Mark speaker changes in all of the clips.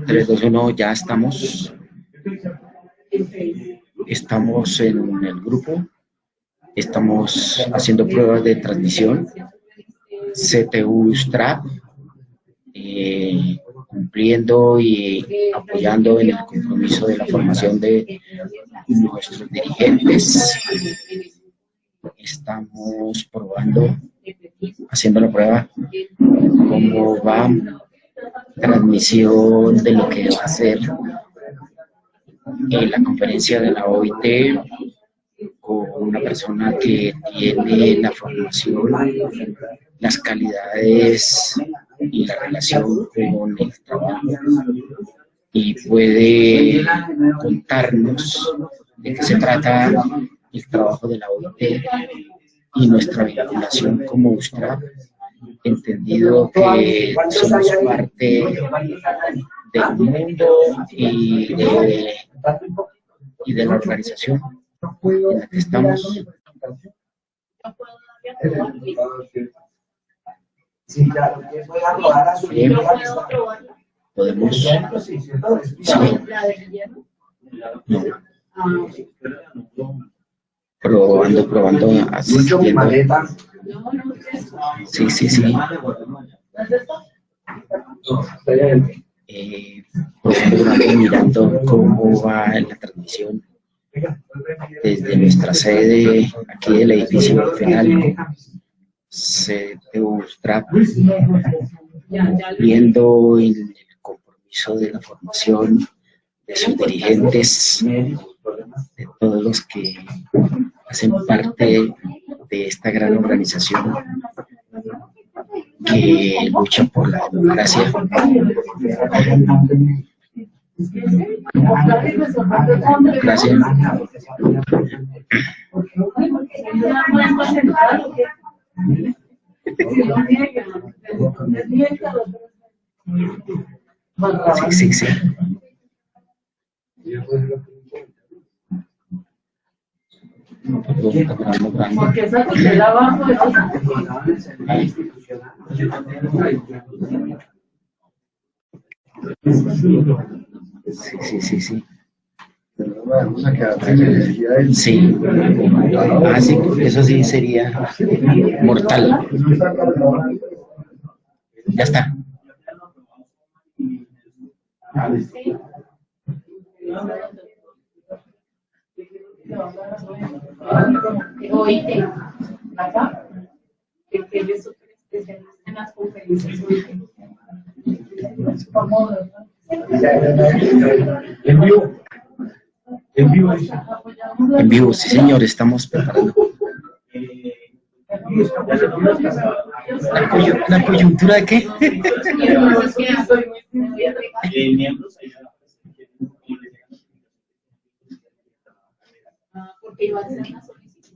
Speaker 1: 3, 2, 1, ya estamos. Estamos en el grupo. Estamos haciendo pruebas de transmisión. CPU Strap, cumpliendo y apoyando en el compromiso de la formación de nuestros dirigentes. Estamos probando, haciendo la prueba, cómo va transmisión de lo que va a ser la conferencia de la OIT con una persona que tiene la formación, las calidades y la relación con el trabajo y puede contarnos de qué se trata el trabajo de la OIT y nuestra vinculación como USTRAP, entendido que somos parte del mundo y de la organización en la que estamos. Bien, podemos. Sí. No. Probando, asistiendo. Sí. Probando, mirando cómo va la transmisión desde nuestra sede aquí del edificio Fenalco, CPU Strap, viendo el compromiso de la formación de sus dirigentes, de todos los que hacen parte de esta gran organización que lucha por la democracia. Gracias. Sí. Porque esa tutela abajo Sí. Sí. Sí, eso sí sería mortal. Ya está. Oíste, acá, que él es súper especialista en las conferencias. En vivo, sí señor, estamos preparando. ¿La coyuntura de qué? Porque iba a hacer una solicitud.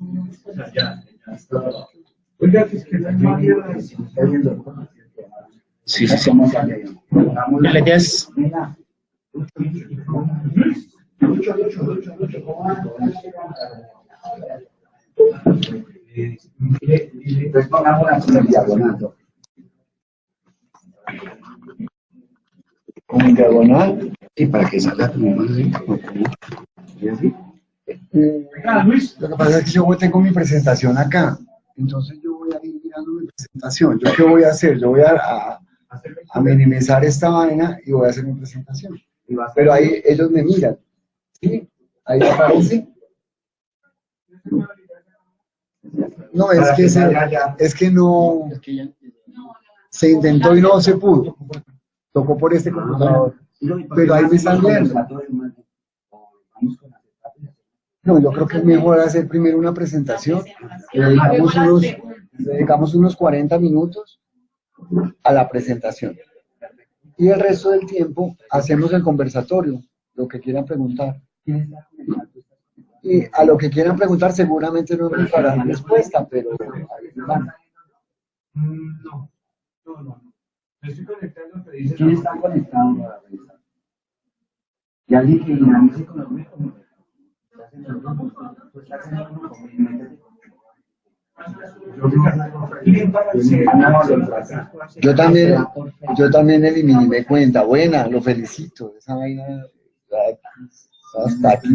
Speaker 1: Sí. La idea es...
Speaker 2: Entonces pongamos la diagonal. Como en diagonal, sí, para que salga como más rico. ¿Y así? Lo que pasa es que yo tengo mi presentación acá, entonces yo voy a ir mirando mi presentación. ¿Yo qué voy a hacer? Yo voy a minimizar esta vaina y voy a hacer mi presentación. Pero ahí ellos me miran, ¿sí? Ahí aparece. No, es que no, se intentó y no se pudo. Tocó por este computador. Pero ahí me están viendo. No, yo creo que es mejor hacer primero una presentación. Le dedicamos unos 40 minutos a la presentación. Y el resto del tiempo hacemos el conversatorio, lo que quieran preguntar. Y a lo que quieran preguntar seguramente no nos darán respuesta, pero ahí van. No. Estoy conectando. ¿Quién está conectado? Y alguien que dinamice con los grupos. Yo también eliminé mi cuenta. Buena, lo felicito. Esa vaina hasta aquí.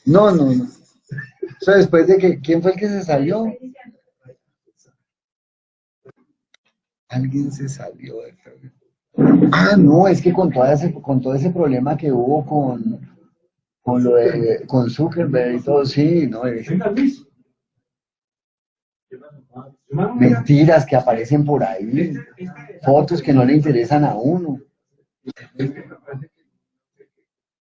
Speaker 2: No, no, no. O sea, después de que, ¿quién fue el que se salió? Alguien se salió de Facebook. Ah, no, es que con todo ese problema que hubo con lo de, con Zuckerberg y todo, sí, no, mentiras que aparecen por ahí, fotos que no le interesan a uno.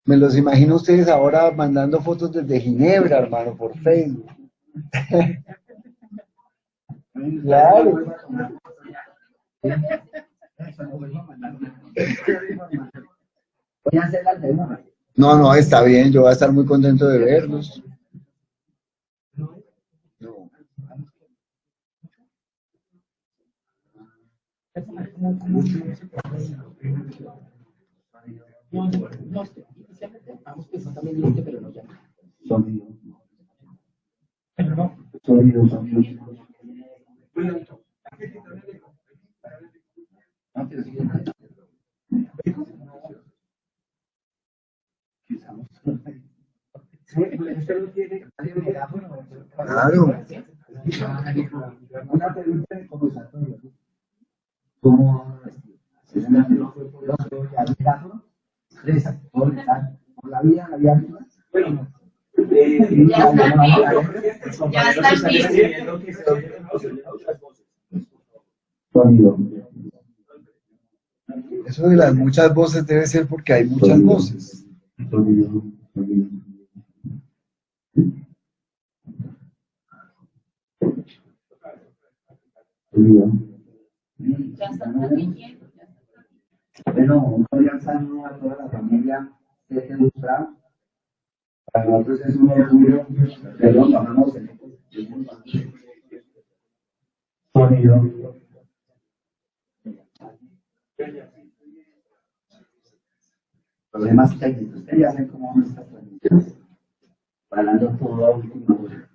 Speaker 2: Me los imagino a ustedes ahora mandando fotos desde Ginebra, hermano, por Facebook. Claro. No, no, está bien, yo voy a estar muy contento de verlos. No. Claro.
Speaker 3: Ya está
Speaker 2: Eso de las muchas voces debe ser porque hay muchas voces.
Speaker 3: Ya está transmitiendo.
Speaker 4: Bueno, un cordial saludo a toda la familia de Ilustra. Para nosotros es un orgullo, perdón, bajamos el sonido. Problemas técnicos, ustedes ya saben cómo van estas transmisiones. Hablando todo a última hora.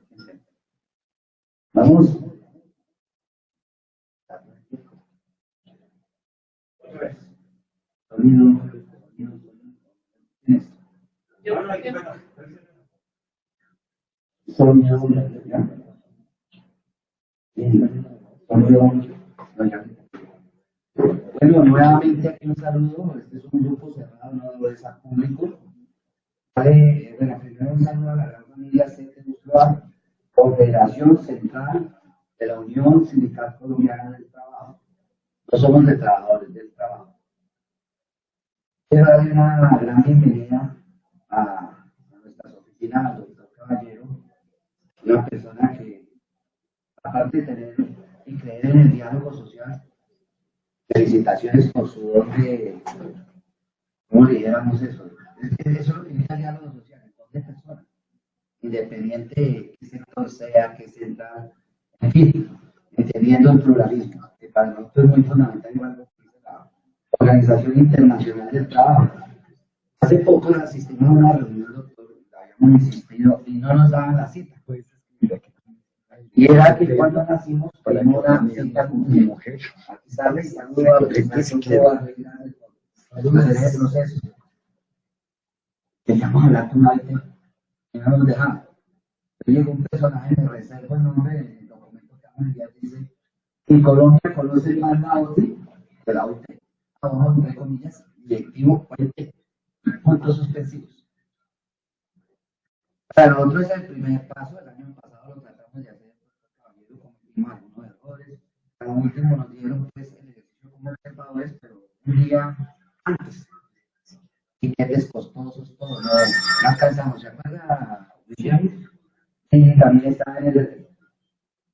Speaker 4: Vamos. Sonido. Bueno, nuevamente aquí un saludo. Este es un grupo cerrado, no es a público. Bueno, primero un saludo a la gran familia CETE Ilustra, Confederación Central de la Unión Sindical Colombiana del Trabajo. No somos de trabajadores del trabajo. Quiero darle una gran bienvenida a nuestras oficinas, al doctor Caballero, una persona que, aparte de tener y creer en el diálogo social, felicitaciones por su don de, ¿cómo le dijéramos eso? Es que eso es lo que dice el diálogo social, el don de personas, independiente de qué sector sea, qué central, en fin, entendiendo el pluralismo, que para nosotros es muy fundamental, igual que dice la Organización Internacional del Trabajo. Hace poco asistimos a una reunión, doctor, habíamos insistido y no nos daban la cita. Y era que cuando nacimos, tenemos una cita con mi mujer. Aquí sale, saluda a el proceso. Queríamos hablar con alguien y no nos dejaban. Llegó un personaje, me reserva el nombre del documento que vamos a enviar, dice: en Colombia conoce más la OIT de la OIT. Abajo, entre comillas, directivo OIT. Puntos suspensivos. Para nosotros es el primer paso. El año pasado lo tratamos de hacer, cometimos algunos errores. A lo último nos dieron pues el ejercicio como observadores, pero un día antes. Y que es costosos, todo, no alcanzamos. ¿Se acuerda, Luciano? Y también estaban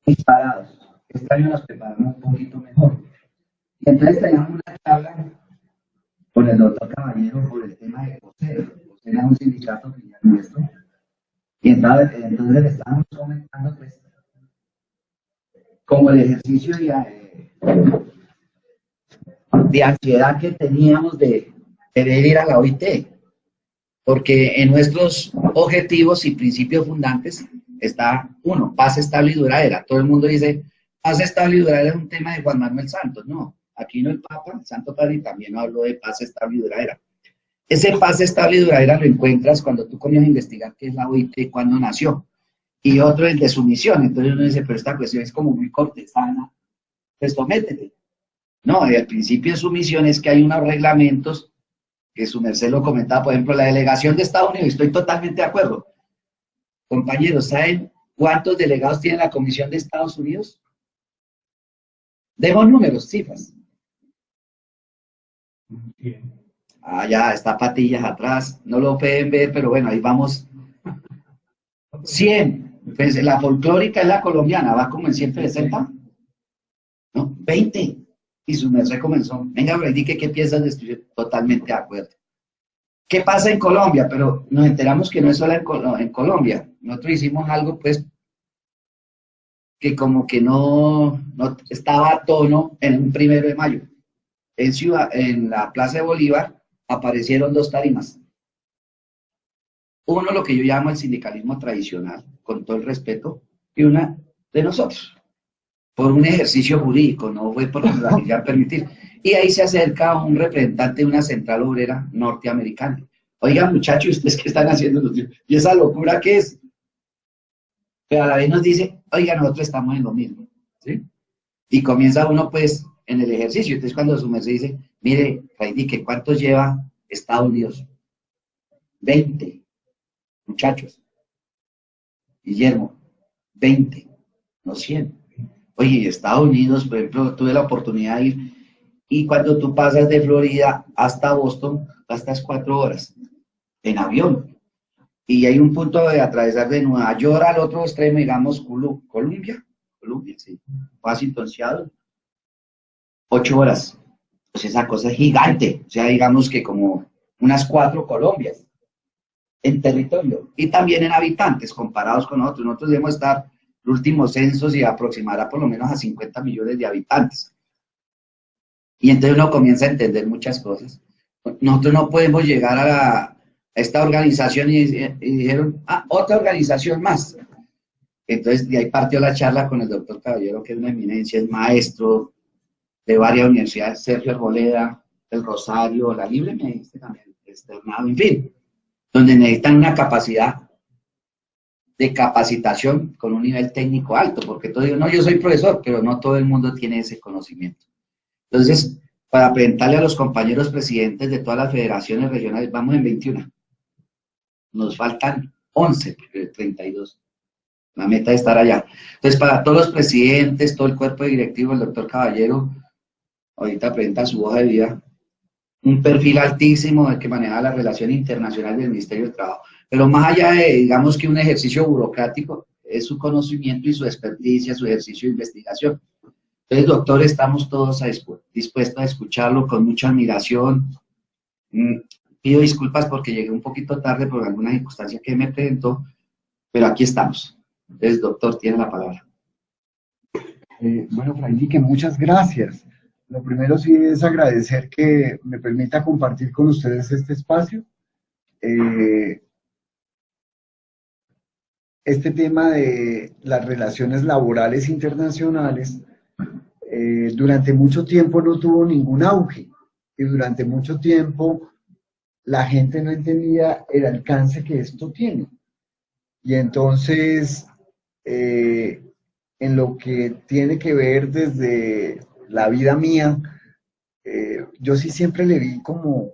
Speaker 4: disparados. Este año nos preparamos un poquito mejor. Y entonces teníamos una charla con el doctor Caballero por el tema de COSER. COSER era un sindicato filial nuestro. Y entonces le estábamos comentando, pues, como el ejercicio de ansiedad que teníamos de querer ir a la OIT. Porque en nuestros objetivos y principios fundantes está, uno, paz estable y duradera. Todo el mundo dice, paz estable y duradera es un tema de Juan Manuel Santos. No, aquí no el Papa, el Santo Padre también habló de paz estable y duradera. Ese paz estable y duradera lo encuentras cuando tú comienzas a investigar qué es la OIT, cuándo nació. Y otro es de sumisión. Entonces uno dice, pero esta cuestión es como muy cortesana, pues sométete. No, al principio de sumisión es que hay unos reglamentos, que su merced lo comentaba, por ejemplo, la delegación de Estados Unidos, estoy totalmente de acuerdo. Compañeros, ¿saben cuántos delegados tiene la Comisión de Estados Unidos? Demos números, cifras. Ah, ya, está Patillas atrás, no lo pueden ver, pero bueno, ahí vamos. 100. Pues la folclórica es la colombiana, va como en 160, ¿no? 20. Y su merced comenzó. Venga, Freddy, ¿qué piensas de esto? Yo totalmente de acuerdo. ¿Qué pasa en Colombia? Pero nos enteramos que no es solo en Colombia. Nosotros hicimos algo, pues, que como que no estaba a tono en un 1 de mayo. En la Plaza de Bolívar aparecieron 2 tarimas. Uno, lo que yo llamo el sindicalismo tradicional, con todo el respeto, y una de nosotros, por un ejercicio jurídico, no fue por la querían permitir. Y ahí se acerca un representante de una central obrera norteamericana. Oigan, muchachos, ¿ustedes qué están haciendo? ¿Y esa locura qué es? Pero a la vez nos dice, oiga, nosotros estamos en lo mismo, ¿sí? Y comienza uno, pues, en el ejercicio. Entonces, cuando su merced dice, mire, Raidique, ¿cuántos lleva Estados Unidos? 20, muchachos. Guillermo, 20, no 100. Oye, Estados Unidos, por ejemplo, tuve la oportunidad de ir, y cuando tú pasas de Florida hasta Boston, gastas 4 horas en avión. Y hay un punto de atravesar de Nueva York al otro extremo, digamos, Columbia, sí, Washington, Seattle, 8 horas. Pues esa cosa es gigante, o sea, digamos que como unas 4 Colombias en territorio y también en habitantes comparados con nosotros. Nosotros debemos estar los últimos censos y aproximará por lo menos a 50 millones de habitantes. Y entonces uno comienza a entender muchas cosas. Nosotros no podemos llegar a esta organización y dijeron, otra organización más. Entonces de ahí partió la charla con el doctor Caballero, que es una eminencia, es maestro de varias universidades, Sergio Arboleda, el Rosario, la Libre, me dijiste también, externado, en fin, donde necesitan una capacidad de capacitación con un nivel técnico alto, porque todo digo, no, yo soy profesor, pero no todo el mundo tiene ese conocimiento. Entonces, para presentarle a los compañeros presidentes de todas las federaciones regionales, vamos en 21. Nos faltan 11, porque 32. La meta es estar allá. Entonces, para todos los presidentes, todo el cuerpo directivo, el doctor Caballero, ahorita presenta su hoja de vida, un perfil altísimo de que maneja la relación internacional del Ministerio del Trabajo. Pero más allá de, digamos que un ejercicio burocrático, es su conocimiento y su experticia, su ejercicio de investigación. Entonces, doctor, estamos todos dispuestos a escucharlo con mucha admiración. Pido disculpas porque llegué un poquito tarde por alguna circunstancia que me presentó, pero aquí estamos. Entonces, doctor, tiene la palabra.
Speaker 2: Bueno, Fraidique, muchas gracias. Lo primero sí es agradecer que me permita compartir con ustedes este espacio. Este tema de las relaciones laborales internacionales durante mucho tiempo no tuvo ningún auge y durante mucho tiempo la gente no entendía el alcance que esto tiene. Y entonces, en lo que tiene que ver desde la vida mía, yo sí siempre le vi como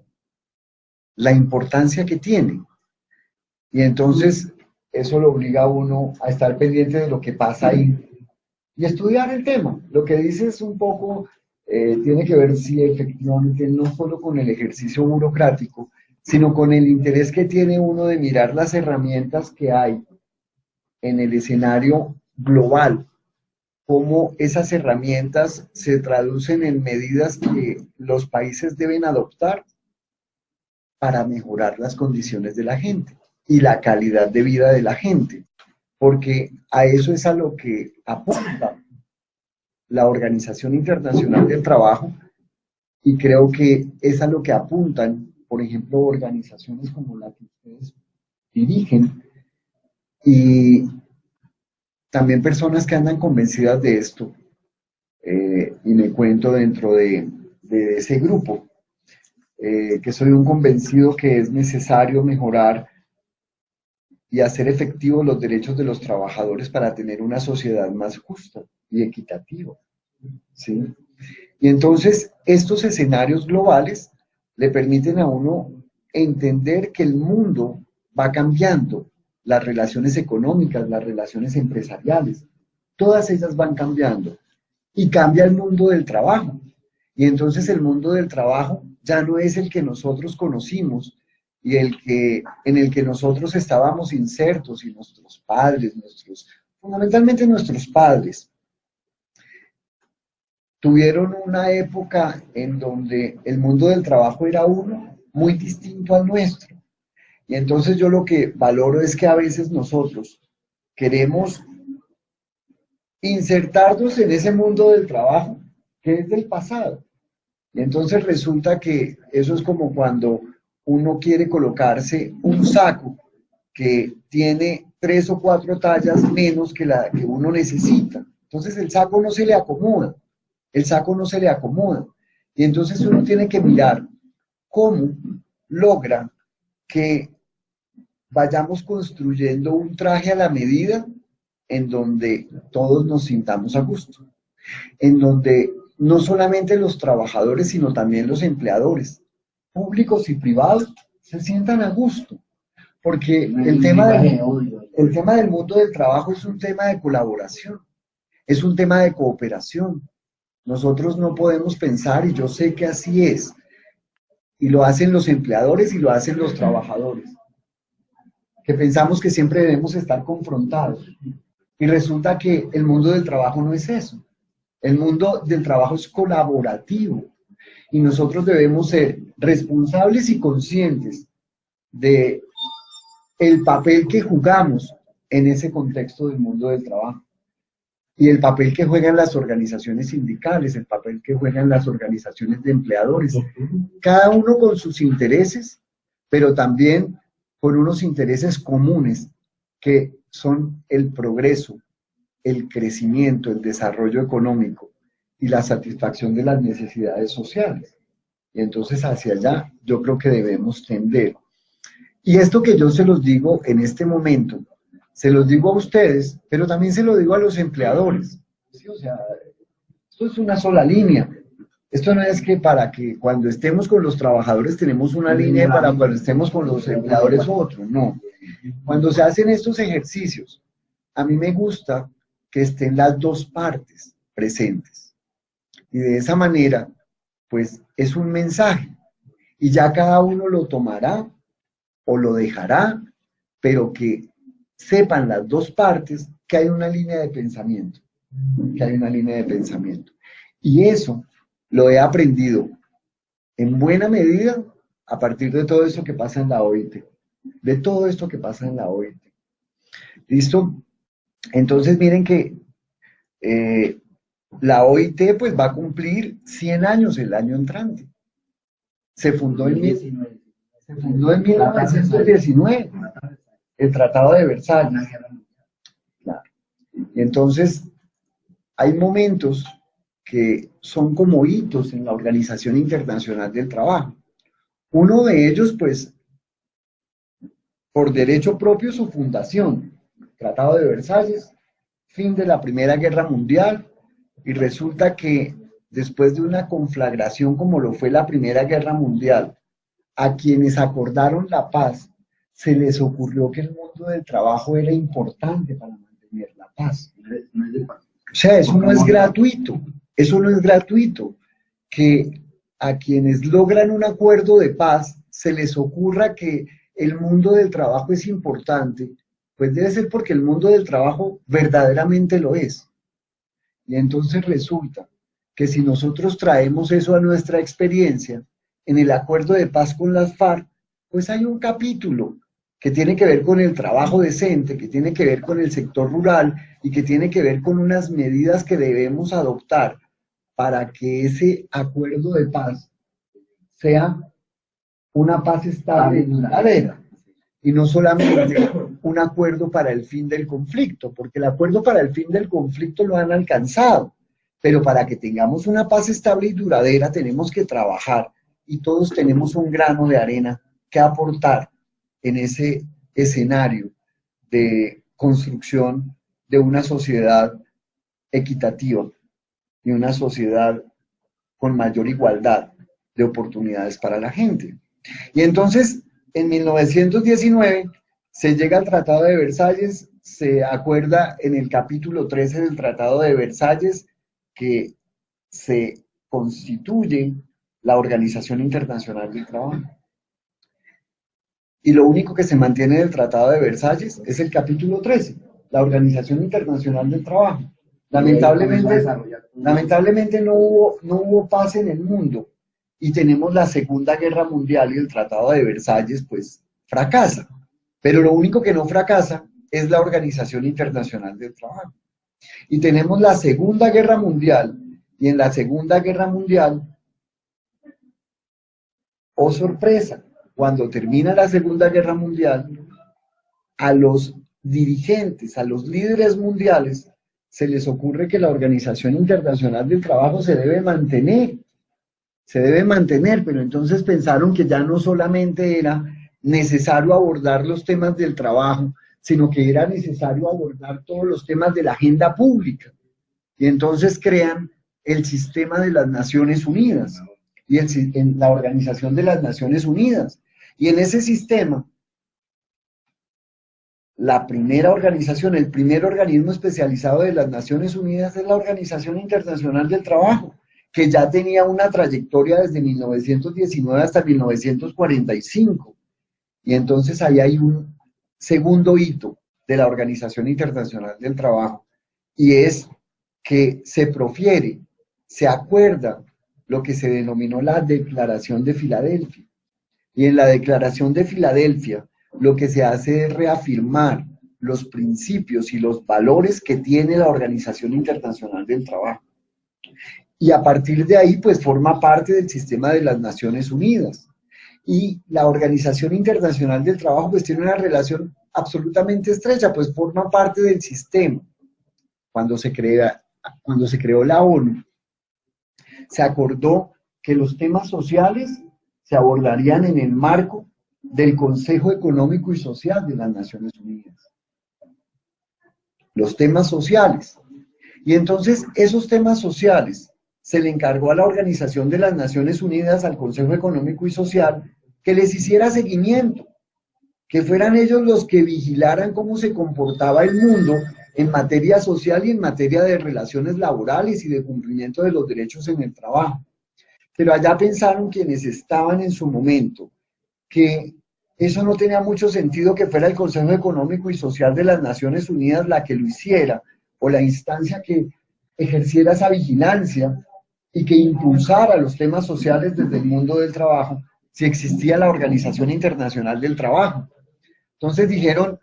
Speaker 2: la importancia que tiene. Y entonces eso lo obliga a uno a estar pendiente de lo que pasa ahí y estudiar el tema. Lo que dices un poco tiene que ver, sí, efectivamente, no solo con el ejercicio burocrático, sino con el interés que tiene uno de mirar las herramientas que hay en el escenario global, cómo esas herramientas se traducen en medidas que los países deben adoptar para mejorar las condiciones de la gente y la calidad de vida de la gente, porque a eso es a lo que apunta la Organización Internacional del Trabajo y creo que es a lo que apuntan, por ejemplo, organizaciones como la que ustedes dirigen y también personas que andan convencidas de esto, y me cuento dentro de ese grupo, que soy un convencido que es necesario mejorar y hacer efectivos los derechos de los trabajadores para tener una sociedad más justa y equitativa, ¿sí? Y entonces estos escenarios globales le permiten a uno entender que el mundo va cambiando, las relaciones económicas, las relaciones empresariales, todas ellas van cambiando y cambia el mundo del trabajo. Y entonces el mundo del trabajo ya no es el que nosotros conocimos y en el que nosotros estábamos insertos y nuestros padres, fundamentalmente nuestros padres, tuvieron una época en donde el mundo del trabajo era uno muy distinto al nuestro. Y entonces yo lo que valoro es que a veces nosotros queremos insertarnos en ese mundo del trabajo que es del pasado. Y entonces resulta que eso es como cuando uno quiere colocarse un saco que tiene 3 o 4 tallas menos que la que uno necesita. Entonces el saco no se le acomoda, el saco no se le acomoda. Y entonces uno tiene que mirar cómo logra que vayamos construyendo un traje a la medida en donde todos nos sintamos a gusto, en donde no solamente los trabajadores, sino también los empleadores, públicos y privados, se sientan a gusto, porque el tema del mundo del trabajo es un tema de colaboración, es un tema de cooperación. Nosotros no podemos pensar, y yo sé que así es, y lo hacen los empleadores y lo hacen los trabajadores, que pensamos que siempre debemos estar confrontados. Y resulta que el mundo del trabajo no es eso. El mundo del trabajo es colaborativo. Y nosotros debemos ser responsables y conscientes de el papel que jugamos en ese contexto del mundo del trabajo. Y el papel que juegan las organizaciones sindicales, el papel que juegan las organizaciones de empleadores. Cada uno con sus intereses, pero también con unos intereses comunes que son el progreso, el crecimiento, el desarrollo económico y la satisfacción de las necesidades sociales. Y entonces hacia allá yo creo que debemos tender. Y esto que yo se los digo en este momento, se los digo a ustedes, pero también se lo digo a los empleadores. ¿Sí? O sea, esto es una sola línea. Esto no es que para que cuando estemos con los trabajadores tenemos una línea y para cuando estemos con los empleadores otro. No. Cuando se hacen estos ejercicios, a mí me gusta que estén las dos partes presentes. Y de esa manera, pues es un mensaje. Y ya cada uno lo tomará o lo dejará, pero que sepan las dos partes que hay una línea de pensamiento. Que hay una línea de pensamiento. Y eso lo he aprendido en buena medida a partir de todo esto que pasa en la OIT. De todo esto que pasa en la OIT. ¿Listo? Entonces miren que la OIT pues va a cumplir 100 años el año entrante. Se fundó en 1919, el Tratado de Versalles. Claro. Y entonces hay momentos que son como hitos en la Organización Internacional del Trabajo. Uno de ellos, pues, por derecho propio, su fundación, Tratado de Versalles, fin de la Primera Guerra Mundial, y resulta que después de una conflagración como lo fue la Primera Guerra Mundial, a quienes acordaron la paz, se les ocurrió que el mundo del trabajo era importante para mantener la paz. O sea, eso no es gratuito, que a quienes logran un acuerdo de paz se les ocurra que el mundo del trabajo es importante, pues debe ser porque el mundo del trabajo verdaderamente lo es. Y entonces resulta que si nosotros traemos eso a nuestra experiencia, en el acuerdo de paz con las FARC, pues hay un capítulo que tiene que ver con el trabajo decente, que tiene que ver con el sector rural y que tiene que ver con unas medidas que debemos adoptar para que ese acuerdo de paz sea una paz estable y duradera. Y no solamente un acuerdo para el fin del conflicto, porque el acuerdo para el fin del conflicto lo han alcanzado, pero para que tengamos una paz estable y duradera tenemos que trabajar y todos tenemos un grano de arena que aportar en ese escenario de construcción de una sociedad equitativa y una sociedad con mayor igualdad de oportunidades para la gente. Y entonces, en 1919, se llega al Tratado de Versalles, se acuerda en el capítulo 13 del Tratado de Versalles que se constituye la Organización Internacional del Trabajo. Y lo único que se mantiene del Tratado de Versalles es el capítulo 13, la Organización Internacional del Trabajo. Lamentablemente no hubo paz en el mundo y tenemos la Segunda Guerra Mundial y el Tratado de Versalles pues fracasa. Pero lo único que no fracasa es la Organización Internacional del Trabajo. Y tenemos la Segunda Guerra Mundial y en la Segunda Guerra Mundial, oh sorpresa, cuando termina la Segunda Guerra Mundial, a los dirigentes, a los líderes mundiales, se les ocurre que la Organización Internacional del Trabajo se debe mantener, pero entonces pensaron que ya no solamente era necesario abordar los temas del trabajo, sino que era necesario abordar todos los temas de la agenda pública. Y entonces crean el sistema de las Naciones Unidas, y en la Organización de las Naciones Unidas. Y en ese sistema, la primera organización, el primer organismo especializado de las Naciones Unidas es la Organización Internacional del Trabajo, que ya tenía una trayectoria desde 1919 hasta 1945. Y entonces ahí hay un segundo hito de la Organización Internacional del Trabajo, y es que se profiere, se acuerda lo que se denominó la Declaración de Filadelfia. Y en la Declaración de Filadelfia lo que se hace es reafirmar los principios y los valores que tiene la Organización Internacional del Trabajo. Y a partir de ahí, pues forma parte del sistema de las Naciones Unidas. Y la Organización Internacional del Trabajo pues tiene una relación absolutamente estrecha, pues forma parte del sistema. Cuando se creó la ONU, se acordó que los temas sociales se abordarían en el marco del Consejo Económico y Social de las Naciones Unidas. Los temas sociales. Y entonces esos temas sociales se le encargó a la Organización de las Naciones Unidas, al Consejo Económico y Social, que les hiciera seguimiento, que fueran ellos los que vigilaran cómo se comportaba el mundo en materia social y en materia de relaciones laborales y de cumplimiento de los derechos en el trabajo. Pero allá pensaron quienes estaban en su momento que eso no tenía mucho sentido que fuera el Consejo Económico y Social de las Naciones Unidas la que lo hiciera, o la instancia que ejerciera esa vigilancia y que impulsara los temas sociales desde el mundo del trabajo, si existía la Organización Internacional del Trabajo. Entonces dijeron,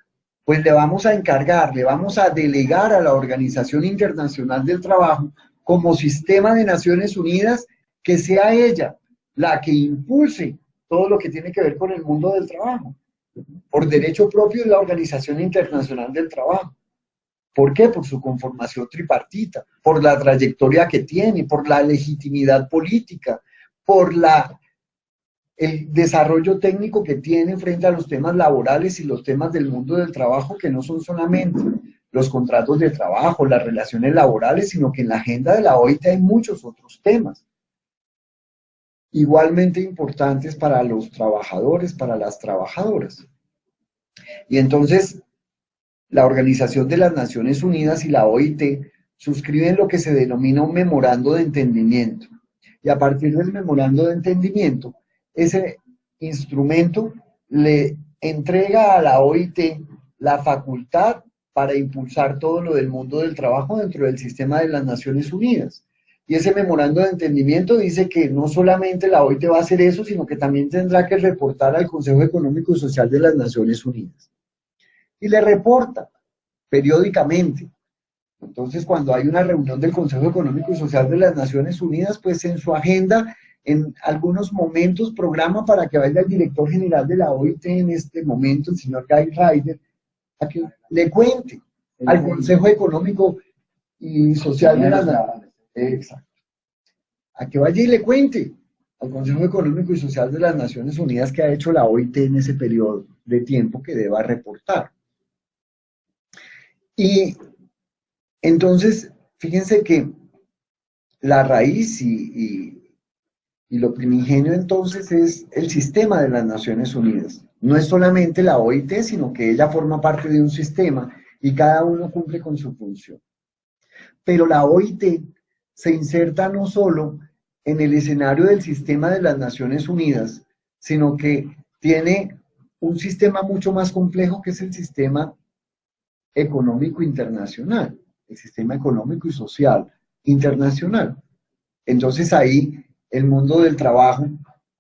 Speaker 2: pues le vamos a encargar, le vamos a delegar a la Organización Internacional del Trabajo como sistema de Naciones Unidas, que sea ella la que impulse todo lo que tiene que ver con el mundo del trabajo. Por derecho propio de la Organización Internacional del Trabajo. ¿Por qué? Por su conformación tripartita, por la trayectoria que tiene, por la legitimidad política, por el desarrollo técnico que tiene frente a los temas laborales y los temas del mundo del trabajo, que no son solamente los contratos de trabajo, las relaciones laborales, sino que en la agenda de la OIT hay muchos otros temas igualmente importantes para los trabajadores, para las trabajadoras. Y entonces, la Organización de las Naciones Unidas y la OIT suscriben lo que se denomina un memorando de entendimiento. Y a partir del memorando de entendimiento, ese instrumento le entrega a la OIT la facultad para impulsar todo lo del mundo del trabajo dentro del sistema de las Naciones Unidas. Y ese memorando de entendimiento dice que no solamente la OIT va a hacer eso, sino que también tendrá que reportar al Consejo Económico y Social de las Naciones Unidas. Y le reporta periódicamente. Entonces, cuando hay una reunión del Consejo Económico y Social de las Naciones Unidas, pues en su agenda, en algunos momentos, programa para que vaya el director general de la OIT en este momento, el señor Guy Ryder, a que le cuente al Consejo Económico y Social de las Naciones. Exacto. A que vaya y le cuente al Consejo Económico y Social de las Naciones Unidas que ha hecho la OIT en ese periodo de tiempo que deba reportar. Y entonces, fíjense que la raíz y lo primigenio entonces es el sistema de las Naciones Unidas. No es solamente la OIT, sino que ella forma parte de un sistema y cada uno cumple con su función. Pero la OIT se inserta no solo en el escenario del sistema de las Naciones Unidas, sino que tiene un sistema mucho más complejo que es el sistema económico internacional, el sistema económico y social internacional. Entonces ahí el mundo del trabajo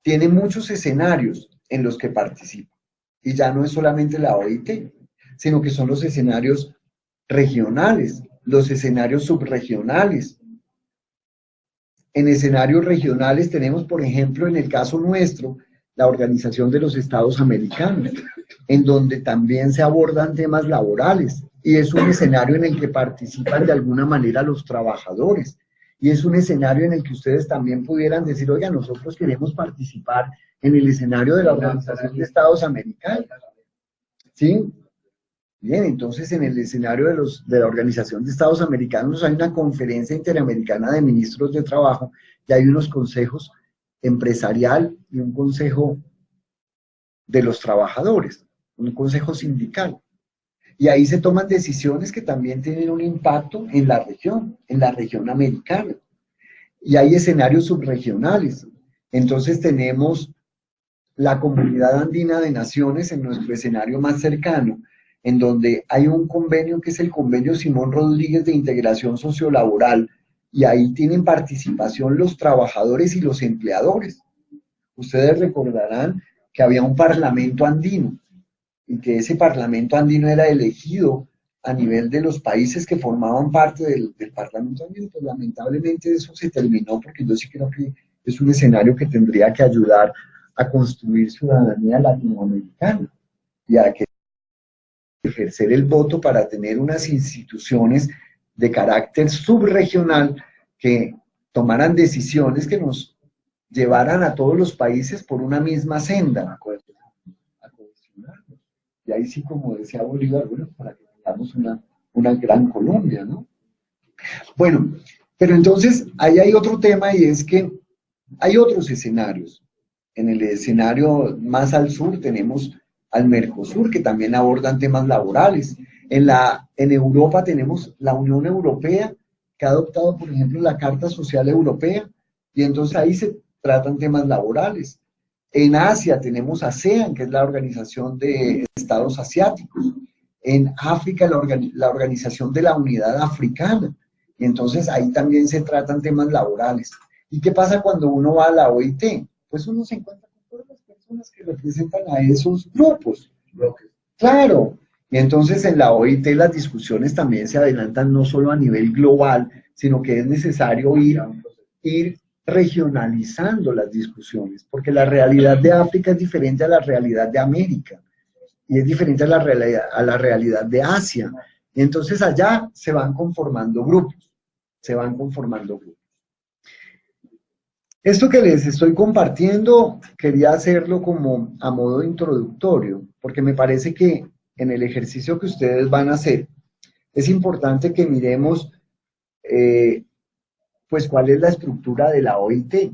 Speaker 2: tiene muchos escenarios en los que participa. Y ya no es solamente la OIT, sino que son los escenarios regionales, los escenarios subregionales. En escenarios regionales tenemos, por ejemplo, en el caso nuestro, la Organización de los Estados Americanos, en donde también se abordan temas laborales, y es un escenario en el que participan de alguna manera los trabajadores, y es un escenario en el que ustedes también pudieran decir, oiga, nosotros queremos participar en el escenario de la Organización de Estados Americanos, ¿sí? Bien, entonces en el escenario de la Organización de Estados Americanos hay una conferencia interamericana de ministros de trabajo y hay unos consejos empresarial y un consejo de los trabajadores, un consejo sindical. Y ahí se toman decisiones que también tienen un impacto en la región americana. Y hay escenarios subregionales. Entonces tenemos la Comunidad Andina de Naciones en nuestro escenario más cercano, en donde hay un convenio que es el Convenio Simón Rodríguez de Integración Sociolaboral, y ahí tienen participación los trabajadores y los empleadores. Ustedes recordarán que había un parlamento andino, y que ese parlamento andino era elegido a nivel de los países que formaban parte del parlamento andino. Pues lamentablemente eso se terminó, porque yo sí creo que es un escenario que tendría que ayudar a construir ciudadanía latinoamericana y a que ejercer el voto para tener unas instituciones de carácter subregional que tomaran decisiones que nos llevaran a todos los países por una misma senda, a cohesionarnos. Y ahí sí, como decía Bolívar, bueno, para que tengamos una gran Colombia, ¿no? Bueno, pero entonces ahí hay otro tema, y es que hay otros escenarios. En el escenario más al sur tenemos al Mercosur, que también abordan temas laborales. En Europa tenemos la Unión Europea, que ha adoptado, por ejemplo, la Carta Social Europea, y entonces ahí se tratan temas laborales. En Asia tenemos ASEAN, que es la Organización de Estados Asiáticos. En África, la Organización de la Unidad Africana. Y entonces ahí también se tratan temas laborales. ¿Y qué pasa cuando uno va a la OIT? Pues uno se encuentra con todas las personas que representan a esos grupos. Claro. Y entonces en la OIT las discusiones también se adelantan no solo a nivel global, sino que es necesario ir regionalizando las discusiones, porque la realidad de África es diferente a la realidad de América, y es diferente a la realidad de Asia. Y entonces allá se van conformando grupos, Esto que les estoy compartiendo, quería hacerlo como a modo introductorio, porque me parece que en el ejercicio que ustedes van a hacer, es importante que miremos pues cuál es la estructura de la OIT,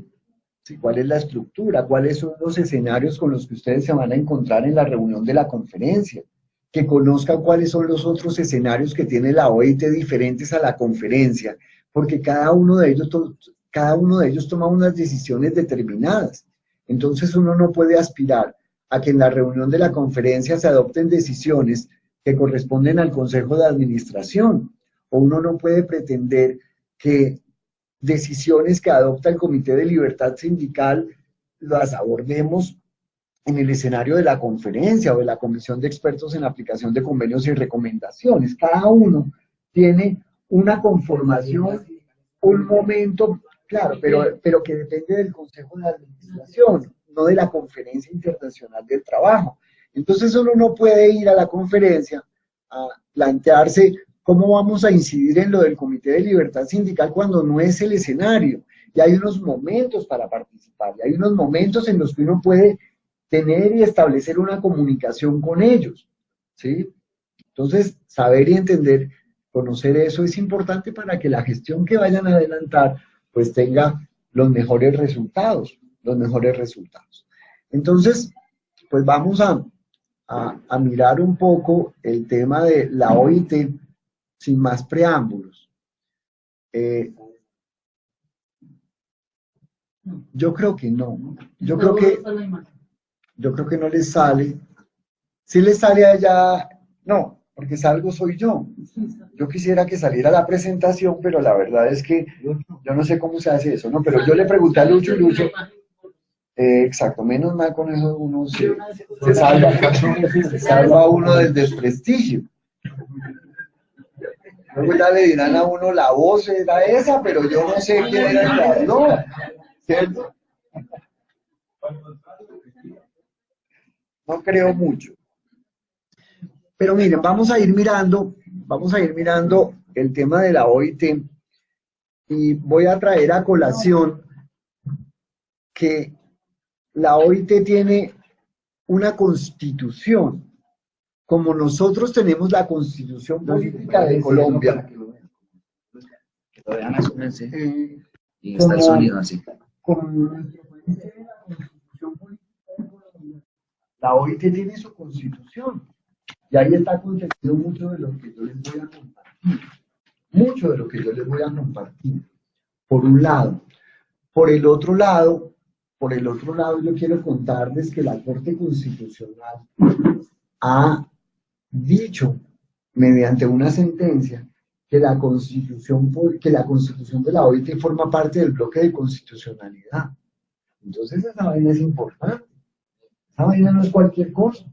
Speaker 2: ¿sí? ¿Cuál es la estructura? ¿Cuáles son los escenarios con los que ustedes se van a encontrar en la reunión de la conferencia? Que conozcan cuáles son los otros escenarios que tiene la OIT diferentes a la conferencia, porque cada uno de ellos toma unas decisiones determinadas. Entonces uno no puede aspirar a que en la reunión de la conferencia se adopten decisiones que corresponden al Consejo de Administración, o uno no puede pretender que decisiones que adopta el Comité de Libertad Sindical las abordemos en el escenario de la conferencia o de la Comisión de Expertos en Aplicación de Convenios y Recomendaciones. Cada uno tiene una conformación, un momento, claro, pero que depende del Consejo de Administración, no de la Conferencia Internacional del Trabajo. Entonces uno no puede ir a la conferencia a plantearse cómo vamos a incidir en lo del Comité de Libertad Sindical cuando no es el escenario. Y hay unos momentos para participar, y hay unos momentos en los que uno puede tener y establecer una comunicación con ellos, ¿sí? Entonces, saber y entender, conocer eso es importante para que la gestión que vayan a adelantar, pues tenga los mejores resultados, los mejores resultados. Entonces, pues vamos a mirar un poco el tema de la OIT sin más preámbulos. Yo creo que no. Yo creo que no les sale. Si les sale allá, no, porque salgo soy yo. Yo quisiera que saliera la presentación, pero la verdad es que yo no sé cómo se hace eso, ¿no? Pero yo le pregunté a Lucho y Lucho, exacto, menos mal con eso uno se salva uno del desprestigio. Luego ya le dirán a uno, la voz era esa, pero yo no sé quién era el no, ¿cierto? No creo mucho. Pero miren, vamos a ir mirando el tema de la OIT y voy a traer a colación que la OIT tiene una constitución, como nosotros tenemos la constitución política de Colombia.
Speaker 1: Que lo vean, asúmense. Y está el sonido así.
Speaker 2: Como nuestro país tiene la constitución política de Colombia, la OIT tiene su constitución. Y ahí está contenido mucho de lo que yo les voy a compartir. Mucho de lo que yo les voy a compartir. Por un lado. Por el otro lado, yo quiero contarles que la Corte Constitucional ha dicho, mediante una sentencia, que la constitución de la OIT forma parte del bloque de constitucionalidad. Entonces esa vaina es importante. Esa vaina no es cualquier cosa.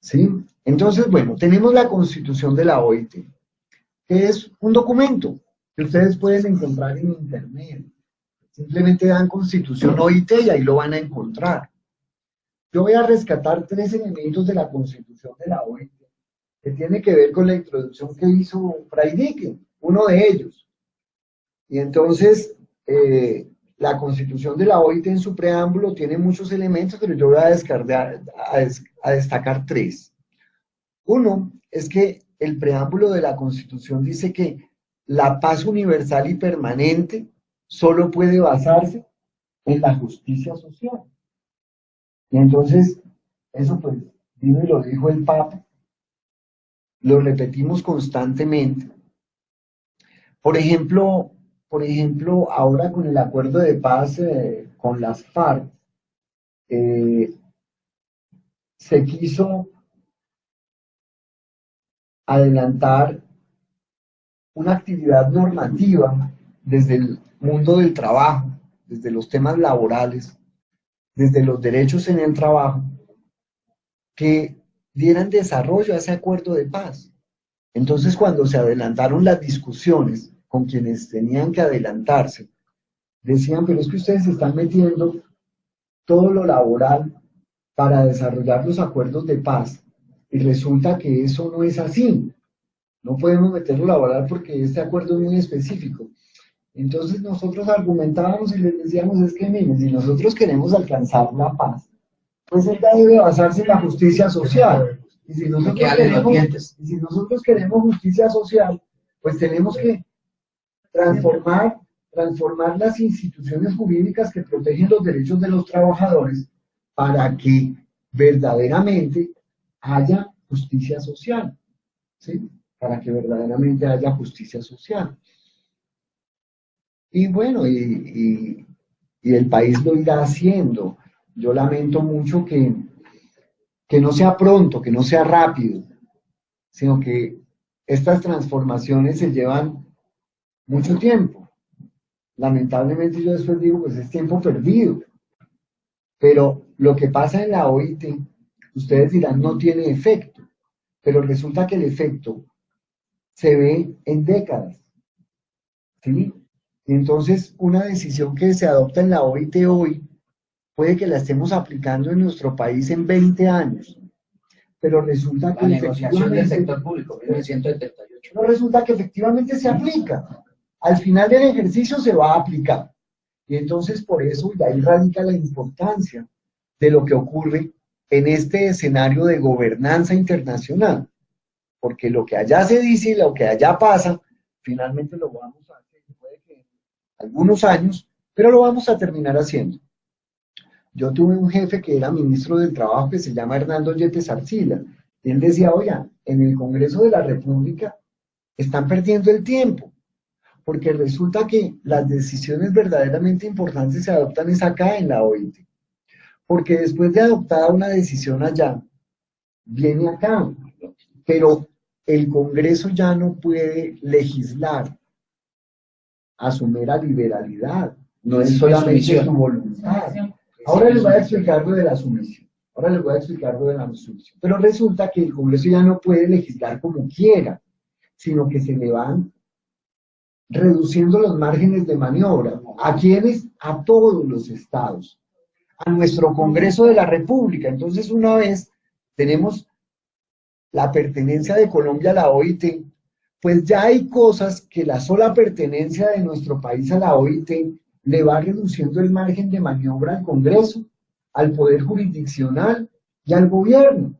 Speaker 2: ¿Sí? Entonces, bueno, tenemos la constitución de la OIT, que es un documento que ustedes pueden encontrar en internet. Simplemente dan constitución OIT y ahí lo van a encontrar. Yo voy a rescatar 3 elementos de la constitución de la OIT, que tiene que ver con la introducción que hizo Fray Dique, uno de ellos. Y entonces, la constitución de la OIT en su preámbulo tiene muchos elementos, pero yo voy a destacar 3. Uno es que el preámbulo de la Constitución dice que la paz universal y permanente solo puede basarse en la justicia social. Y entonces, eso pues, vino y lo dijo el Papa, lo repetimos constantemente. Por ejemplo, ahora con el acuerdo de paz con las FARC, se quiso adelantar una actividad normativa desde el mundo del trabajo, desde los temas laborales, desde los derechos en el trabajo, que dieran desarrollo a ese acuerdo de paz. Entonces, cuando se adelantaron las discusiones con quienes tenían que adelantarse, decían, pero es que ustedes están metiendo todo lo laboral para desarrollar los acuerdos de paz, y resulta que eso no es así. No podemos meterlo laboral porque este acuerdo es muy específico. Entonces nosotros argumentábamos y les decíamos, es que miren, si nosotros queremos alcanzar la paz, pues ella debe basarse en la justicia social. Y si nosotros queremos justicia social, pues tenemos que transformar las instituciones jurídicas que protegen los derechos de los trabajadores para que verdaderamente haya justicia social, ¿sí? Para que verdaderamente haya justicia social. Y bueno, y el país lo irá haciendo. Yo lamento mucho que no sea pronto, que no sea rápido, sino que estas transformaciones se llevan mucho tiempo. Lamentablemente yo después digo, pues es tiempo perdido. Pero lo que pasa en la OIT, ustedes dirán, no tiene efecto, pero resulta que el efecto se ve en décadas, ¿sí? Y entonces una decisión que se adopta en la OIT hoy, puede que la estemos aplicando en nuestro país en 20 años. pero resulta que
Speaker 4: La negociación del
Speaker 2: efectivamente,
Speaker 4: sector público, 1978.
Speaker 2: pero resulta que efectivamente se aplica. Al final del ejercicio se va a aplicar. Y entonces por eso, y ahí radica la importancia de lo que ocurre en este escenario de gobernanza internacional. Porque lo que allá se dice y lo que allá pasa, finalmente lo vamos a hacer, puede que en algunos años, pero lo vamos a terminar haciendo. Yo tuve un jefe que era ministro del Trabajo que se llama Hernando Yepes Arcila, y él decía, oiga, en el Congreso de la República están perdiendo el tiempo, porque resulta que las decisiones verdaderamente importantes se adoptan es acá en la OIT, porque después de adoptada una decisión allá, viene acá, pero el Congreso ya no puede legislar a su mera liberalidad, no es solamente su voluntad. Ahora les voy a explicar lo de la sumisión. Pero resulta que el Congreso ya no puede legislar como quiera, sino que se le van reduciendo los márgenes de maniobra. ¿A quiénes? A todos los estados. A nuestro Congreso de la República. Entonces, una vez tenemos la pertenencia de Colombia a la OIT, pues ya hay cosas que la sola pertenencia de nuestro país a la OIT le va reduciendo el margen de maniobra al Congreso, al Poder Jurisdiccional y al Gobierno.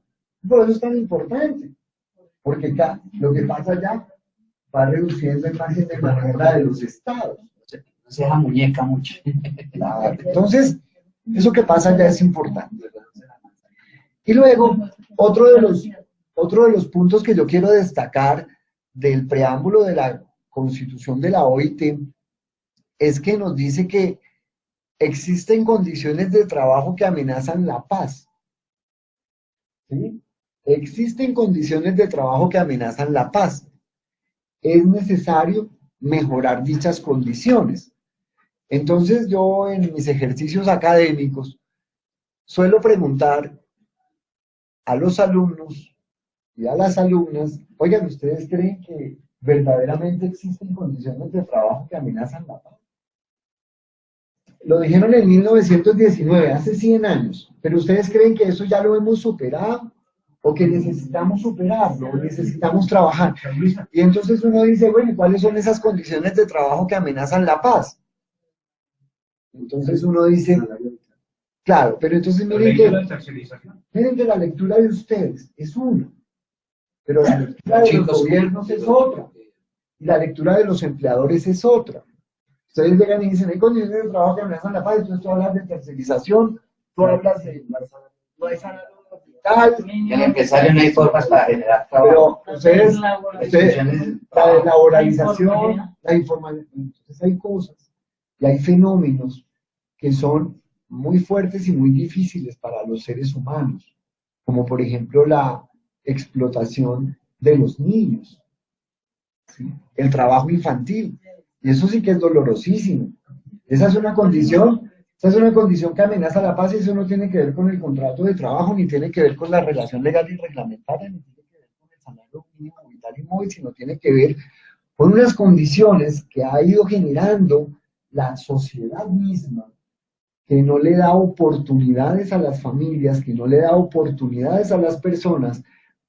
Speaker 2: Por eso es tan importante, porque acá, lo que pasa allá va reduciendo el margen de maniobra de los estados.
Speaker 4: No se deja muñeca mucho.
Speaker 2: Claro. Entonces, eso que pasa allá es importante. Y luego, otro de los puntos que yo quiero destacar del preámbulo de la Constitución de la OIT es que nos dice que existen condiciones de trabajo que amenazan la paz. ¿Sí? Existen condiciones de trabajo que amenazan la paz. Es necesario mejorar dichas condiciones. Entonces yo en mis ejercicios académicos suelo preguntar a los alumnos y a las alumnas, oigan, ¿ustedes creen que verdaderamente existen condiciones de trabajo que amenazan la paz? Lo dijeron en 1919, hace 100 años, pero ¿ustedes creen que eso ya lo hemos superado? ¿O que necesitamos superarlo? ¿O necesitamos trabajar? Y entonces uno dice, bueno, ¿cuáles son esas condiciones de trabajo que amenazan la paz? Entonces uno dice, claro, pero entonces miren que la lectura de ustedes es una, pero la lectura de los gobiernos es otra, y la lectura de los empleadores es otra. Ustedes llegan y dicen, hay condiciones de trabajo que amenazan la paz, entonces tú hablas de tercerización, tú hablas de no hay salario hospital.
Speaker 4: En el empresario no hay formas para generar trabajo.
Speaker 2: Pero ustedes la laboralización, la información, entonces hay cosas y hay fenómenos que son muy fuertes y muy difíciles para los seres humanos, como por ejemplo la explotación de los niños, ¿sí? El trabajo infantil. Y eso sí que es dolorosísimo. Esa es una condición que amenaza la paz, y eso no tiene que ver con el contrato de trabajo, ni tiene que ver con la relación legal y reglamentaria, ni tiene que ver con el salario mínimo vital y móvil, sino tiene que ver con unas condiciones que ha ido generando la sociedad misma, que no le da oportunidades a las familias, que no le da oportunidades a las personas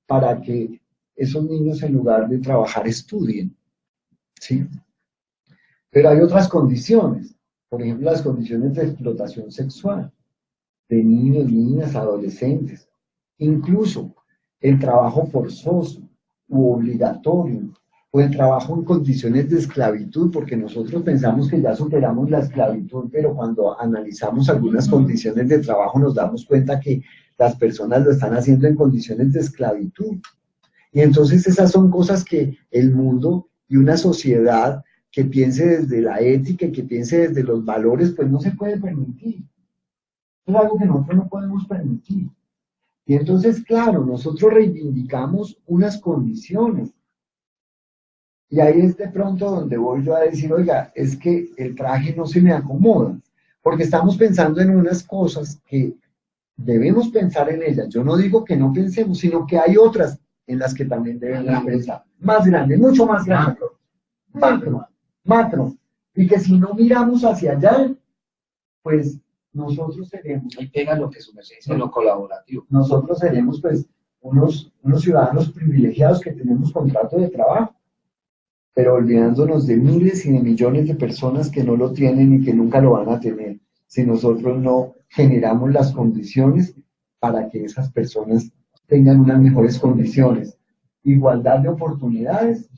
Speaker 2: para que esos niños en lugar de trabajar estudien, ¿sí? Pero hay otras condiciones, por ejemplo, las condiciones de explotación sexual de niños, niñas, adolescentes, incluso el trabajo forzoso u obligatorio, o el trabajo en condiciones de esclavitud, porque nosotros pensamos que ya superamos la esclavitud, pero cuando analizamos algunas condiciones de trabajo nos damos cuenta que las personas lo están haciendo en condiciones de esclavitud. Y entonces esas son cosas que el mundo y una sociedad que piense desde la ética y que piense desde los valores, pues no se puede permitir. Es algo que nosotros no podemos permitir. Y entonces, claro, nosotros reivindicamos unas condiciones. Y ahí es de pronto donde voy yo a decir, oiga, es que el traje no se me acomoda, porque estamos pensando en unas cosas que debemos pensar en ellas. Yo no digo que no pensemos, sino que hay otras en las que también debemos pensar. Más grandes, mucho más grandes. Macro. Y que si no miramos hacia allá, pues nosotros seremos.
Speaker 4: Ahí pega lo que su merced dice, lo colaborativo.
Speaker 2: Nosotros seremos, pues, unos ciudadanos privilegiados que tenemos contrato de trabajo, pero olvidándonos de miles y de millones de personas que no lo tienen y que nunca lo van a tener si nosotros no generamos las condiciones para que esas personas tengan unas mejores condiciones. Igualdad de oportunidades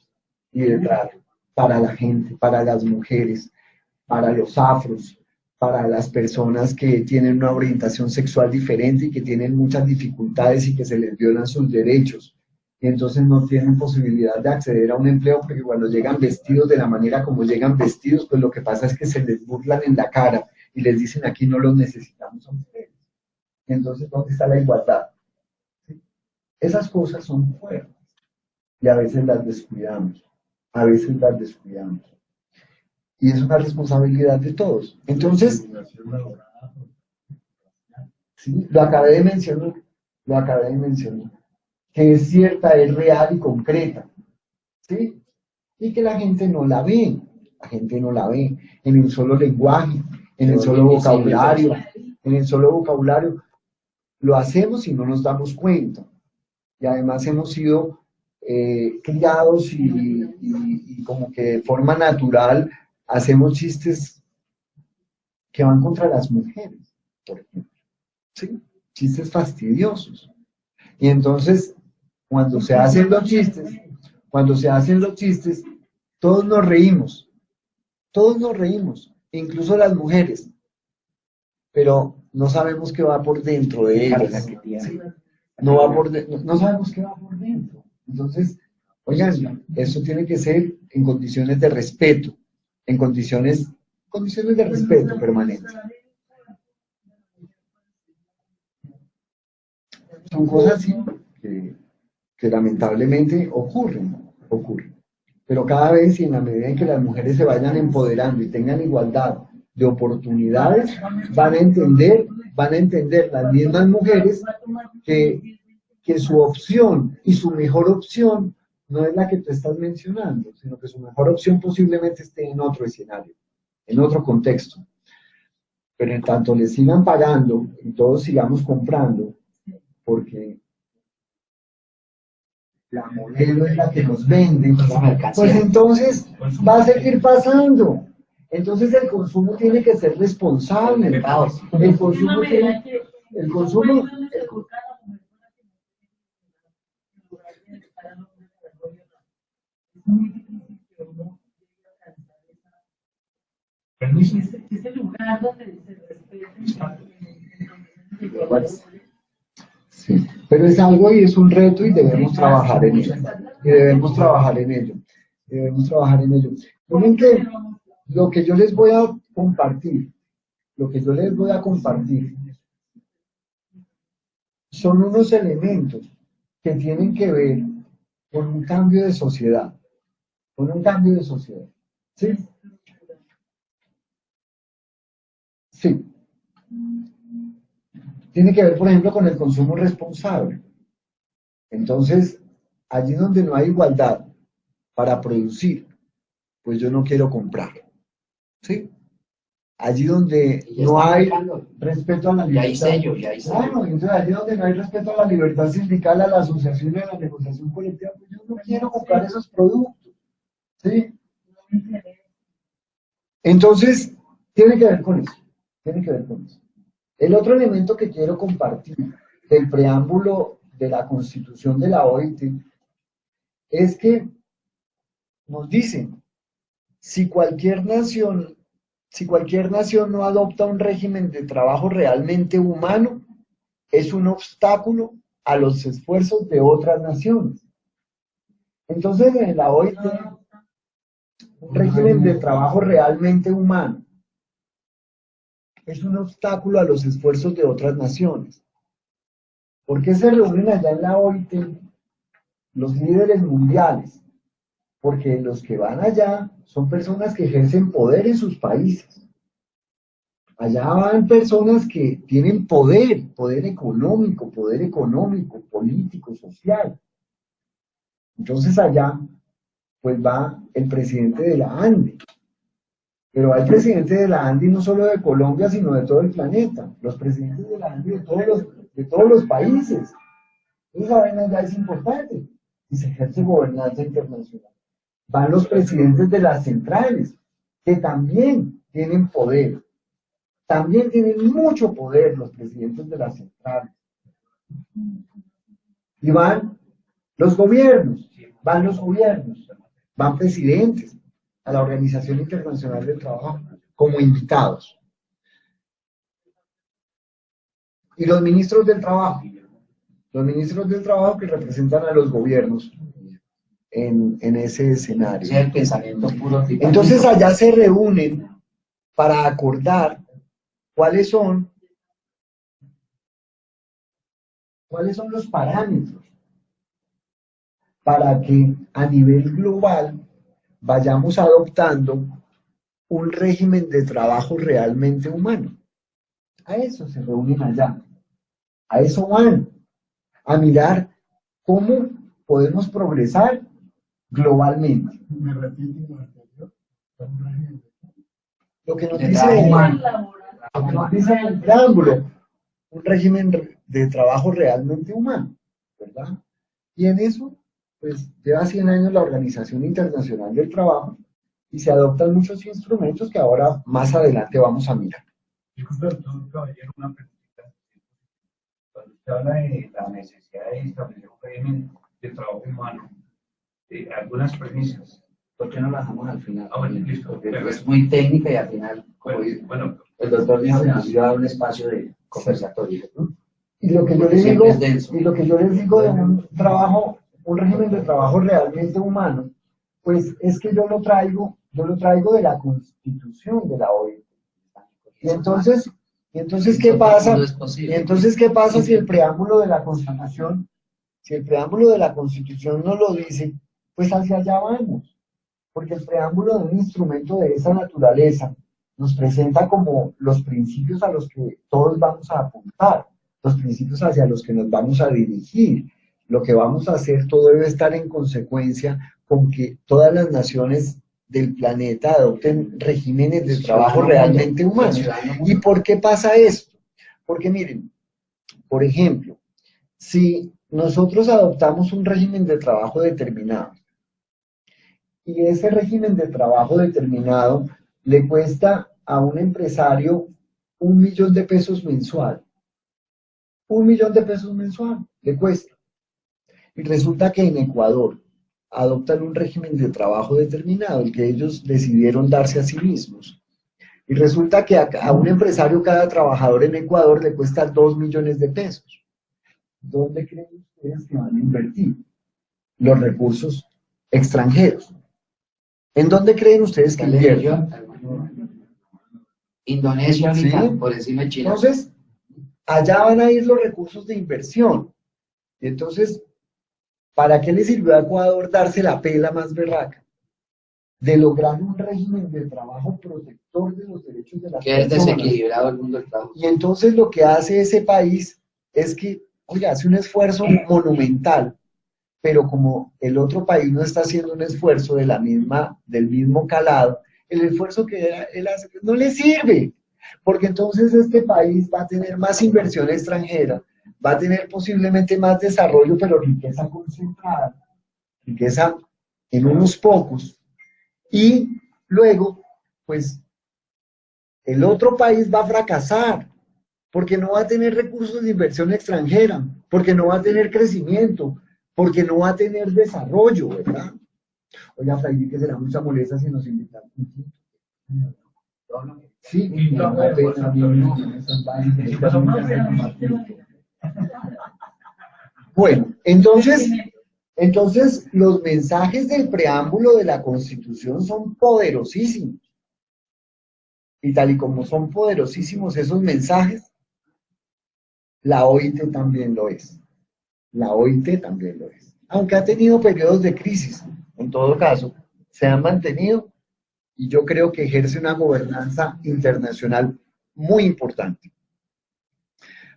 Speaker 2: y de trato para la gente, para las mujeres, para los afros, para las personas que tienen una orientación sexual diferente y que tienen muchas dificultades y que se les violan sus derechos. Y entonces no tienen posibilidad de acceder a un empleo porque cuando llegan vestidos de la manera como llegan vestidos, pues lo que pasa es que se les burlan en la cara y les dicen aquí no los necesitamos a ustedes. Entonces, ¿dónde está la igualdad? ¿Sí? Esas cosas son fuertes y a veces las descuidamos, a veces las descuidamos. Y es una responsabilidad de todos. Entonces, sí, lo acabé de mencionar, que es cierta, es real y concreta, ¿sí? Y que la gente no la ve en el solo lenguaje, en el solo vocabulario, lo hacemos y no nos damos cuenta. Y además hemos sido criados y como que de forma natural hacemos chistes que van contra las mujeres, por ejemplo, ¿sí? Chistes fastidiosos. Y entonces, cuando se hacen los chistes, todos nos reímos, incluso las mujeres, pero no sabemos qué va por dentro de ellas. ¿Sí? No sabemos qué va por dentro. Entonces, oigan, eso tiene que ser en condiciones de respeto, en condiciones de respeto permanente. Son cosas así que lamentablemente ocurren. Pero cada vez y en la medida en que las mujeres se vayan empoderando y tengan igualdad de oportunidades, van a entender las mismas mujeres que su opción y su mejor opción no es la que tú estás mencionando, sino que su mejor opción posiblemente esté en otro escenario, en otro contexto. Pero en tanto les sigan pagando y todos sigamos comprando, porque la modelo es la que nos vende, pues entonces va a seguir pasando. Entonces el consumo tiene que ser responsable. El consumo
Speaker 3: Ese lugar donde se respeta.
Speaker 2: Sí, pero es algo y es un reto y debemos trabajar en ello. Miren que lo que yo les voy a compartir, son unos elementos que tienen que ver con un cambio de sociedad. ¿Sí? Sí. Tiene que ver, por ejemplo, con el consumo responsable. Entonces, allí donde no hay igualdad para producir, pues yo no quiero comprar. ¿Sí? Allí donde no hay respeto a la libertad. Claro, entonces allí donde no hay respeto a la libertad sindical, a la asociación y a la negociación colectiva, pues yo no quiero comprar esos productos. ¿Sí? Entonces, tiene que ver con eso. El otro elemento que quiero compartir del preámbulo de la Constitución de la OIT es que nos dicen, si cualquier nación no adopta un régimen de trabajo realmente humano, es un obstáculo a los esfuerzos de otras naciones. Entonces, en la OIT, un régimen de trabajo realmente humano es un obstáculo a los esfuerzos de otras naciones. ¿Por qué se reúnen allá en la OIT los líderes mundiales? Porque los que van allá son personas que ejercen poder en sus países. Allá van personas que tienen poder económico, político, social. Entonces allá, pues va el presidente de la ANDI. Pero va el presidente de la ANDI no solo de Colombia, sino de todo el planeta. Los presidentes de la ANDI de todos los países. Esa vaina ya es importante y se ejerce gobernanza internacional. Van los presidentes de las centrales, que también tienen poder, también tienen mucho poder los presidentes de las centrales. Y van los gobiernos, van presidentes a la Organización Internacional del Trabajo como invitados. Y los ministros del trabajo que representan a los gobiernos en ese escenario.
Speaker 4: Sí, el pensamiento puro.
Speaker 2: Entonces allá se reúnen para acordar cuáles son los parámetros para que a nivel global vayamos adoptando un régimen de trabajo realmente humano. A eso se reúnen allá. A eso van. A mirar cómo podemos progresar globalmente.
Speaker 5: Me repito lo anterior.
Speaker 2: Lo que nos
Speaker 4: De
Speaker 2: dice,
Speaker 4: trabajo humano.
Speaker 2: lo que nos dice el preámbulo, un régimen de trabajo realmente humano, ¿verdad? Y en eso, pues lleva 100 años la Organización Internacional del Trabajo y se adoptan muchos instrumentos que ahora más adelante vamos a mirar.
Speaker 5: Disculpe, doctor Caballero, una pregunta. Cuando usted habla de la necesidad de establecer un régimen de trabajo humano, algunas premisas.
Speaker 4: ¿Por qué no la dejamos al final?
Speaker 5: Ah, bueno, listo.
Speaker 4: Porque es muy técnica y al final, como
Speaker 5: Bueno,
Speaker 4: el doctor dijo, nos iba a dar un espacio de conversatorio, ¿no?
Speaker 2: Y lo que yo
Speaker 4: Porque
Speaker 2: les digo,
Speaker 4: siempre es denso.
Speaker 2: de un régimen de trabajo realmente humano, pues es que yo lo traigo de la Constitución de la OIT. Y entonces, ¿qué pasa?
Speaker 4: No es posible.
Speaker 2: Y entonces, ¿qué pasa si el preámbulo de la Constitución, no lo dice? Pues hacia allá vamos. Porque el preámbulo de un instrumento de esa naturaleza nos presenta como los principios a los que todos vamos a apuntar, los principios hacia los que nos vamos a dirigir. Lo que vamos a hacer, todo debe estar en consecuencia con que todas las naciones del planeta adopten regímenes de trabajo realmente humanos. ¿Y por qué pasa esto? Porque miren, por ejemplo, si nosotros adoptamos un régimen de trabajo determinado, y ese régimen de trabajo determinado le cuesta a un empresario 1.000.000 de pesos mensual. 1.000.000 de pesos mensual le cuesta. Y resulta que en Ecuador adoptan un régimen de trabajo determinado, el que ellos decidieron darse a sí mismos. Y resulta que a un empresario, cada trabajador en Ecuador le cuesta 2 millones de pesos. ¿Dónde creen ustedes que van a invertir los recursos extranjeros? ¿En dónde creen ustedes que invierten?
Speaker 4: Indonesia ahorita,
Speaker 2: ¿Sí?
Speaker 4: por encima de China.
Speaker 2: Entonces, allá van a ir los recursos de inversión. Y entonces, ¿para qué le sirvió a Ecuador darse la pela más berraca? De lograr un régimen de trabajo protector de los derechos de las
Speaker 4: Que es
Speaker 2: personas.
Speaker 4: desequilibrado el mundo del trabajo.
Speaker 2: Y entonces lo que hace ese país es que, oye, hace un esfuerzo monumental, pero como el otro país no está haciendo un esfuerzo del mismo calado, el esfuerzo que él hace no le sirve, porque entonces este país va a tener más inversión extranjera, va a tener posiblemente más desarrollo, pero riqueza concentrada, riqueza en unos pocos, y luego, pues, el otro país va a fracasar, porque no va a tener recursos de inversión extranjera, porque no va a tener crecimiento, porque no va a tener desarrollo, ¿verdad? Oiga, Fray, que será mucha molestia si nos invitan. Sí, me da pena a mí, esas vainas. Bueno, entonces los mensajes del preámbulo de la Constitución son poderosísimos. Y tal y como son poderosísimos esos mensajes, la OIT también lo es. La OIT también lo es. Aunque ha tenido periodos de crisis, en todo caso, se han mantenido y yo creo que ejerce una gobernanza internacional muy importante.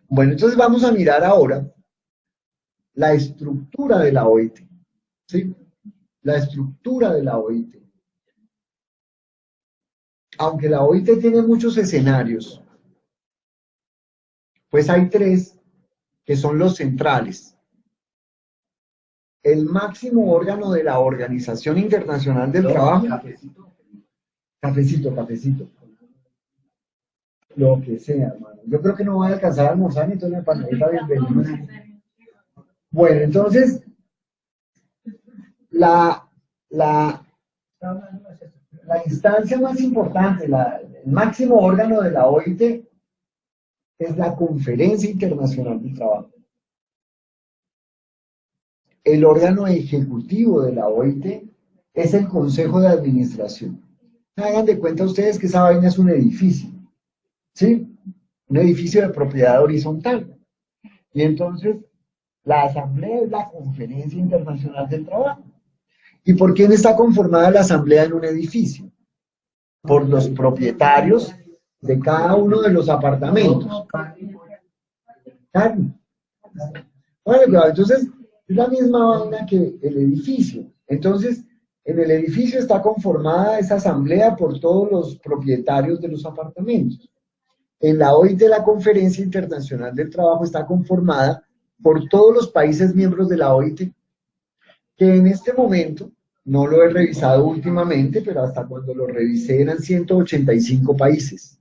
Speaker 2: Bueno, entonces vamos a mirar ahora la estructura de la OIT. ¿Sí? La estructura de la OIT. Aunque la OIT tiene muchos escenarios, pues hay tres que son los centrales. el máximo órgano de la Organización Internacional del Trabajo. Cafecito, cafecito. Lo que sea, hermano. Yo creo que no voy a alcanzar a almorzar, ni entonces me pasadita bienvenido. Bueno, entonces, la instancia más importante, el máximo órgano de la OIT es la Conferencia Internacional del Trabajo. El órgano ejecutivo de la OIT es el Consejo de Administración. Hagan de cuenta ustedes que esa vaina es un edificio, ¿sí? Un edificio de propiedad horizontal. Y entonces, la Asamblea es la Conferencia Internacional del Trabajo. ¿Y por quién está conformada la Asamblea en un edificio? Por los propietarios de cada uno de los apartamentos. Carne. Bueno, entonces, es la misma vaina que el edificio. Entonces, en el edificio está conformada esa asamblea por todos los propietarios de los apartamentos. En la OIT, la Conferencia Internacional del Trabajo, está conformada por todos los países miembros de la OIT, que en este momento, no lo he revisado últimamente, pero hasta cuando lo revisé eran 185 países.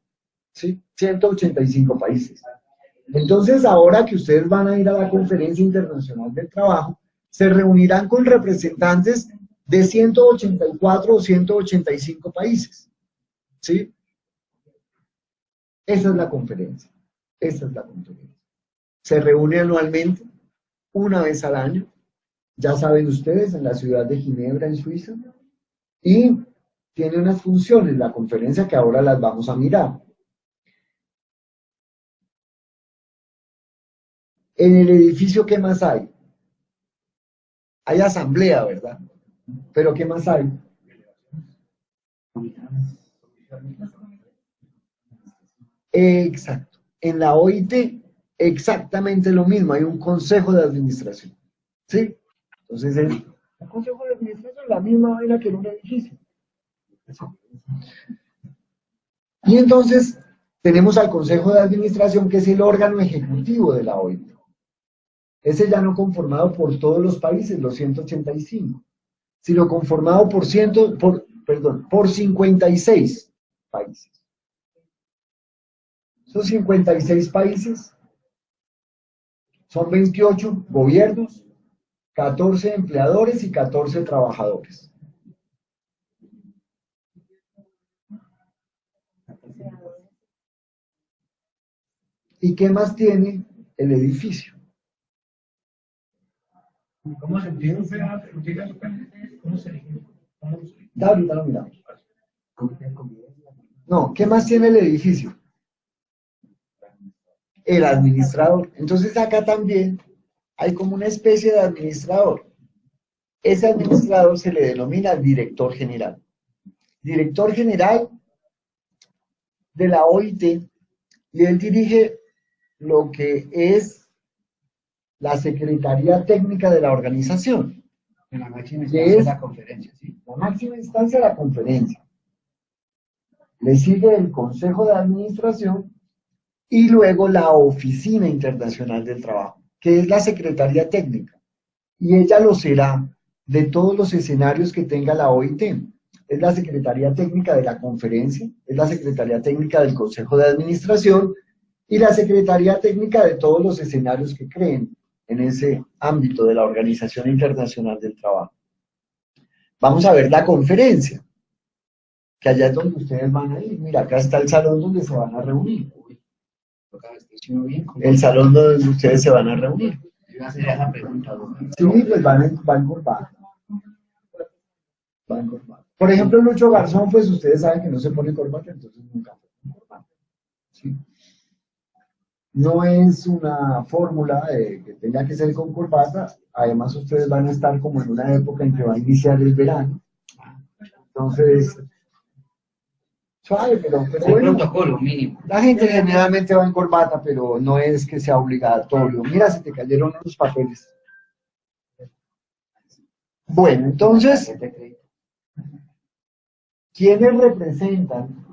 Speaker 2: ¿Sí? 185 países. Entonces, ahora que ustedes van a ir a la Conferencia Internacional del Trabajo, se reunirán con representantes de 184 o 185 países. ¿Sí? Esa es la conferencia. Esa es la conferencia. Se reúne anualmente, una vez al año, ya saben ustedes, en la ciudad de Ginebra, en Suiza, y tiene unas funciones, la conferencia, que ahora las vamos a mirar. En el edificio, ¿qué más hay? Hay asamblea, ¿verdad? Pero ¿qué más hay? Exacto. En la OIT, exactamente lo mismo. Hay un consejo de administración. ¿Sí? Entonces, el consejo de administración es la misma vaina que en un edificio. Y entonces, tenemos al consejo de administración, que es el órgano ejecutivo de la OIT. Ese ya no conformado por todos los países, los 185, sino conformado por 56 países. Esos 56 países son 28 gobiernos, 14 empleadores y 14 trabajadores. ¿Y qué más tiene el edificio?
Speaker 5: ¿Cómo se entiende? ¿Cómo se elige?
Speaker 2: Ya ahorita lo miramos. No, ¿qué más tiene el edificio? El administrador. Entonces acá también hay como una especie de administrador. Ese administrador se le denomina director general. Director general de la OIT, y él dirige lo que es la Secretaría Técnica de la organización.
Speaker 4: La máxima instancia de la conferencia, ¿sí?
Speaker 2: La máxima instancia de la conferencia. Le sigue el Consejo de Administración y luego la Oficina Internacional del Trabajo, que es la Secretaría Técnica. Y ella lo será de todos los escenarios que tenga la OIT. Es la Secretaría Técnica de la conferencia, es la Secretaría Técnica del Consejo de Administración y la Secretaría Técnica de todos los escenarios que creen en ese ámbito de la Organización Internacional del Trabajo. Vamos a ver la conferencia, que allá es donde ustedes van a ir. Mira, acá está el salón donde se van a reunir. El salón donde ustedes se van a reunir.
Speaker 4: Yo voy a hacer esa pregunta.
Speaker 2: Sí, pues van en corbata. Van en corbata. Por ejemplo, Lucho Garzón, pues ustedes saben que no se pone corbata, entonces nunca pone corbata. ¿Sí? No es una fórmula de que tenga que ser con corbata. Además, ustedes van a estar como en una época en que va a iniciar el verano. Entonces, suave, pero
Speaker 4: bueno, protocolo mínimo.
Speaker 2: La gente generalmente va en corbata, pero no es que sea obligatorio. Mira, se te cayeron los papeles. Bueno, entonces, ¿quiénes representan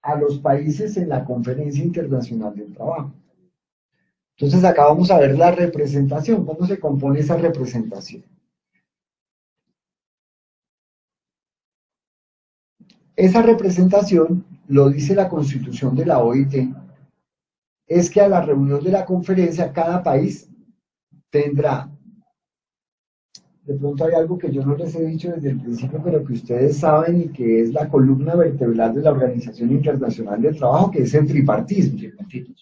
Speaker 2: a los países en la Conferencia Internacional del Trabajo? Entonces acá vamos a ver la representación, cómo se compone esa representación. Esa representación, lo dice la Constitución de la OIT, es que a la reunión de la conferencia cada país tendrá, de pronto hay algo que yo no les he dicho desde el principio, pero que ustedes saben y que es la columna vertebral de la Organización Internacional del Trabajo, que es el tripartismo,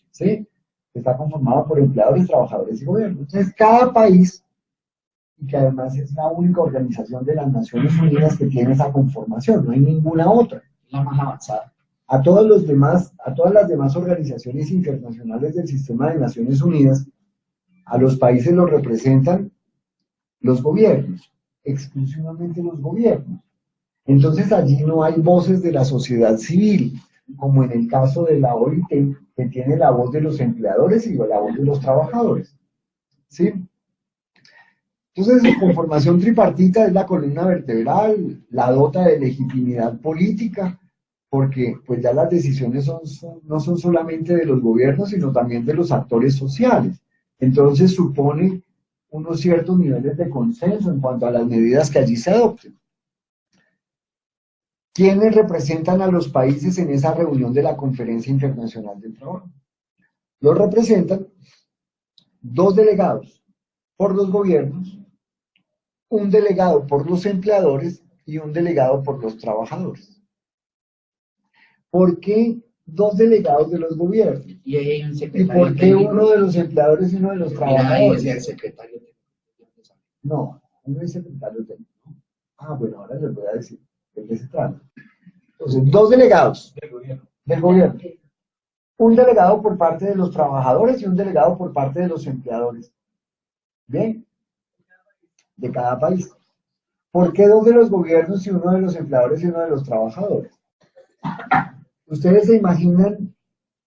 Speaker 2: ¿sí? Que está conformado por empleadores, trabajadores y gobiernos. Entonces, cada país, y que además es la única organización de las Naciones Unidas que tiene esa conformación, no hay ninguna otra.
Speaker 4: La más avanzada.
Speaker 2: A todas las demás organizaciones internacionales del sistema de Naciones Unidas, a los países los representan los gobiernos, exclusivamente los gobiernos. Entonces allí no hay voces de la sociedad civil, como en el caso de la OIT, que tiene la voz de los empleadores y la voz de los trabajadores. ¿Sí? Entonces, su conformación tripartita es la columna vertebral, la dota de legitimidad política, porque pues ya las decisiones no son solamente de los gobiernos, sino también de los actores sociales. Entonces supone unos ciertos niveles de consenso en cuanto a las medidas que allí se adopten. ¿Quiénes representan a los países en esa reunión de la Conferencia Internacional del Trabajo? Los representan 2 delegados por los gobiernos, un delegado por los empleadores y un delegado por los trabajadores. ¿Por qué 2 delegados de los gobiernos?
Speaker 4: Y ahí hay un
Speaker 2: ¿Y
Speaker 4: secretario
Speaker 2: por qué
Speaker 4: técnico.
Speaker 2: uno de los empleadores y uno de los
Speaker 4: Mira, ahí
Speaker 2: trabajadores?
Speaker 4: es el secretario técnico.
Speaker 2: No, uno es secretario técnico. Ah, bueno, ahora les voy a decir de qué se trata. Entonces, 2 delegados del gobierno. Un delegado por parte de los trabajadores y un delegado por parte de los empleadores. ¿Bien? De cada país. ¿Por qué 2 de los gobiernos y uno de los empleadores y uno de los trabajadores? ¿Ustedes se imaginan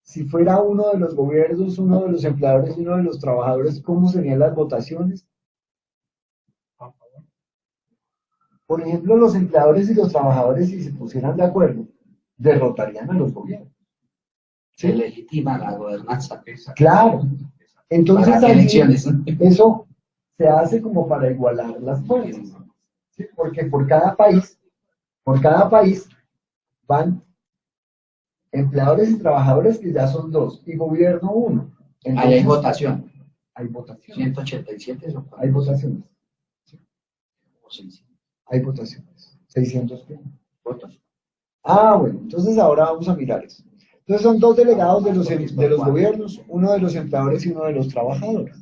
Speaker 2: si fuera uno de los gobiernos, uno de los empleadores y uno de los trabajadores, cómo serían las votaciones? Por ejemplo, los empleadores y los trabajadores, si se pusieran de acuerdo, derrotarían a los gobiernos.
Speaker 4: Se legitima la gobernanza.
Speaker 2: Claro. Entonces,
Speaker 4: Para
Speaker 2: allí,
Speaker 4: elecciones.
Speaker 2: eso se hace como para igualar las fuerzas. ¿Sí? Porque por cada país van empleadores y trabajadores que ya son 2 y gobierno 1.
Speaker 4: Ahí hay votación.
Speaker 2: Hay votaciones.
Speaker 4: 187 son
Speaker 2: Hay votaciones.
Speaker 4: o 600
Speaker 2: Hay votaciones. 600
Speaker 4: votos.
Speaker 2: Ah, bueno, entonces ahora vamos a mirar eso. Entonces son 2 delegados de los gobiernos, uno de los empleadores y uno de los trabajadores.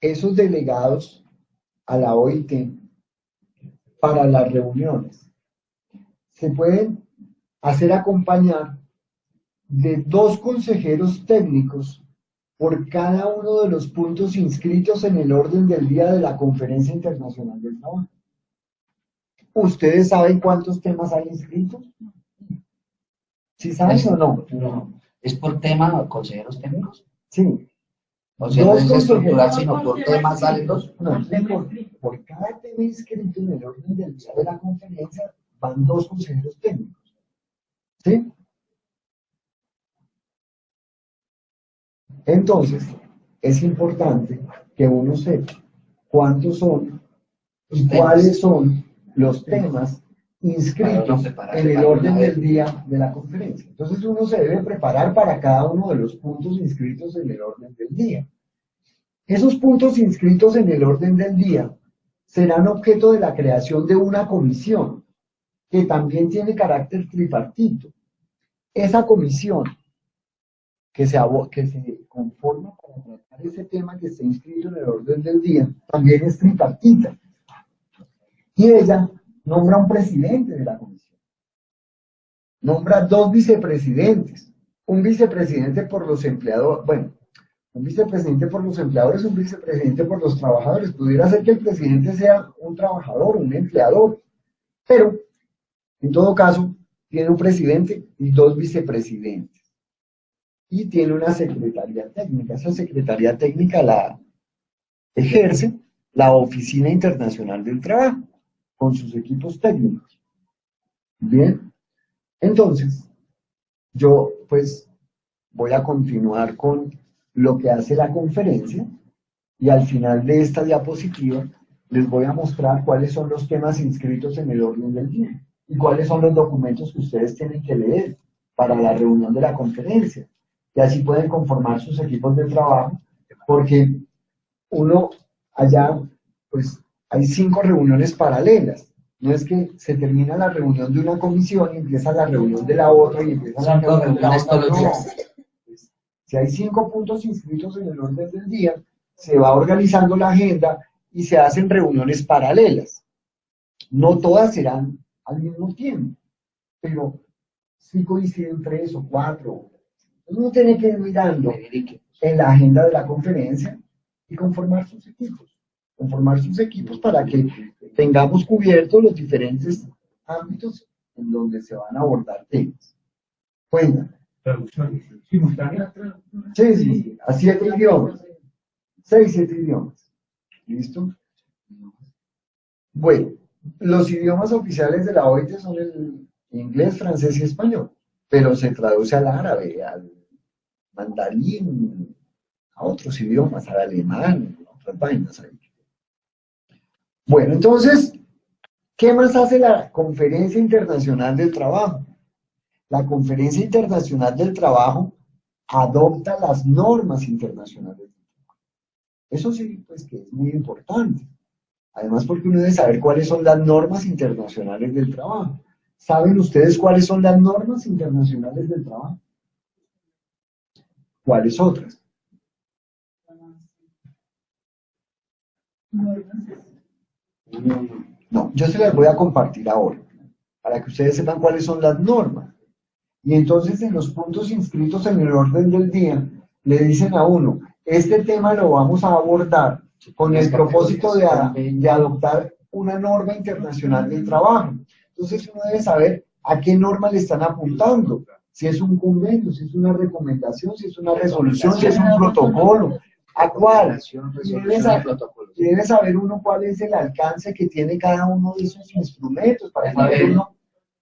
Speaker 2: Esos delegados a la OIT para las reuniones se pueden hacer acompañar de 2 consejeros técnicos por cada uno de los puntos inscritos en el orden del día de la Conferencia Internacional del Trabajo. ¿Ustedes saben cuántos temas hay inscritos? ¿Sí saben o no?
Speaker 4: No. ¿Es por tema o consejeros técnicos?
Speaker 2: Sí.
Speaker 4: O sea, no
Speaker 2: 2
Speaker 4: es
Speaker 2: consejeros.
Speaker 4: estructural, sino por temas salen 2.
Speaker 2: No, por cada tema inscrito en el orden del día de la conferencia van 2 consejeros técnicos. ¿Sí? Entonces, es importante que uno sepa cuántos son y cuáles son los temas inscritos en el orden del día de la conferencia. Entonces uno se debe preparar para cada uno de los puntos inscritos en el orden del día. Esos puntos inscritos en el orden del día serán objeto de la creación de una comisión que también tiene carácter tripartito. Esa comisión que se conforma para tratar ese tema que está inscrito en el orden del día también es tripartita. Y ella nombra un presidente de la comisión. Nombra 2 vicepresidentes. Un vicepresidente por los empleadores, bueno, un vicepresidente por los empleadores, un vicepresidente por los trabajadores. Pudiera ser que el presidente sea un trabajador, un empleador, pero en todo caso tiene un presidente y 2 vicepresidentes. Y tiene una secretaría técnica. Esa secretaría técnica la ejerce la Oficina Internacional del Trabajo, con sus equipos técnicos. Bien, entonces, yo pues voy a continuar con lo que hace la conferencia y al final de esta diapositiva les voy a mostrar cuáles son los temas inscritos en el orden del día y cuáles son los documentos que ustedes tienen que leer para la reunión de la conferencia. Y así pueden conformar sus equipos de trabajo, porque uno allá, pues hay 5 reuniones paralelas. No es que se termina la reunión de una comisión y empieza la reunión de la otra y empieza la reunión de la otra. No. Si hay 5 puntos inscritos en el orden del día, se va organizando la agenda y se hacen reuniones paralelas. No todas serán al mismo tiempo, pero sí coinciden 3 o 4. Uno tiene que ir mirando en la agenda de la conferencia y conformar sus equipos. Conformar sus equipos para que tengamos cubiertos los diferentes ámbitos en donde se van a abordar temas. Cuenta.
Speaker 5: Traducción simultánea.
Speaker 2: Sí, sí, a 7 idiomas. 6, 7 idiomas. ¿Listo? Bueno, los idiomas oficiales de la OIT son el inglés, francés y español, pero se traduce al árabe, al mandarín, a otros idiomas, al alemán, a otras vainas ahí. Bueno, entonces, ¿qué más hace la Conferencia Internacional del Trabajo? La Conferencia Internacional del Trabajo adopta las normas internacionales del trabajo. Eso sí, pues que es muy importante. Además, porque uno debe saber cuáles son las normas internacionales del trabajo. ¿Saben ustedes cuáles son las normas internacionales del trabajo? ¿Cuáles otras? No, yo se las voy a compartir ahora, para que ustedes sepan cuáles son las normas. Y entonces en los puntos inscritos en el orden del día, le dicen a uno, este tema lo vamos a abordar con el propósito de adoptar una norma internacional del trabajo. Entonces uno debe saber a qué norma le están apuntando, si es un convenio, si es una recomendación, si es una resolución, si es un protocolo, a cuál. Y debe saber uno cuál es el alcance que tiene cada uno de esos instrumentos, para saber uno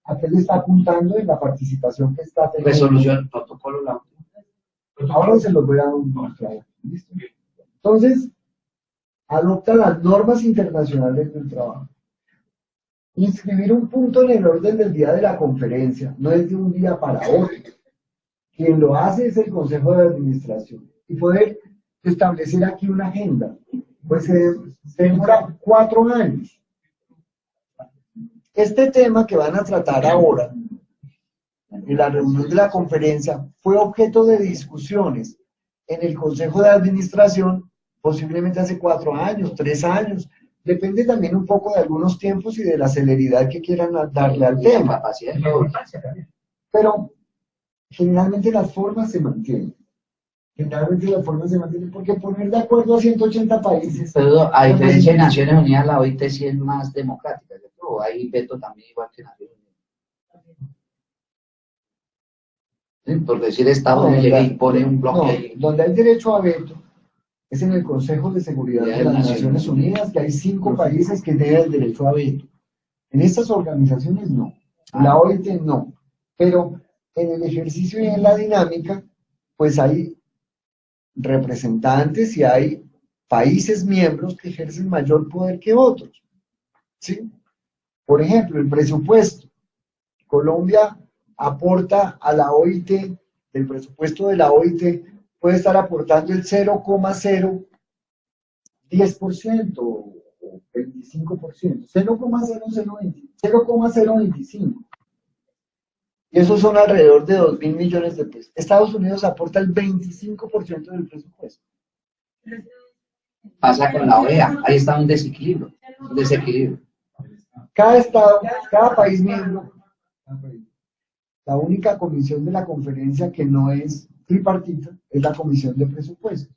Speaker 2: a qué le está apuntando en la participación que está teniendo.
Speaker 4: Resolución, protocolo, la
Speaker 2: Ahora se los voy a mostrar. ¿Listo? Entonces, adopta las normas internacionales del trabajo. Inscribir un punto en el orden del día de la conferencia no es de un día para otro. Quien lo hace es el Consejo de Administración. Y poder establecer aquí una agenda, pues se demora 4 años. Este tema que van a tratar ahora, en la reunión de la conferencia, fue objeto de discusiones en el Consejo de Administración, posiblemente hace 4 años, 3 años. Depende también un poco de algunos tiempos y de la celeridad que quieran darle al tema. Pero generalmente las formas se mantienen. Generalmente las formas se mantienen porque poner de acuerdo a 180 países.
Speaker 4: Pero a diferencia de Naciones Unidas, la OIT sí es más democrática, ¿cierto? O hay veto también igual que Naciones Unidas. Sí, por decir Estados Unidos llega y pone un bloque ahí.
Speaker 2: Donde hay derecho a veto es en el Consejo de Seguridad de las Naciones Unidas, que hay 5 países que tienen el derecho a veto. En estas organizaciones no. En la OIT no. Pero en el ejercicio y en la dinámica, pues hay representantes y hay países miembros que ejercen mayor poder que otros. ¿Sí? Por ejemplo, el presupuesto. Colombia aporta a la OIT, del presupuesto de la OIT, puede estar aportando el 0,010% o 25%, 0,025. Y esos son alrededor de 2.000 millones de pesos. Estados Unidos aporta el 25% del presupuesto.
Speaker 4: Pasa con la OEA, ahí está un desequilibrio.
Speaker 2: Cada estado, cada país miembro, la única comisión de la conferencia que no es tripartita es la comisión de presupuesto.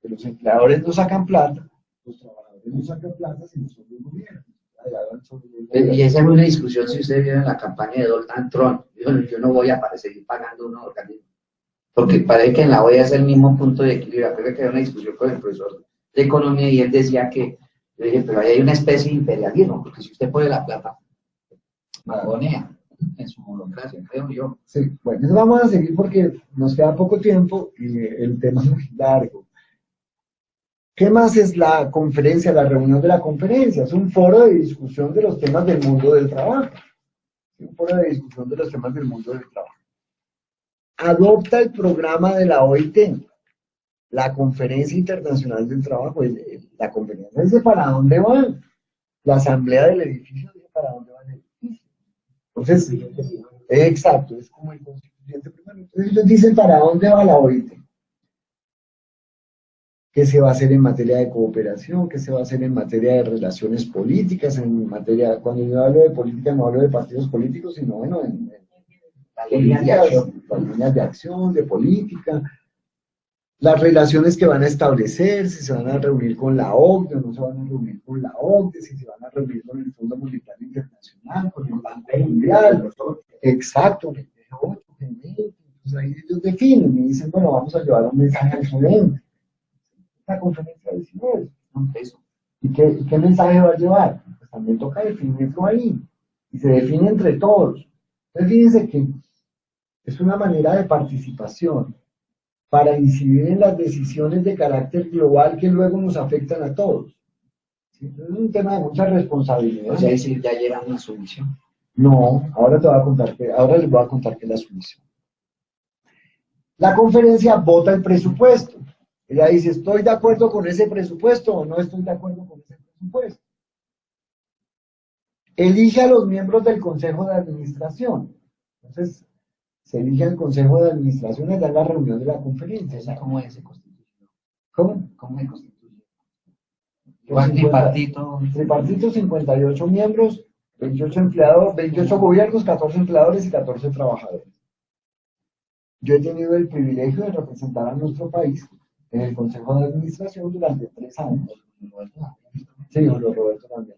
Speaker 2: Que los empleadores no sacan plata, los trabajadores no sacan plata, sino son los gobiernos.
Speaker 4: Y esa es una discusión, si ustedes vieron la campaña de Donald Trump, yo no voy a seguir pagando unos organismos, porque parece que en la OEA es el mismo punto de equilibrio. Creo que había una discusión con el profesor de economía y él decía que, yo dije, pero ahí hay una especie de imperialismo, porque si usted pone la plata, vagonea, en su burocracia, creo yo.
Speaker 2: Sí, bueno, entonces vamos a seguir porque nos queda poco tiempo y el tema es muy largo. ¿Qué más es la conferencia, la reunión de la conferencia? Es un foro de discusión de los temas del mundo del trabajo. Un foro de discusión de los temas del mundo del trabajo. Adopta el programa de la OIT, la Conferencia Internacional del Trabajo. La conferencia dice para dónde van. La asamblea del edificio dice para dónde va el edificio. Entonces, exacto, es como el constituyente primero. Entonces ellos dicen para dónde va la OIT. ¿Qué se va a hacer en materia de cooperación? ¿Qué se va a hacer en materia de relaciones políticas? En materia, cuando yo hablo de política no hablo de partidos políticos, sino bueno, en
Speaker 4: Las líneas de acción.
Speaker 2: las líneas de acción, de política, las relaciones que van a establecer, si se van a reunir con la OCDE o no se van a reunir con la OCDE, si se van a reunir con el Fondo Monetario Internacional, con el Banco Mundial, exacto, el G8, G20, pues ahí ellos definen y dicen, bueno, vamos a llevar un mensaje al G20. La conferencia de eso. ¿Y qué mensaje va a llevar? Pues también toca definirlo ahí. Y se define entre todos. Entonces fíjense que es una manera de participación para incidir en las decisiones de carácter global que luego nos afectan a todos. ¿Sí? Entonces, es un tema de mucha responsabilidad.
Speaker 4: O sea, si ya llega una sumisión.
Speaker 2: No, ahora les voy a contar qué es la sumisión. La conferencia vota el presupuesto. Ella dice, ¿estoy de acuerdo con ese presupuesto o no estoy de acuerdo con ese presupuesto? Elige a los miembros del Consejo de Administración. Entonces, se elige al Consejo de Administración y da la reunión de la conferencia.
Speaker 4: ¿Esa cómo se constituye?
Speaker 2: ¿Cómo?
Speaker 4: ¿Cómo se constituye? Igual tripartito.
Speaker 2: Tripartito, 58 miembros, 28 empleados, 28 gobiernos, 14 empleadores y 14 trabajadores. Yo he tenido el privilegio de representar a nuestro país en el Consejo de Administración durante 3 años. Sí, Roberto también.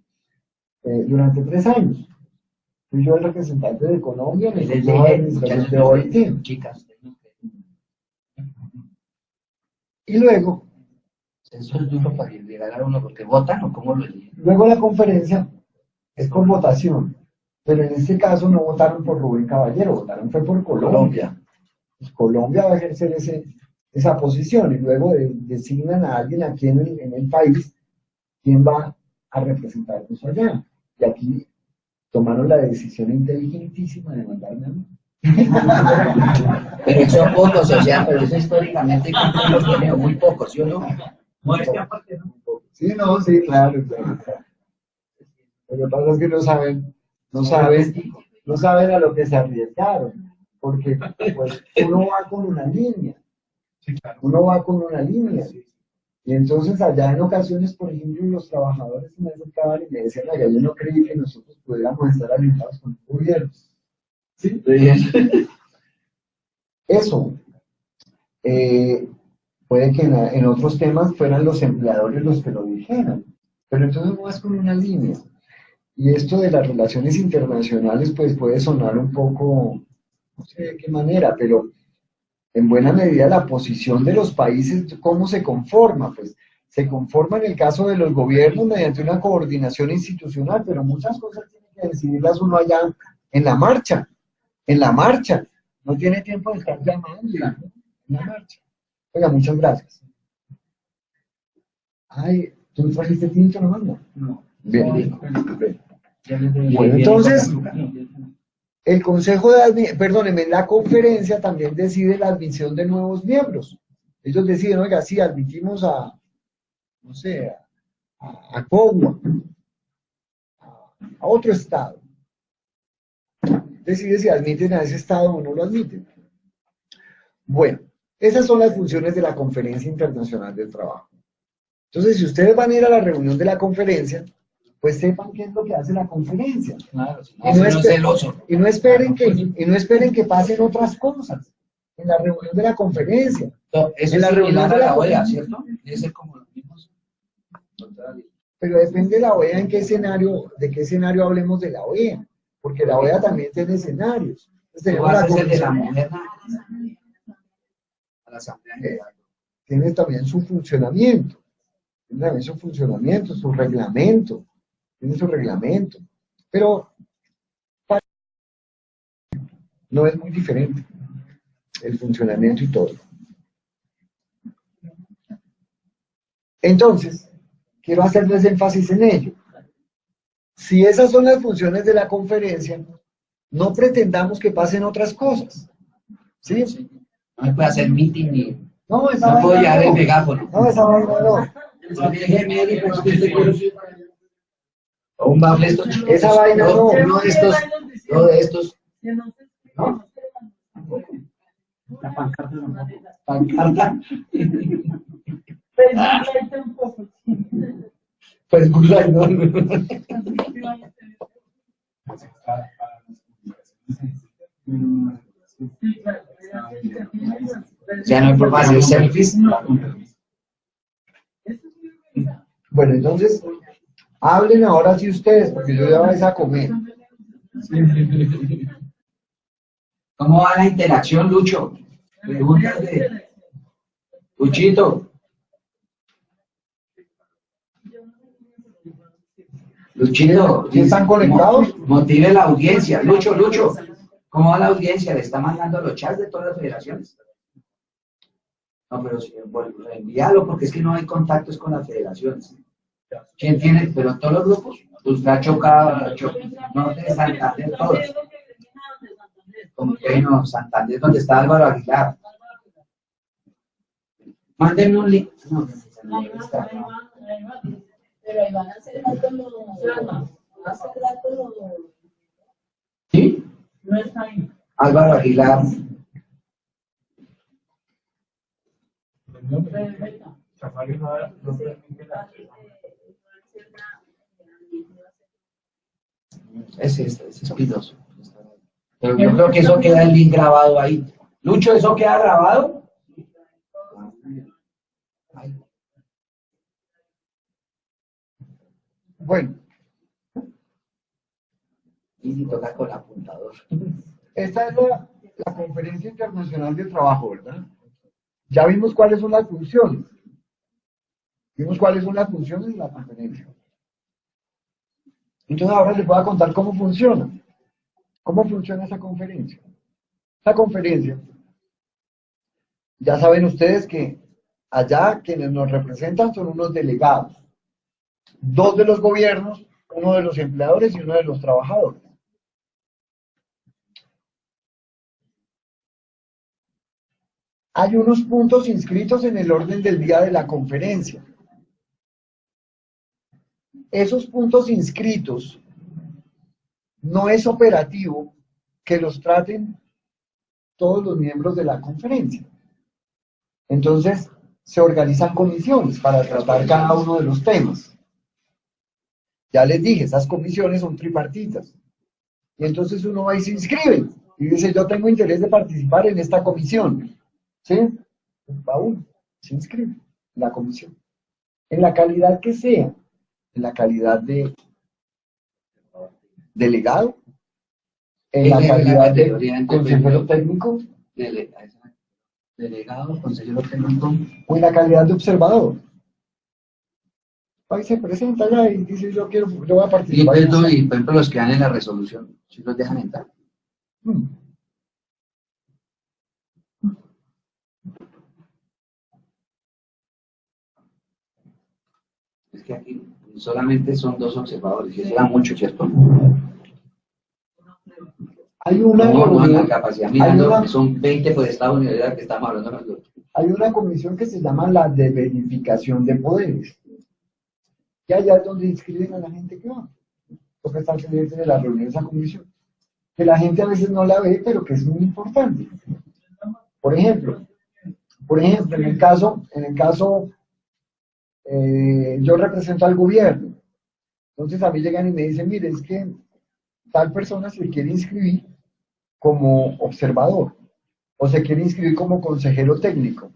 Speaker 2: Durante 3 años. Fui yo el representante de Colombia en el Consejo de Administración de OIT.
Speaker 4: Chicas.
Speaker 2: Y luego,
Speaker 4: Eso es duro para llegar a uno, porque votan o cómo lo eligen.
Speaker 2: luego la conferencia es con votación. Pero en este caso no votaron por Rubén Caballero, votaron fue por Colombia. Pues Colombia va a ejercer esa posición y luego designan a alguien aquí en el país quien va a representarnos allá. Y aquí tomaron la decisión inteligentísima de mandarme a mí.
Speaker 4: Pero son pocos, o sea, pero eso históricamente hemos tenido muy pocos, ¿sí o no?
Speaker 2: Sí, no, sí, claro, claro. Lo que pasa es que no saben a lo que se arriesgaron, porque pues, uno va con una línea. Uno va con una línea. Y entonces allá en ocasiones, por ejemplo, los trabajadores me acercaban y me decían, oiga, yo no creí que nosotros pudiéramos estar alineados con el gobierno. ¿Sí? Eso. Puede que en otros temas fueran los empleadores los que lo dijeran. Pero entonces no es con una línea. Y esto de las relaciones internacionales, pues puede sonar un poco, no sé de qué manera, pero en buena medida la posición de los países, ¿cómo se conforma? Pues se conforma en el caso de los gobiernos mediante una coordinación institucional, pero muchas cosas tiene que decidirlas uno allá en la marcha, no tiene tiempo de estar llamando en la marcha. Oiga, muchas gracias. Ay, ¿tú no trajiste tinto nomás? No. Bien, bien. Bueno, entonces, el Consejo perdónenme, la conferencia también decide la admisión de nuevos miembros. Ellos deciden, oiga, sí, admitimos no sé, a Cogua, a otro estado. Decide si admiten a ese estado o no lo admiten. Bueno, esas son las funciones de la Conferencia Internacional del Trabajo. Entonces, si ustedes van a ir a la reunión de la conferencia, pues sepan qué es lo que hace la conferencia.
Speaker 4: Claro, si
Speaker 2: y no esperen que pasen otras cosas en la reunión de la conferencia.
Speaker 4: Eso
Speaker 2: en la
Speaker 4: es
Speaker 2: reunión de la
Speaker 4: OEA, ¿cierto? Debe ser como los mismos.
Speaker 2: Pero depende de la OEA de qué escenario hablemos de la OEA, porque la OEA también tiene escenarios. Entonces, tenemos la
Speaker 4: de la mujer a la Asamblea General.
Speaker 2: Tiene también su funcionamiento, su reglamento, tiene su reglamento. Pero no es muy diferente el funcionamiento y todo. Entonces, quiero hacerles énfasis en ello. Si esas son las funciones de la conferencia, no pretendamos que pasen otras cosas. ¿Sí?
Speaker 4: No me puede hacer meeting ni...
Speaker 2: No, esa
Speaker 4: No
Speaker 2: vaina
Speaker 4: puedo llevar el
Speaker 2: no.
Speaker 4: megáfono.
Speaker 2: No, esa vaina no.
Speaker 4: O un bafle estos chicos.
Speaker 2: Esa vaina no.
Speaker 4: Uno de estos. Uno de estos.
Speaker 3: ¿No?
Speaker 4: La pancarta. Pancarta.
Speaker 3: Pues no hay tampoco.
Speaker 4: Pues burla, no. Ya no hay forma de hacer selfies.
Speaker 2: Bueno, entonces, hablen ahora sí ustedes, porque yo ya vais a comer.
Speaker 4: ¿Cómo va la interacción, Lucho? Preguntas de Luchito. Luchito,
Speaker 2: ¿Sí están conectados?
Speaker 4: Motive la audiencia. Lucho, ¿cómo va la audiencia? ¿Le está mandando los chats de todas las federaciones? No, pero bueno, envíalo porque es que no hay contactos con las federaciones. ¿Quién tiene? Pero todos los grupos. Usted ha chocado, Norte de Santander, todos. Bueno, Santander, donde está Álvaro Aguilar. Mándenme un link. No,
Speaker 3: Pero ahí van a hacer datos los... van a hacer datos los...
Speaker 4: ¿sí?
Speaker 3: No está ahí.
Speaker 4: Álvaro Aguilar.
Speaker 3: Perfecto.
Speaker 5: Safari no permite la...
Speaker 4: Ese es piloso. Pero yo creo que eso queda el link grabado ahí. Lucho, ¿eso queda grabado?
Speaker 2: Bueno,
Speaker 4: Y toca con apuntador.
Speaker 2: esta es la Conferencia Internacional de Trabajo, ¿verdad? Ya vimos cuáles son las funciones. Vimos cuáles son las funciones de la conferencia. Entonces ahora les voy a contar cómo funciona. ¿Cómo funciona esa conferencia? Esa conferencia, ya saben ustedes que allá quienes nos representan son unos delegados. 2 de los gobiernos, 1 de los empleadores y 1 de los trabajadores. Hay unos puntos inscritos en el orden del día de la conferencia. Esos puntos inscritos no es operativo que los traten todos los miembros de la conferencia. Entonces, se organizan comisiones para tratar cada uno de los temas. Ya les dije, esas comisiones son tripartitas. Y entonces uno va y se inscribe. Y dice, yo tengo interés de participar en esta comisión. ¿Sí? Va uno, se inscribe en la comisión. En la calidad que sea. En la calidad de delegado. En la calidad de consejero técnico.
Speaker 4: Delegado, consejero técnico.
Speaker 2: O en la calidad de observador. Ahí se presenta allá y dice, yo voy a
Speaker 4: Y,
Speaker 2: participar.
Speaker 4: por ejemplo, los que dan en la resolución, si los dejan entrar.
Speaker 2: Mm.
Speaker 4: Es que aquí solamente son 2 observadores, y eso era mucho, ¿cierto?
Speaker 2: Hay una
Speaker 4: No, la
Speaker 2: reunión,
Speaker 4: capacidad
Speaker 2: hay
Speaker 4: mirando,
Speaker 2: una-
Speaker 4: son 20 por Estados Unidos, que estamos hablando nosotros.
Speaker 2: hay una comisión que se llama la de verificación de poderes. Y allá es donde inscriben a la gente que va. Toca estar pendiente de la reunión de esa comisión. Que la gente a veces no la ve, pero que es muy importante. Por ejemplo, en el caso, yo represento al gobierno. Entonces a mí llegan y me dicen, mire, es que tal persona se quiere inscribir como observador o se quiere inscribir como consejero técnico.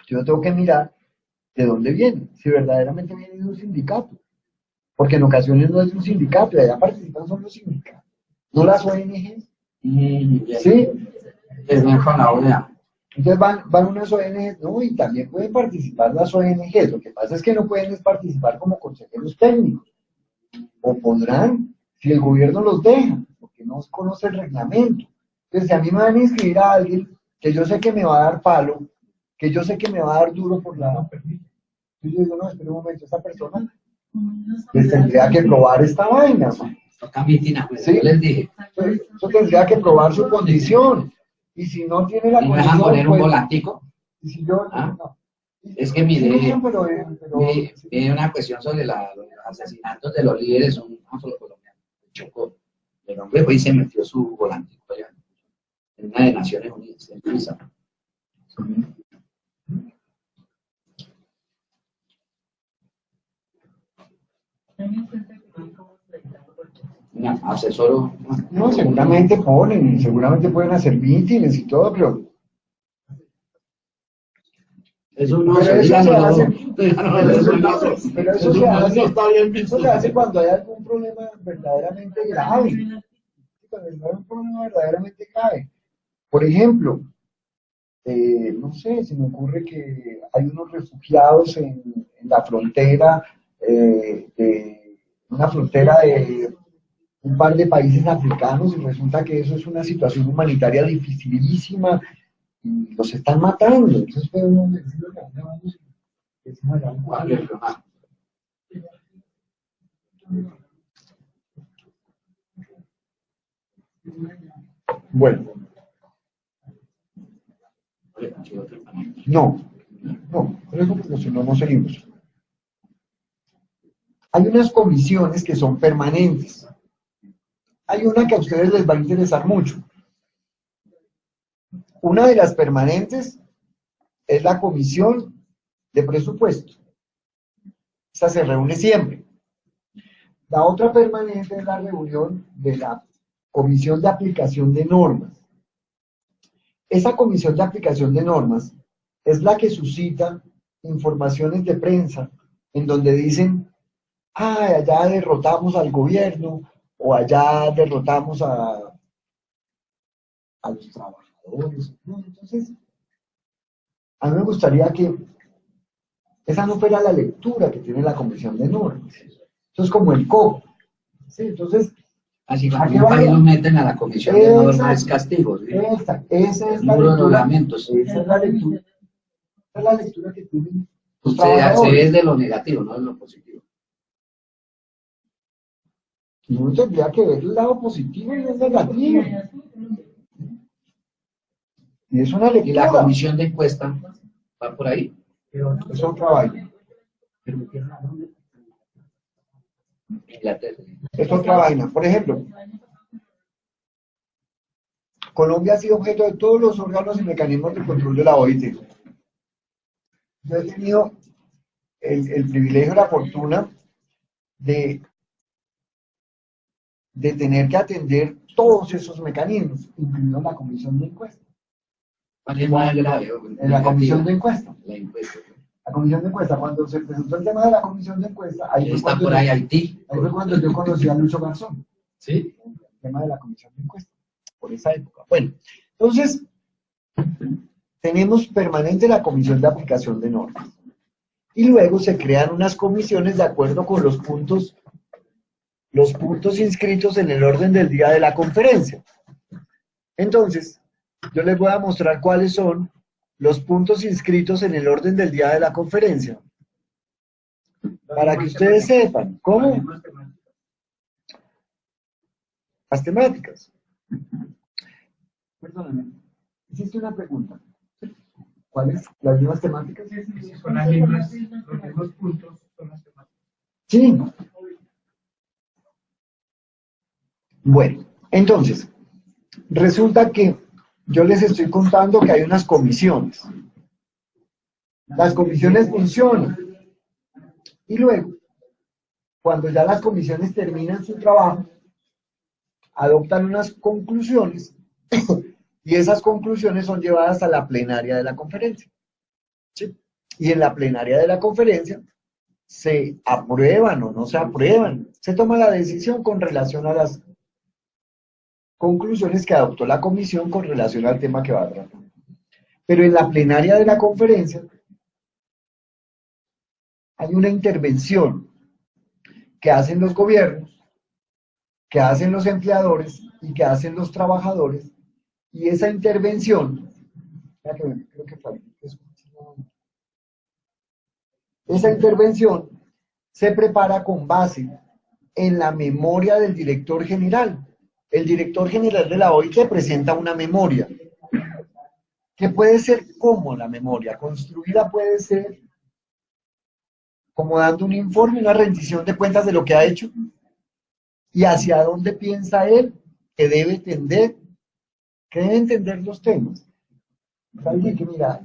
Speaker 2: Yo tengo que mirar de dónde viene, si verdaderamente viene de un sindicato. Porque en ocasiones no es de un sindicato, y allá participan son los sindicatos, no las ONG. ¿Sí?
Speaker 4: Es bien con la OEA.
Speaker 2: Entonces van unas ONGs, no, y también pueden participar las ONGs. Lo que pasa es que no pueden participar como consejeros técnicos. O podrán, si el gobierno los deja, porque no conoce el reglamento. Entonces, si a mí me van a inscribir a alguien que yo sé que me va a dar palo, que yo sé que me va a dar duro por la... Yo digo, no, espera un momento, esta persona les tendría que probar esta vaina, ¿no?
Speaker 4: Toca mitina, pues,
Speaker 2: Sí.
Speaker 4: yo les dije.
Speaker 2: Eso tendría que probar su condición. Y si no tiene la
Speaker 4: ¿Y me dejan
Speaker 2: condición,
Speaker 4: poner un
Speaker 2: pues,
Speaker 4: volantico?
Speaker 2: y si yo,
Speaker 4: ¿Ah?
Speaker 2: no.
Speaker 4: Es que mire,
Speaker 2: Sí, pero,
Speaker 4: mire una cuestión sobre los asesinatos de los líderes, un afrocolombiano, Chocó. El hombre fue y se metió su volantico allá, en una de Naciones Unidas, en Suiza. Mira, asesoro.
Speaker 2: no, seguramente ponen, seguramente pueden hacer mítines y todo, pero
Speaker 4: Eso no
Speaker 2: Pero
Speaker 4: se
Speaker 2: eso
Speaker 4: diga,
Speaker 2: se
Speaker 4: no,
Speaker 2: hace,
Speaker 4: no,
Speaker 2: pero eso se hace, eso se hace cuando hay algún problema verdaderamente grave. Cuando hay un problema verdaderamente grave. Por ejemplo, no sé, se me ocurre que hay unos refugiados en la frontera, una frontera de un par de países africanos y resulta que eso es una situación humanitaria dificilísima y los están matando. Entonces, pues, uno decide que vamos, que se haga un cuadro. Bueno, no, por eso porque si no, no seguimos. Hay unas comisiones que son permanentes. Hay una que a ustedes les va a interesar mucho. Una de las permanentes es la comisión de presupuesto. Esa se reúne siempre. La otra permanente es la reunión de la comisión de aplicación de normas. Esa comisión de aplicación de normas es la que suscita informaciones de prensa en donde dicen, ah, allá derrotamos al gobierno o allá derrotamos a los trabajadores. ¿No? Entonces, a mí me gustaría que esa no fuera la lectura que tiene la comisión de normas. Eso es como el COP. ¿Sí? Entonces,
Speaker 4: así cuando un país nos meten a la comisión de normas castigos. ¿Sí?
Speaker 2: Esa es la
Speaker 4: Muros,
Speaker 2: lectura.
Speaker 4: lamentos.
Speaker 2: Esa es la lectura. Esa es la lectura que tienen los
Speaker 4: Se ve
Speaker 2: trabajadores.
Speaker 4: de lo negativo, no de lo positivo.
Speaker 2: Y uno tendría que ver el lado positivo y el negativo. Y es una
Speaker 4: Y la
Speaker 2: lectura.
Speaker 4: comisión de encuesta va por ahí.
Speaker 2: Es otra vaina. Es otra vaina. Por ejemplo, Colombia ha sido objeto de todos los órganos y mecanismos de control de la OIT. Yo he tenido el privilegio, la fortuna de tener que atender todos esos mecanismos, incluido la comisión de encuesta.
Speaker 4: ¿Cuál es más grave?
Speaker 2: En la comisión de encuesta.
Speaker 4: La encuesta.
Speaker 2: La comisión de encuesta, cuando se presentó el tema de la comisión de encuesta, ahí
Speaker 4: Está por ahí Haití.
Speaker 2: Ahí fue cuando yo conocí a Lucho Garzón.
Speaker 4: ¿Sí?
Speaker 2: El tema de la comisión de encuesta, por esa época. Bueno, entonces, tenemos permanente la comisión de aplicación de normas. Y luego se crean unas comisiones de acuerdo con los puntos inscritos en el orden del día de la conferencia. Entonces, yo les voy a mostrar cuáles son los puntos inscritos en el orden del día de la conferencia. Para que ustedes sepan, ¿cómo? Las temáticas. Perdóname, hiciste una pregunta. ¿Cuáles? ¿Las mismas temáticas?
Speaker 5: Sí, son las mismas, los mismos puntos son las temáticas.
Speaker 2: Sí. Bueno, entonces, resulta que yo les estoy contando que hay unas comisiones. Las comisiones funcionan. Y luego, cuando ya las comisiones terminan su trabajo, adoptan unas conclusiones y esas conclusiones son llevadas a la plenaria de la conferencia. ¿Sí? Y en la plenaria de la conferencia se aprueban o no se aprueban. Se toma la decisión con relación a las conclusiones que adoptó la comisión con relación al tema que va a tratar. Pero en la plenaria de la conferencia hay una intervención que hacen los gobiernos, que hacen los empleadores y que hacen los trabajadores Y esa intervención, creo que fue, esa intervención se prepara con base en la memoria del director general. El director general de la OIT presenta una memoria, que puede ser como la memoria. Construida puede ser como dando un informe, una rendición de cuentas de lo que ha hecho y hacia dónde piensa él que debe tender, que debe entender los temas. Alguien que mira,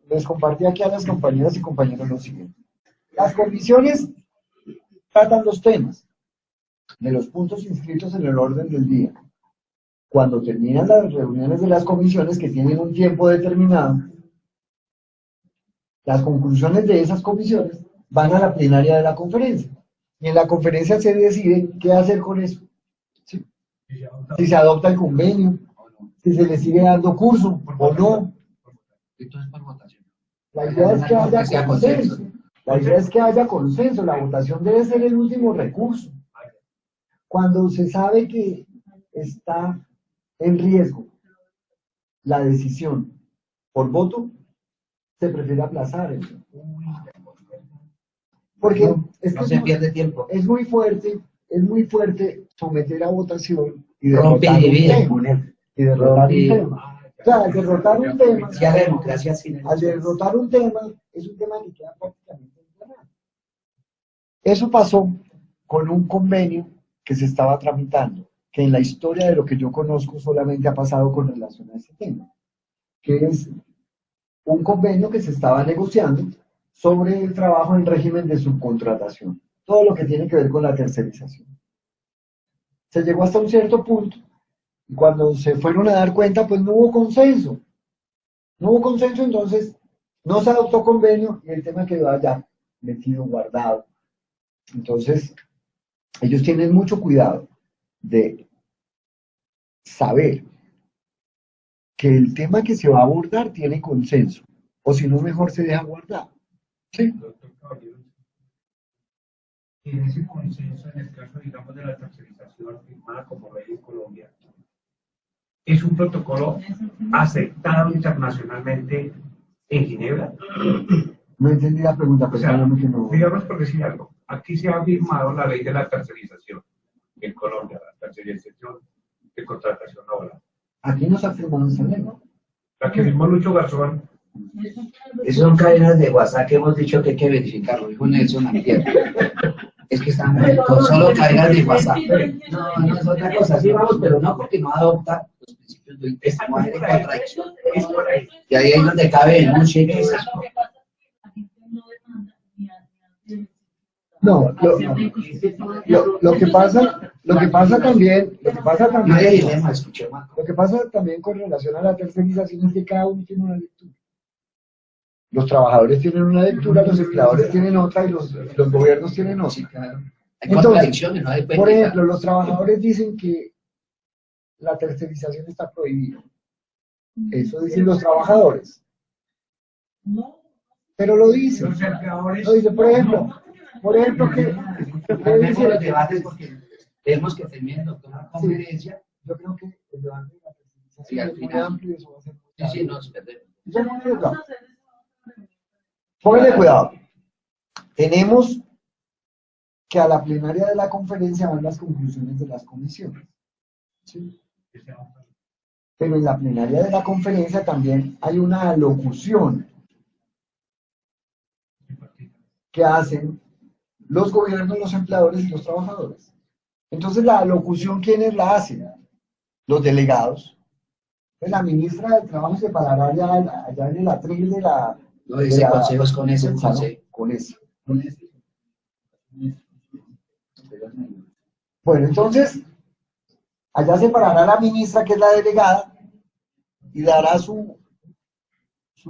Speaker 2: les compartí aquí a las compañeras y compañeros lo siguiente. Las comisiones tratan los temas de los puntos inscritos en el orden del día. Cuando terminan las reuniones de las comisiones, que tienen un tiempo determinado, las conclusiones de esas comisiones van a la plenaria de la conferencia. Y en la conferencia se decide qué hacer con eso. ¿Sí? Si se adopta el convenio, si se le sigue dando curso o no.
Speaker 4: Entonces, por votación.
Speaker 2: La idea es que haya consenso. La idea es que haya consenso. La votación debe ser el último recurso. Cuando se sabe que está en riesgo la decisión por voto, se prefiere aplazar eso. Porque es que
Speaker 4: no se pierde tiempo.
Speaker 2: Es muy fuerte someter a votación y
Speaker 4: Rompe
Speaker 2: derrotar
Speaker 4: y
Speaker 2: un
Speaker 4: divide.
Speaker 2: tema. Y derrotar un tema. O sea, al derrotar un tema,
Speaker 4: Si haga democracia sin
Speaker 2: al derrotar un tema, es un tema que queda prácticamente enterrado. Eso pasó con un convenio que se estaba tramitando, que en la historia de lo que yo conozco solamente ha pasado con relación a este tema, que es un convenio que se estaba negociando sobre el trabajo en régimen de subcontratación, todo lo que tiene que ver con la tercerización. Se llegó hasta un cierto punto, y cuando se fueron a dar cuenta, pues no hubo consenso. No hubo consenso, entonces no se adoptó convenio y el tema quedó allá, metido, guardado. Entonces, ellos tienen mucho cuidado de saber que el tema que se va a abordar tiene consenso, o si no, mejor se deja guardar. ¿Sí?
Speaker 5: Doctor Caballero, en ese consenso, en el caso, digamos, de la tercerización firmada como ley en Colombia, ¿es un protocolo aceptado internacionalmente en Ginebra?
Speaker 2: No entendí la pregunta,
Speaker 5: O sea,
Speaker 2: perdóname que no.
Speaker 5: digamos por decir algo, aquí se ha firmado la ley de la tercerización en Colombia, la tercerización de contratación laboral.
Speaker 2: Aquí no se ha firmado esa ley, ¿no?
Speaker 5: La que firmó Lucho Garzón.
Speaker 4: Esas son cadenas de WhatsApp que hemos dicho que hay que verificarlo, dijo Nelson antier. Es que están con solo cadenas de WhatsApp. No, no es otra cosa. Sí, vamos, pero no porque no adopta los principios de intestino de contradicción. Y ahí es donde cabe en un cheque.
Speaker 2: No, lo que pasa también,
Speaker 4: No hay dilema, escuché mal.
Speaker 2: lo que pasa también con relación a la tercerización es que cada uno tiene una lectura. Los trabajadores tienen una lectura, los empleadores tienen otra y los gobiernos tienen otra.
Speaker 4: Sí, claro. Hay
Speaker 2: Entonces,
Speaker 4: contradicciones, ¿no?
Speaker 2: por ejemplo, los trabajadores dicen que la tercerización está prohibida. Eso dicen los trabajadores. Pero lo dicen.
Speaker 5: Los empleadores.
Speaker 2: Lo dicen, por ejemplo, que
Speaker 4: Realmente los debates, porque tenemos que tener el doctor una conferencia.
Speaker 2: yo creo que el debate de la tercerización
Speaker 4: Sí, al
Speaker 2: es muy
Speaker 4: final.
Speaker 2: amplio y eso va a ser muy
Speaker 4: Sí, sí,
Speaker 2: largo.
Speaker 4: nos perdemos.
Speaker 2: Yo no me digo, póngale cuidado. Tenemos que a la plenaria de la conferencia van las conclusiones de las comisiones. ¿Sí? Pero en la plenaria de la conferencia también hay una alocución que hacen los gobiernos, los empleadores y los trabajadores. Entonces, la alocución, ¿quiénes la hacen? Los delegados. Entonces, la ministra del Trabajo se parará allá en el atril de la...
Speaker 4: No, ese consejo es con ese
Speaker 2: del
Speaker 4: consejo.
Speaker 2: salón, con ese. Bueno, entonces, allá se parará la ministra, que es la delegada, y dará su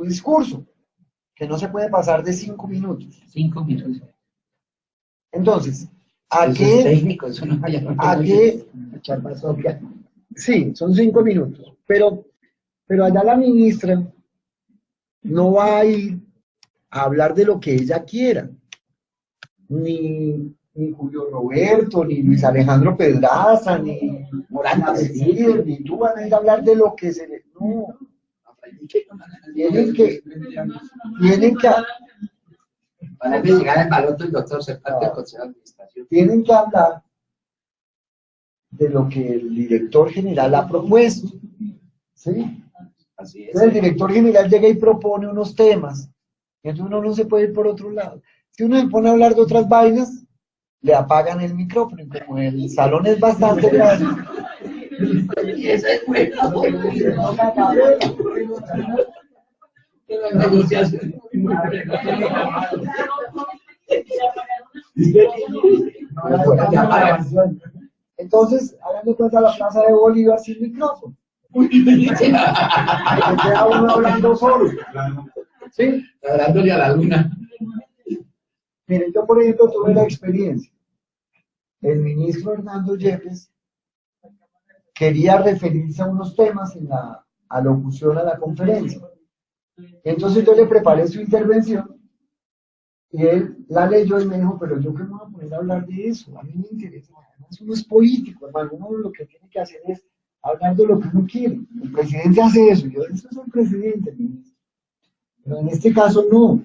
Speaker 2: discurso, que no se puede pasar de 5 minutos.
Speaker 4: 5 minutos.
Speaker 2: Entonces, ¿a
Speaker 4: Eso
Speaker 2: qué?
Speaker 4: es técnico, eso no vaya
Speaker 2: ¿A qué?
Speaker 4: echar pasopia.
Speaker 2: Sí, son 5 minutos, pero allá la ministra no va a ir a hablar de lo que ella quiera, ni ni Julio Roberto, ni Luis Alejandro Pedraza, ni Morán Líder, ni tú van a ir a hablar de lo que se les... No, tienen que
Speaker 4: Para investigar el baloto el doctor ser parte del Consejo de Administración.
Speaker 2: tienen que hablar de lo que el director general ha propuesto. ¿Sí?
Speaker 4: Así es.
Speaker 2: Entonces el director general llega y propone unos temas, y entonces uno no se puede ir por otro lado. Si uno se pone a hablar de otras vainas, le apagan el micrófono, y como el salón es bastante grande.
Speaker 4: Y esa es buena.
Speaker 2: Entonces, hagan de cuenta la plaza de Bolívar sin micrófono. Se queda uno hablando solo. ¿Sí?
Speaker 4: Hablándole a la luna.
Speaker 2: Miren, yo por ejemplo tuve la experiencia. El ministro Hernando Yepes quería referirse a unos temas en la alocución a la conferencia. Entonces yo le preparé su intervención y él la leyó y me dijo, pero yo qué me voy a poner a hablar de eso, a mí me interesa, además uno es político, hermano, uno lo que tiene que hacer es hablar de lo que uno quiere. El presidente hace eso, yo, eso es el presidente, ministro. Pero en este caso no,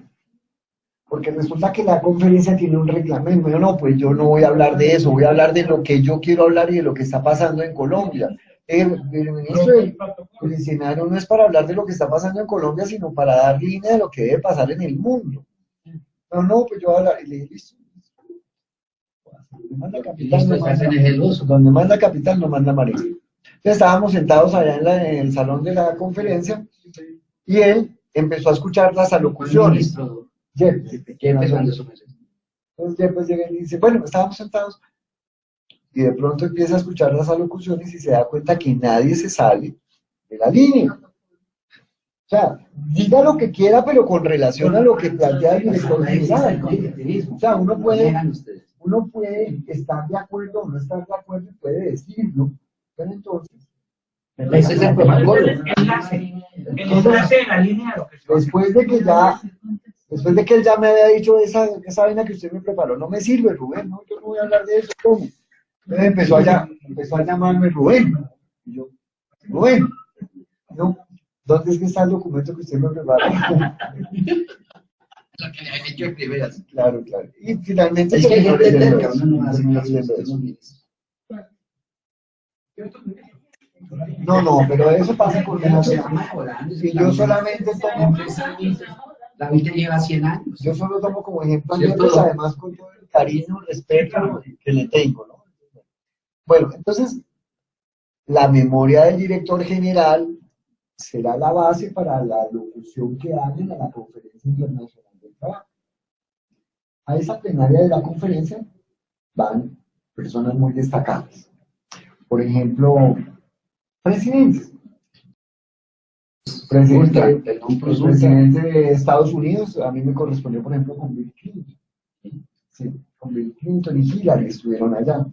Speaker 2: porque resulta que la conferencia tiene un reglamento. Yo no, pues yo no voy a hablar de eso, voy a hablar de lo que yo quiero hablar y de lo que está pasando en Colombia. El ministro del escenario no es para hablar de lo que está pasando en Colombia, sino para dar línea de lo que debe pasar en el mundo. No, no, pues yo voy a hablar, y le dije, listo. Donde manda capital, donde manda capital, no manda mareo. Entonces estábamos sentados allá en el salón de la conferencia, y él empezó a escuchar las alocuciones. Entonces Yepes llega y dice, bueno, estábamos sentados, y de pronto empieza a escuchar las alocuciones y se da cuenta que nadie se sale de la línea. O sea, diga lo que quiera, pero con relación a lo que plantea el director general. O sea, uno puede estar de acuerdo o no estar de acuerdo y puede decirlo, pero entonces...
Speaker 4: Ese es el protocolo.
Speaker 5: El enlace de la línea de lo que se va a hacer.
Speaker 2: Después de que él ya me había dicho esa vaina que usted me preparó, no me sirve, Rubén, no, yo no voy a hablar de eso, ¿cómo? Entonces empezó a llamarme Rubén. Y yo, Rubén, no, ¿dónde es que está el documento que usted me preparó?
Speaker 4: Lo que le han hecho en primeras.
Speaker 2: Claro, claro. Y finalmente...
Speaker 4: Es que hay gente que uno no hace caso.
Speaker 2: No, pero eso pasa con
Speaker 4: Pero
Speaker 2: una...
Speaker 4: se va mejorando.
Speaker 2: Si yo solamente tomo...
Speaker 4: La vida lleva 100 años.
Speaker 2: Yo solo tomo como ejemplo a
Speaker 4: ¿Cierto?
Speaker 2: Yepes, además con todo el cariño, respeto que le tengo, ¿no? Bueno, entonces, la memoria del director general será la base para la locución que hagan a la Conferencia Internacional del Trabajo. A esa plenaria de la conferencia van personas muy destacadas. Por ejemplo, presidentes. El presidente de Estados Unidos, a mí me correspondió, por ejemplo, con Bill Clinton. Sí, con Bill Clinton y Hillary estuvieron allá.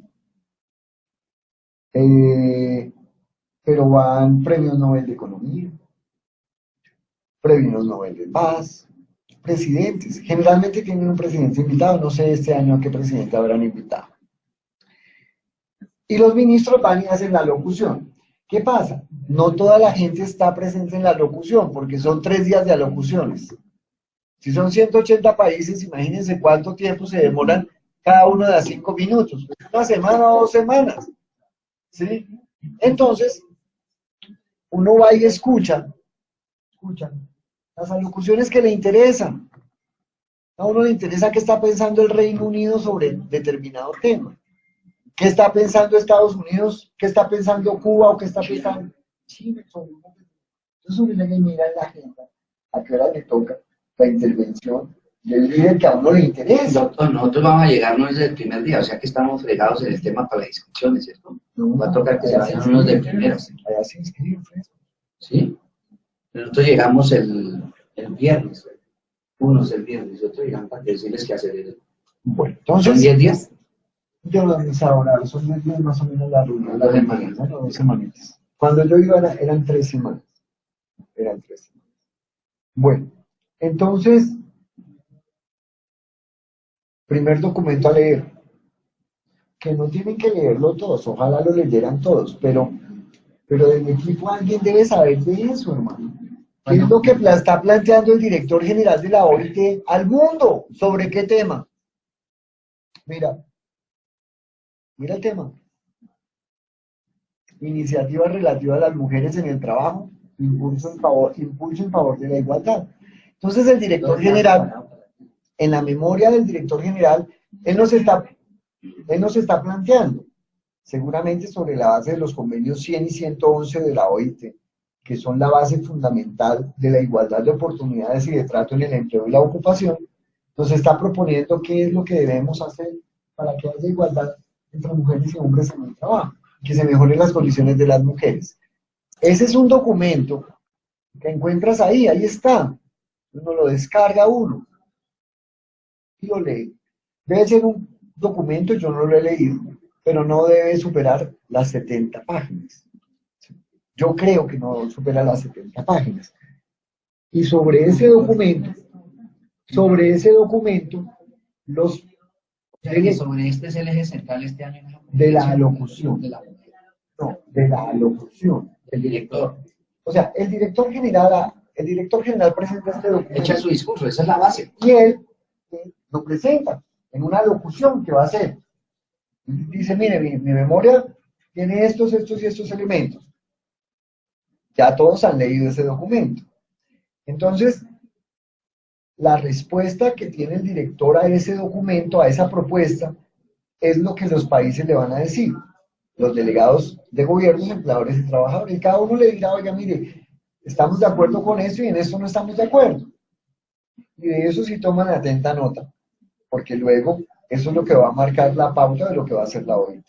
Speaker 2: Pero van premios Nobel de Economía, premios Nobel de Paz, presidentes. Generalmente tienen un presidente invitado, no sé este año a qué presidente habrán invitado. Y los ministros van y hacen la locución. ¿Qué pasa? No toda la gente está presente en la locución, porque son 3 días de alocuciones. Si son 180 países, imagínense cuánto tiempo se demoran cada uno de a 5 minutos. Una semana o 2 semanas. ¿Sí? Entonces, uno va y escucha las alocuciones que le interesan. A uno le interesa qué está pensando el Reino Unido sobre determinado tema. ¿Qué está pensando Estados Unidos? ¿Qué está pensando Cuba? ¿O qué está pensando Chile? Entonces uno le mira en la agenda a qué hora le toca la intervención del líder que a uno le interesa.
Speaker 4: Doctor, nosotros vamos a llegar no desde el primer día, o sea que estamos fregados en el tema para las discusiones, ¿cierto?
Speaker 2: No,
Speaker 4: va a tocar que se vayan unos de primeros.
Speaker 2: Allá se inscriben, fresco.
Speaker 4: ¿Sí? Nosotros llegamos el viernes, unos el viernes, otros llegan para decirles qué hacer.
Speaker 2: Bueno,
Speaker 4: ¿Son
Speaker 2: entonces...
Speaker 4: 10 días?
Speaker 2: Yo lo hice ahora, son 10 días más o menos la reunión, la semana, ¿no? 2 semanitas. Cuando yo iba eran 3 semanas. Eran 3 semanas. Bueno, entonces, primer documento a leer, que no tienen que leerlo todos, ojalá lo leyeran todos, pero del equipo alguien debe saber de eso, hermano. ¿Qué es lo que está planteando el director general de la OIT al mundo? ¿Sobre qué tema? Mira el tema. Iniciativas relativas a las mujeres en el trabajo, impulso en favor de la igualdad. Entonces el director general, en la memoria del director general, él nos está planteando, seguramente sobre la base de los convenios 100 y 111 de la OIT, que son la base fundamental de la igualdad de oportunidades y de trato en el empleo y la ocupación, nos está proponiendo qué es lo que debemos hacer para que haya igualdad entre mujeres y hombres en el trabajo, que se mejoren las condiciones de las mujeres. Ese es un documento que encuentras ahí está. Uno lo descarga uno y lo lee. Debe ser un documento, yo no lo he leído, pero no debe superar las 70 páginas. Yo creo que no supera las 70 páginas. Y sobre ese documento, los
Speaker 4: sobre este es el eje central este año.
Speaker 2: de la alocución.
Speaker 4: No,
Speaker 2: de la alocución.
Speaker 4: el director.
Speaker 2: O sea, el director general presenta este documento.
Speaker 4: Echa su discurso, esa es la base.
Speaker 2: Y él lo presenta en una alocución que va a hacer. Dice, mire, mi memoria tiene estos y estos elementos. Ya todos han leído ese documento. Entonces, la respuesta que tiene el director a ese documento, a esa propuesta, es lo que los países le van a decir. Los delegados de gobiernos, empleadores y trabajadores. Y cada uno le dirá, oiga, mire, estamos de acuerdo con esto y en esto no estamos de acuerdo. Y de eso sí toman atenta nota, porque luego eso es lo que va a marcar la pauta de lo que va a hacer la OIT.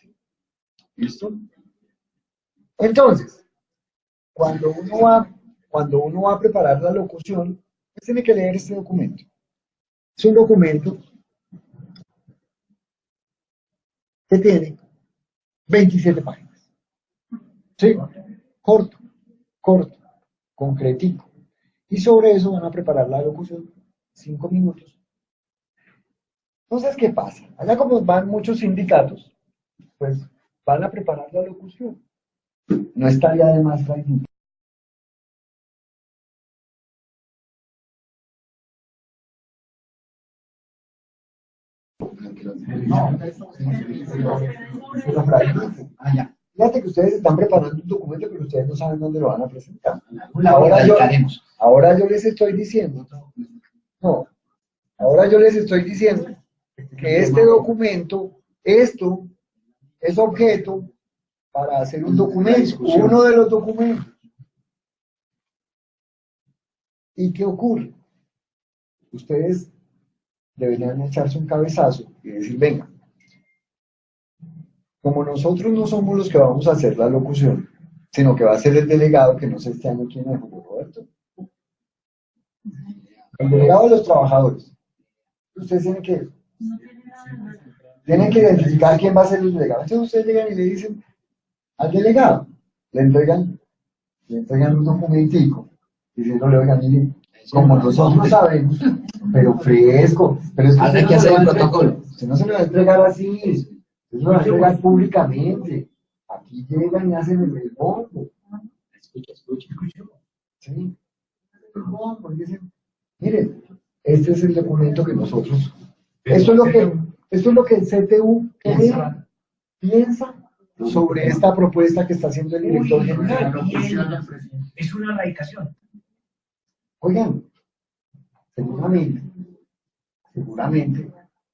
Speaker 2: ¿Listo? Entonces, cuando uno va a preparar la locución, pues tiene que leer este documento. Es un documento que tiene 27 páginas. ¿Sí? Corto, concretico. Y sobre eso van a preparar la locución 5 minutos. Entonces, ¿qué pasa? Allá como van muchos sindicatos, pues van a preparar la locución. No estaría de más traer. No, fíjate que ustedes están preparando un documento, pero ustedes no saben dónde lo van a presentar. Ahora yo les estoy diciendo, que este documento, esto es objeto para hacer un documento, uno de los documentos. ¿Y qué ocurre? Ustedes deberían echarse un cabezazo y decir, venga, como nosotros no somos los que vamos a hacer la locución, sino que va a ser el delegado, que no sé este año quién es, Roberto. El delegado de los trabajadores. Ustedes tienen que identificar quién va a ser el delegado. Entonces ustedes llegan y le dicen al delegado, le entregan un documentico, diciéndole, oiga, mire, como nosotros sabemos, pero fresco, pero es que
Speaker 4: hay que hacer el protocolo.
Speaker 2: Usted no se lo va a entregar así, usted se lo va a entregar públicamente. Aquí llegan y hacen el bombo. Escucha. Sí. El bombo, dicen, miren, este es el documento que nosotros. Esto es lo que el CTU piensa sobre esta propuesta que está haciendo el director general.
Speaker 5: Es una radicación.
Speaker 2: Oigan, seguramente,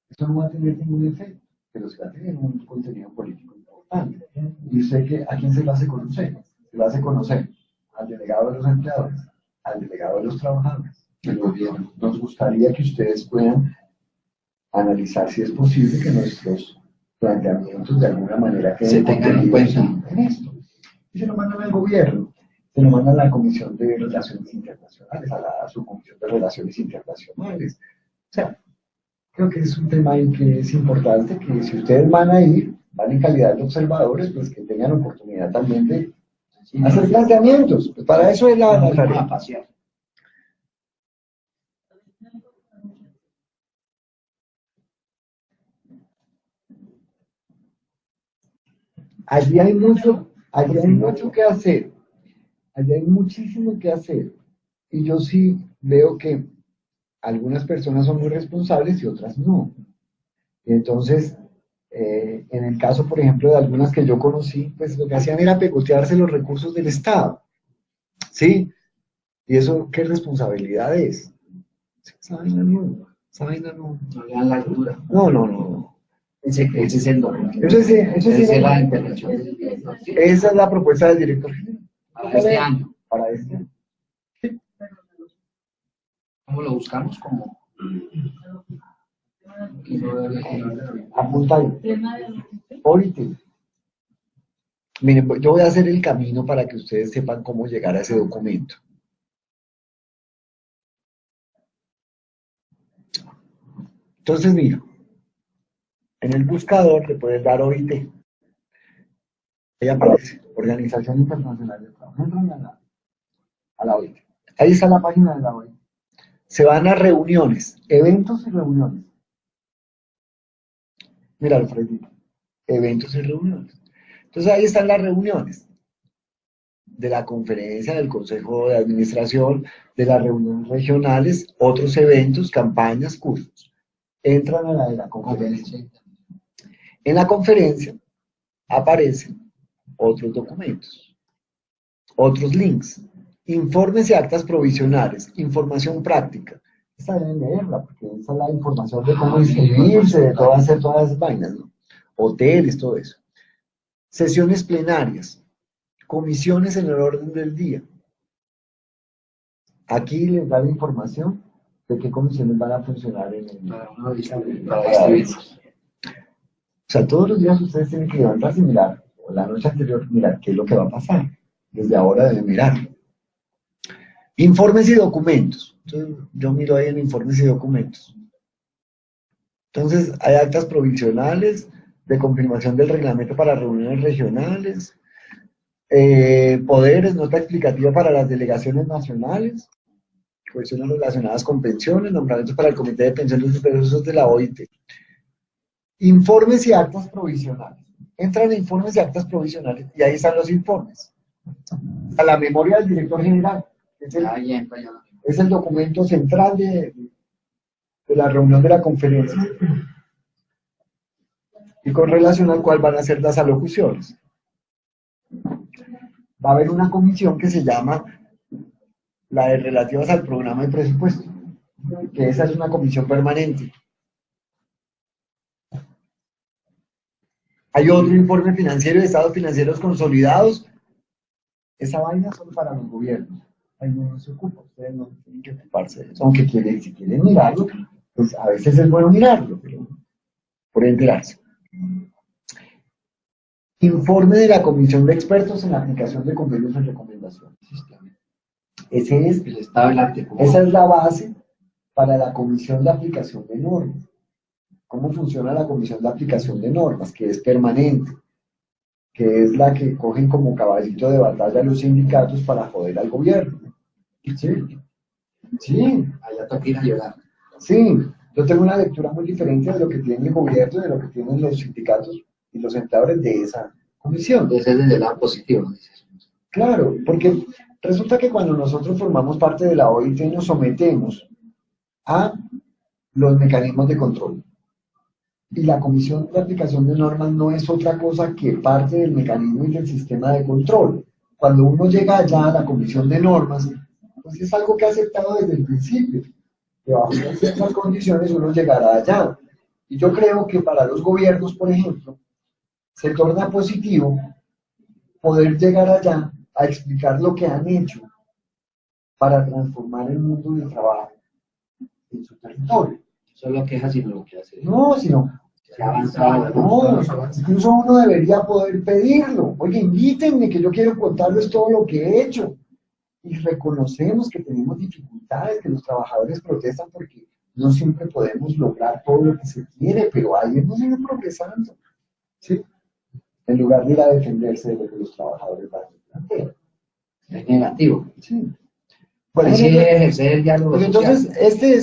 Speaker 2: eso no va a tener ningún efecto, pero se va a tener un contenido político importante. Y usted, ¿a quién se lo hace conocer? Se lo hace conocer al delegado de los empleadores, al delegado de los trabajadores, del gobierno. Nos gustaría que ustedes puedan analizar si es posible que nuestros planteamientos de alguna manera
Speaker 4: se tengan en cuenta
Speaker 2: en esto. Y se lo mandan al gobierno, se lo mandan a la Comisión de Relaciones Internacionales, a la Subcomisión de Relaciones Internacionales. O sea, creo que es un tema en que es importante que si ustedes van en calidad de observadores, pues que tengan oportunidad también de hacer planteamientos. Pues para eso es la tarea. allí hay mucho que hacer, allí hay muchísimo que hacer. Y yo sí veo que algunas personas son muy responsables y otras no. Entonces, en el caso, por ejemplo, de algunas que yo conocí, pues lo que hacían era pegotearse los recursos del Estado, ¿sí? ¿Y eso qué responsabilidad es? Esa vaina no, esa vaina no.
Speaker 4: No le dan la altura.
Speaker 2: No.
Speaker 4: Ese es el documento.
Speaker 2: Esa
Speaker 4: es la intervención del director. Sí.
Speaker 2: Esa es la propuesta del director general.
Speaker 4: Para este año.
Speaker 2: Para este año.
Speaker 4: ¿Cómo lo buscamos? Como
Speaker 2: Apunta ahí. Ahorita. Miren, yo voy a hacer el camino para que ustedes sepan cómo llegar a ese documento. Entonces, mira, en el buscador le puedes dar OIT. Ahí aparece, Organización Internacional del Trabajo. Entran a la OIT. Ahí está la página de la OIT. Se van a reuniones, eventos y reuniones. Mira, Alfredito, eventos y reuniones. Entonces ahí están las reuniones de la conferencia, del consejo de administración, de las reuniones regionales, otros eventos, campañas, cursos. Entran a la de la conferencia. En la conferencia aparecen otros documentos, otros links, informes y actas provisionales, información práctica. Esta deben leerla, porque esa es la información de cómo inscribirse, de todo hacer todas esas vainas, ¿no? Hoteles, todo eso. Sesiones plenarias, comisiones en el orden del día. Aquí les da la información de qué comisiones van a funcionar en el O sea, todos los días ustedes tienen que levantarse y mirar, o la noche anterior, mirar qué es lo que va a pasar. Desde ahora deben mirarlo. Informes y documentos. Entonces, yo miro ahí en informes y documentos. Entonces, hay actas provisionales de confirmación del reglamento para reuniones regionales, poderes, nota explicativa para las delegaciones nacionales, cuestiones relacionadas con pensiones, nombramientos para el Comité de Pensiones y Procesos de la OIT. Informes y actas provisionales. Entran informes y actas provisionales y ahí están los informes. A la memoria del director general. Es el documento central de la reunión de la conferencia y con relación al cual van a ser las alocuciones. Va a haber una comisión que se llama la de relativas al programa de presupuesto, que esa es una comisión permanente. Hay otro informe financiero de estados financieros consolidados. Esa vaina solo para los gobiernos. Ahí no se ocupa, ustedes no tienen que ocuparse de eso. Aunque si quieren mirarlo, pues a veces es bueno mirarlo, pero por enterarse. Informe de la Comisión de Expertos en la aplicación de convenios y recomendaciones. Ese es el estado del arte. Esa es la base para la Comisión de Aplicación de Normas. ¿Cómo funciona la Comisión de Aplicación de Normas? Que es permanente, que es la que cogen como caballito de batalla los sindicatos para joder al gobierno. Sí.
Speaker 4: Allá toca ir a llorar.
Speaker 2: Sí, yo tengo una lectura muy diferente de lo que tiene el gobierno y de lo que tienen los sindicatos y los empleadores de esa comisión.
Speaker 4: Ese es desde el lado positivo, dices.
Speaker 2: Claro, porque resulta que cuando nosotros formamos parte de la OIT nos sometemos a los mecanismos de control. Y la Comisión de Aplicación de Normas no es otra cosa que parte del mecanismo y del sistema de control. Cuando uno llega allá a la Comisión de Normas, pues es algo que ha aceptado desde el principio, que bajo ciertas condiciones uno llegará allá. Y yo creo que para los gobiernos, por ejemplo, se torna positivo poder llegar allá a explicar lo que han hecho para transformar el mundo del trabajo en su territorio.
Speaker 4: Solo quejas, sino lo que hace.
Speaker 2: No, sino
Speaker 4: se ha avanzado.
Speaker 2: No, incluso uno debería poder pedirlo. Oye, invítenme, que yo quiero contarles todo lo que he hecho. Y reconocemos que tenemos dificultades, que los trabajadores protestan porque no siempre podemos lograr todo lo que se quiere, pero ahí hemos ido progresando, ¿sí? En lugar de ir a defenderse de lo que los trabajadores van a hacer.
Speaker 4: Es negativo.
Speaker 2: Sí.
Speaker 4: Bueno, sí, ejercer el diálogo
Speaker 2: pues entonces,
Speaker 4: social.
Speaker 2: este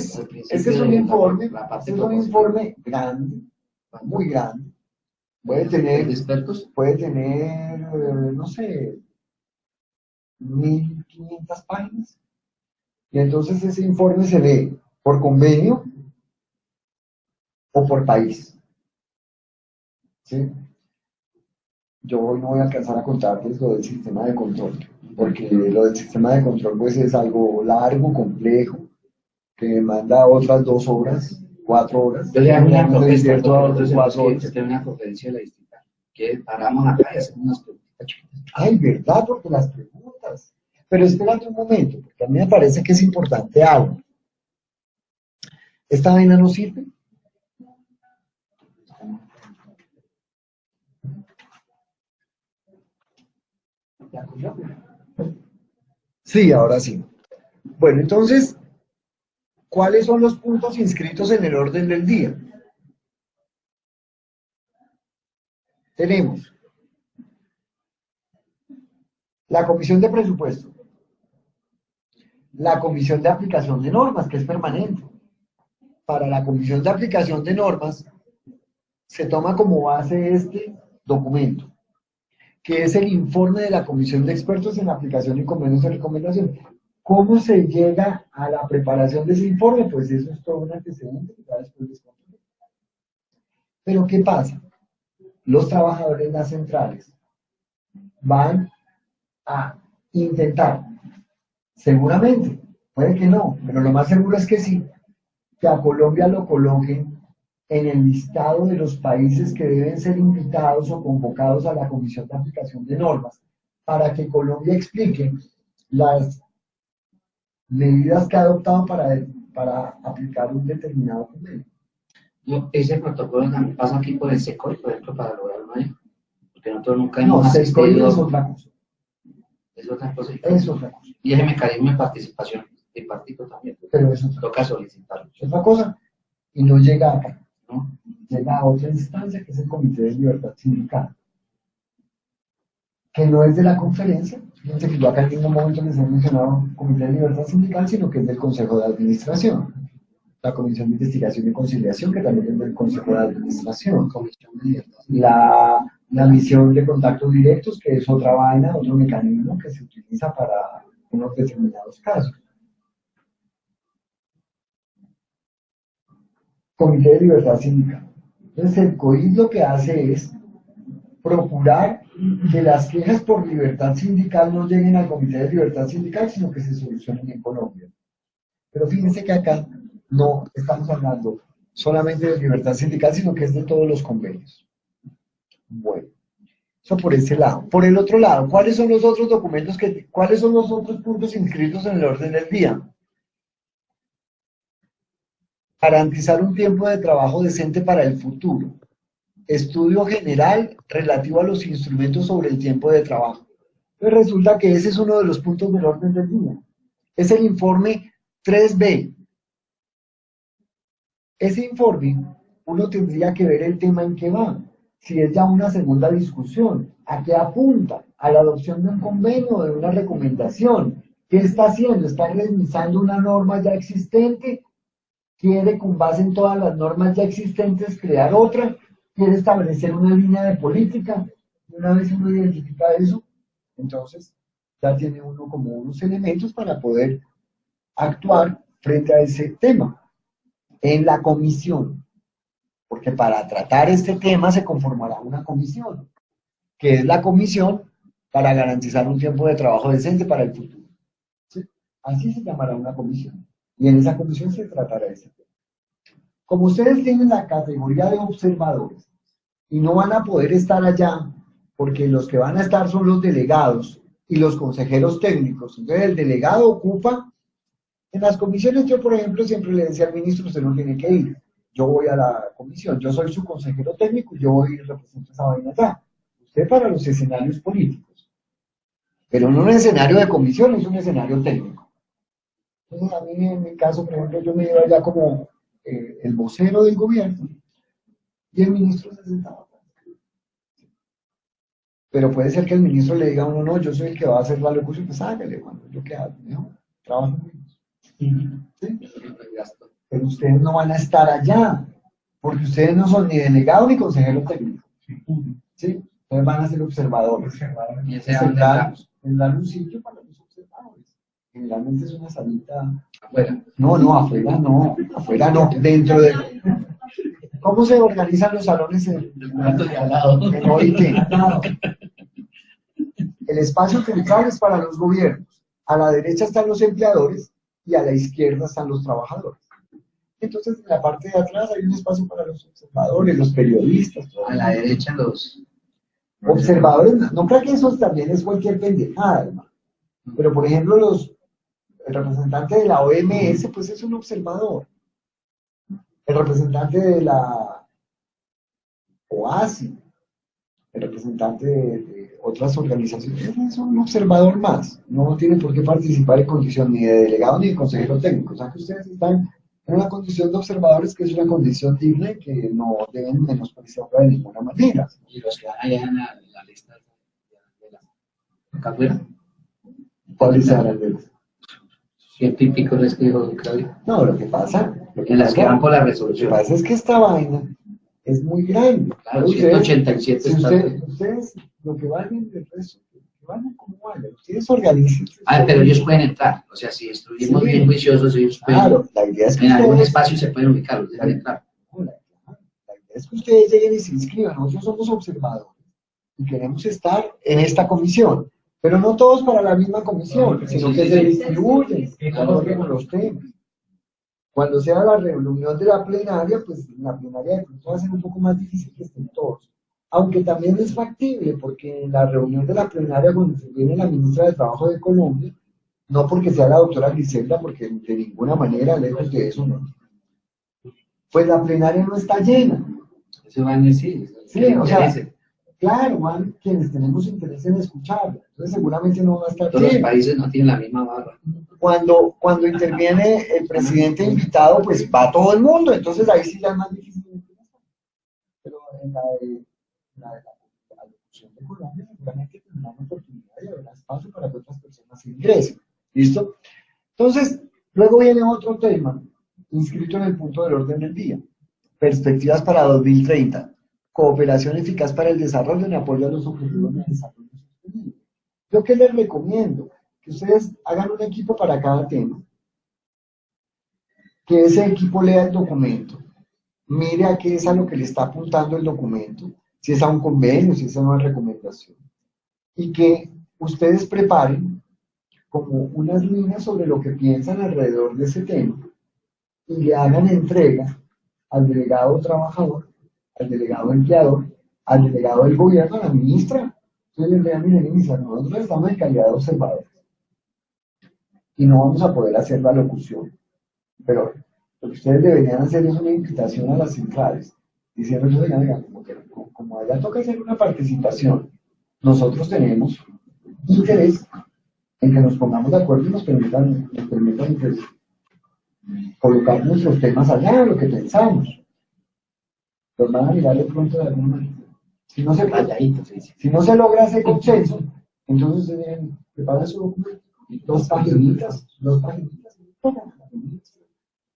Speaker 2: es un informe, grande, muy grande,
Speaker 4: ¿De expertos?
Speaker 2: puede tener, no sé, 1500 páginas. Y entonces ese informe se lee por convenio o por país. ¿Sí? Yo hoy no voy a alcanzar a contarles lo del sistema de control, porque lo del sistema de control pues es algo largo, complejo, que demanda otras 2 horas, 4 horas.
Speaker 4: Yo le hago una
Speaker 2: Me
Speaker 4: propuesta,
Speaker 2: divierto a
Speaker 4: entonces
Speaker 2: 4 horas.
Speaker 4: yo tengo una conferencia de la distinta, que paramos acá y hacemos unas preguntas chiquitas.
Speaker 2: Ay, ¿verdad? Porque las preguntas. Pero espérate un momento, porque a mí me parece que es importante algo. ¿Esta vaina no sirve?
Speaker 4: ¿Ya cogió?
Speaker 2: Sí, ahora sí. Bueno, entonces, ¿cuáles son los puntos inscritos en el orden del día? Tenemos la comisión de presupuesto, la comisión de aplicación de normas, que es permanente. Para la comisión de aplicación de normas, se toma como base este documento, que es el informe de la comisión de expertos en aplicación y convenios de recomendación. ¿Cómo se llega a la preparación de ese informe? Pues eso es todo un antecedente que ya después les contaré. Pero ¿qué pasa? Los trabajadores de las centrales van a intentar, seguramente, puede que no, pero lo más seguro es que sí, que a Colombia lo coloquen en el listado de los países que deben ser invitados o convocados a la Comisión de Aplicación de Normas, para que Colombia explique las medidas que ha adoptado para aplicar un determinado convenio.
Speaker 4: No, ese protocolo también pasa aquí por el SECOI, por ejemplo, para lograr una ley, porque nosotros nunca
Speaker 2: No,
Speaker 4: hemos
Speaker 2: SECOI
Speaker 4: asistido.
Speaker 2: es otra cosa.
Speaker 4: Es otra cosa.
Speaker 2: Es otra cosa.
Speaker 4: Y ese mecanismo de participación tripartito también,
Speaker 2: Pero es otra
Speaker 4: toca solicitarlo.
Speaker 2: Es otra cosa. Y no llega acá.
Speaker 4: ¿No?
Speaker 2: Llega a otra instancia, que es el Comité de Libertad Sindical, que no es de la conferencia. Fíjense que yo acá en ningún momento les he mencionado Comité de Libertad Sindical, sino que es del Consejo de Administración. La Comisión de Investigación y Conciliación, que también es del Consejo de Administración.
Speaker 4: Comisión de Libertad.
Speaker 2: La misión de contactos directos, que es otra vaina, otro mecanismo que se utiliza para unos determinados casos. Comité de Libertad Sindical. Entonces, el COIS lo que hace es procurar que las quejas por libertad sindical no lleguen al Comité de Libertad Sindical, sino que se solucionen en Colombia. Pero fíjense que acá no estamos hablando solamente de libertad sindical, sino que es de todos los convenios. Bueno, eso por ese lado. Por el otro lado, ¿cuáles son los otros documentos cuáles son los otros puntos inscritos en el orden del día? Garantizar un tiempo de trabajo decente para el futuro. Estudio general relativo a los instrumentos sobre el tiempo de trabajo. Pues resulta que ese es uno de los puntos del orden del día. Es el informe 3B. Ese informe, uno tendría que ver el tema en que va. Si es ya una segunda discusión, ¿a qué apunta? A la adopción de un convenio o de una recomendación. ¿Qué está haciendo? ¿Está revisando una norma ya existente? ¿Quiere, con base en todas las normas ya existentes, crear otra? ¿Quiere establecer una línea de política? Una vez uno identifica eso, entonces ya tiene uno como unos elementos para poder actuar frente a ese tema en la comisión, porque para tratar este tema se conformará una comisión, que es la comisión para garantizar un tiempo de trabajo decente para el futuro. ¿Sí? Así se llamará una comisión, y en esa comisión se tratará ese tema. Como ustedes tienen la categoría de observadores y no van a poder estar allá, porque los que van a estar son los delegados y los consejeros técnicos, entonces el delegado ocupa. En las comisiones, yo, por ejemplo, siempre le decía al ministro, usted no tiene que ir. Yo voy a la comisión, yo soy su consejero técnico, yo voy y represento esa vaina allá. Usted para los escenarios políticos. Pero no un escenario de comisión, es un escenario técnico. Entonces, a mí, en mi caso, por ejemplo, yo me iba allá como el vocero del gobierno y el ministro se sentaba. Pero puede ser que el ministro le diga a uno, no, yo soy el que va a hacer la locución, pues hágale, bueno, yo qué hago, ¿no? Trabajo menos. ¿Sí? Pero ustedes no van a estar allá, porque ustedes no son ni delegado ni consejero técnico. ¿sí? Entonces van a ser observadores.
Speaker 4: Y ese a dónde vamos,
Speaker 2: Tendrán un sitio para los observadores. Generalmente es una salita.
Speaker 4: afuera.
Speaker 2: No, afuera no, dentro de. ¿Cómo se organizan los salones en OIT? El espacio central es para los gobiernos. A la derecha están los empleadores y a la izquierda están los trabajadores. Entonces, en la parte de atrás hay un espacio para los observadores, los periodistas.
Speaker 4: A la derecha los
Speaker 2: Observadores, no creo que eso también es cualquier pendejada, hermano. Pero, por ejemplo, el representante de la OMS, pues es un observador. El representante de la OASI, el representante de otras organizaciones, es un observador más. No tiene por qué participar en condición ni de delegado ni de consejero técnico. O sea que ustedes están en una condición de observadores que es una condición digna y que no deben menospreciarla de ninguna manera.
Speaker 4: y los que van allá en la lista de la acá afuera.
Speaker 2: ¿Cuáles serán de los?
Speaker 4: 100 y pico les que dijo Claudio.
Speaker 2: No, lo que pasa
Speaker 4: En las que van por la
Speaker 2: lo que
Speaker 4: resolución.
Speaker 2: pasa es que esta vaina es muy grande.
Speaker 4: Claro,
Speaker 2: Ustedes-
Speaker 4: 187
Speaker 2: si ustedes, lo que valgan del resto, que valgan como valgan, ustedes organicen.
Speaker 4: Pero ellos pueden entrar. O sea, si estuvimos
Speaker 2: Sí.
Speaker 4: bien juiciosos, ellos pueden.
Speaker 2: Claro, la idea es que
Speaker 4: En algún
Speaker 2: ustedes,
Speaker 4: espacio se pueden ubicar, los dejan entrar.
Speaker 2: la idea es que ustedes lleguen y se inscriban. Nosotros somos observadores y queremos estar en esta comisión. Pero no todos para la misma comisión, sino que se distribuyen con los temas. Cuando sea la reunión de la plenaria, pues la plenaria de pronto va a ser un poco más difícil que estén todos. Aunque también es factible, porque en la reunión de la plenaria, cuando viene la ministra de Trabajo de Colombia, no porque sea la doctora Griselda, porque de ninguna manera, lejos de eso, no. Pues la plenaria no está llena.
Speaker 4: Eso van a decir.
Speaker 2: Sí, o sea, claro, van quienes tenemos interés en escucharla. Entonces seguramente no va a estar
Speaker 4: Todos los
Speaker 2: llena.
Speaker 4: países no tienen la misma barra.
Speaker 2: Cuando interviene el presidente invitado, pues va todo el mundo, entonces ahí sí ya es más difícil. Pero en la locución de Colombia, seguramente tendrán la oportunidad y habrá espacio para que otras personas ingresen. ¿Listo? Entonces, luego viene otro tema, inscrito en el punto del orden del día. Perspectivas para 2030. Cooperación eficaz para el desarrollo en apoyo a los objetivos de desarrollo sostenible. ¿Yo qué les recomiendo? Que ustedes hagan un equipo para cada tema, que ese equipo lea el documento, mire a qué es a lo que le está apuntando el documento, si es a un convenio, si es a una recomendación, y que ustedes preparen como unas líneas sobre lo que piensan alrededor de ese tema y le hagan entrega al delegado trabajador, al delegado empleador, al delegado del gobierno, a la ministra. Entonces les vean, miren, nosotros estamos en calidad de observadores y no vamos a poder hacer la locución. Pero lo que ustedes deberían hacer es una invitación a las centrales, diciendo, oigan, como allá toca hacer una participación, nosotros tenemos interés en que nos pongamos de acuerdo y nos permitan pues, colocar nuestros temas allá, lo que pensamos. Los van a mirar de pronto de alguna manera. Si no se logra ese consenso, entonces prepara su documento, dos paginitas,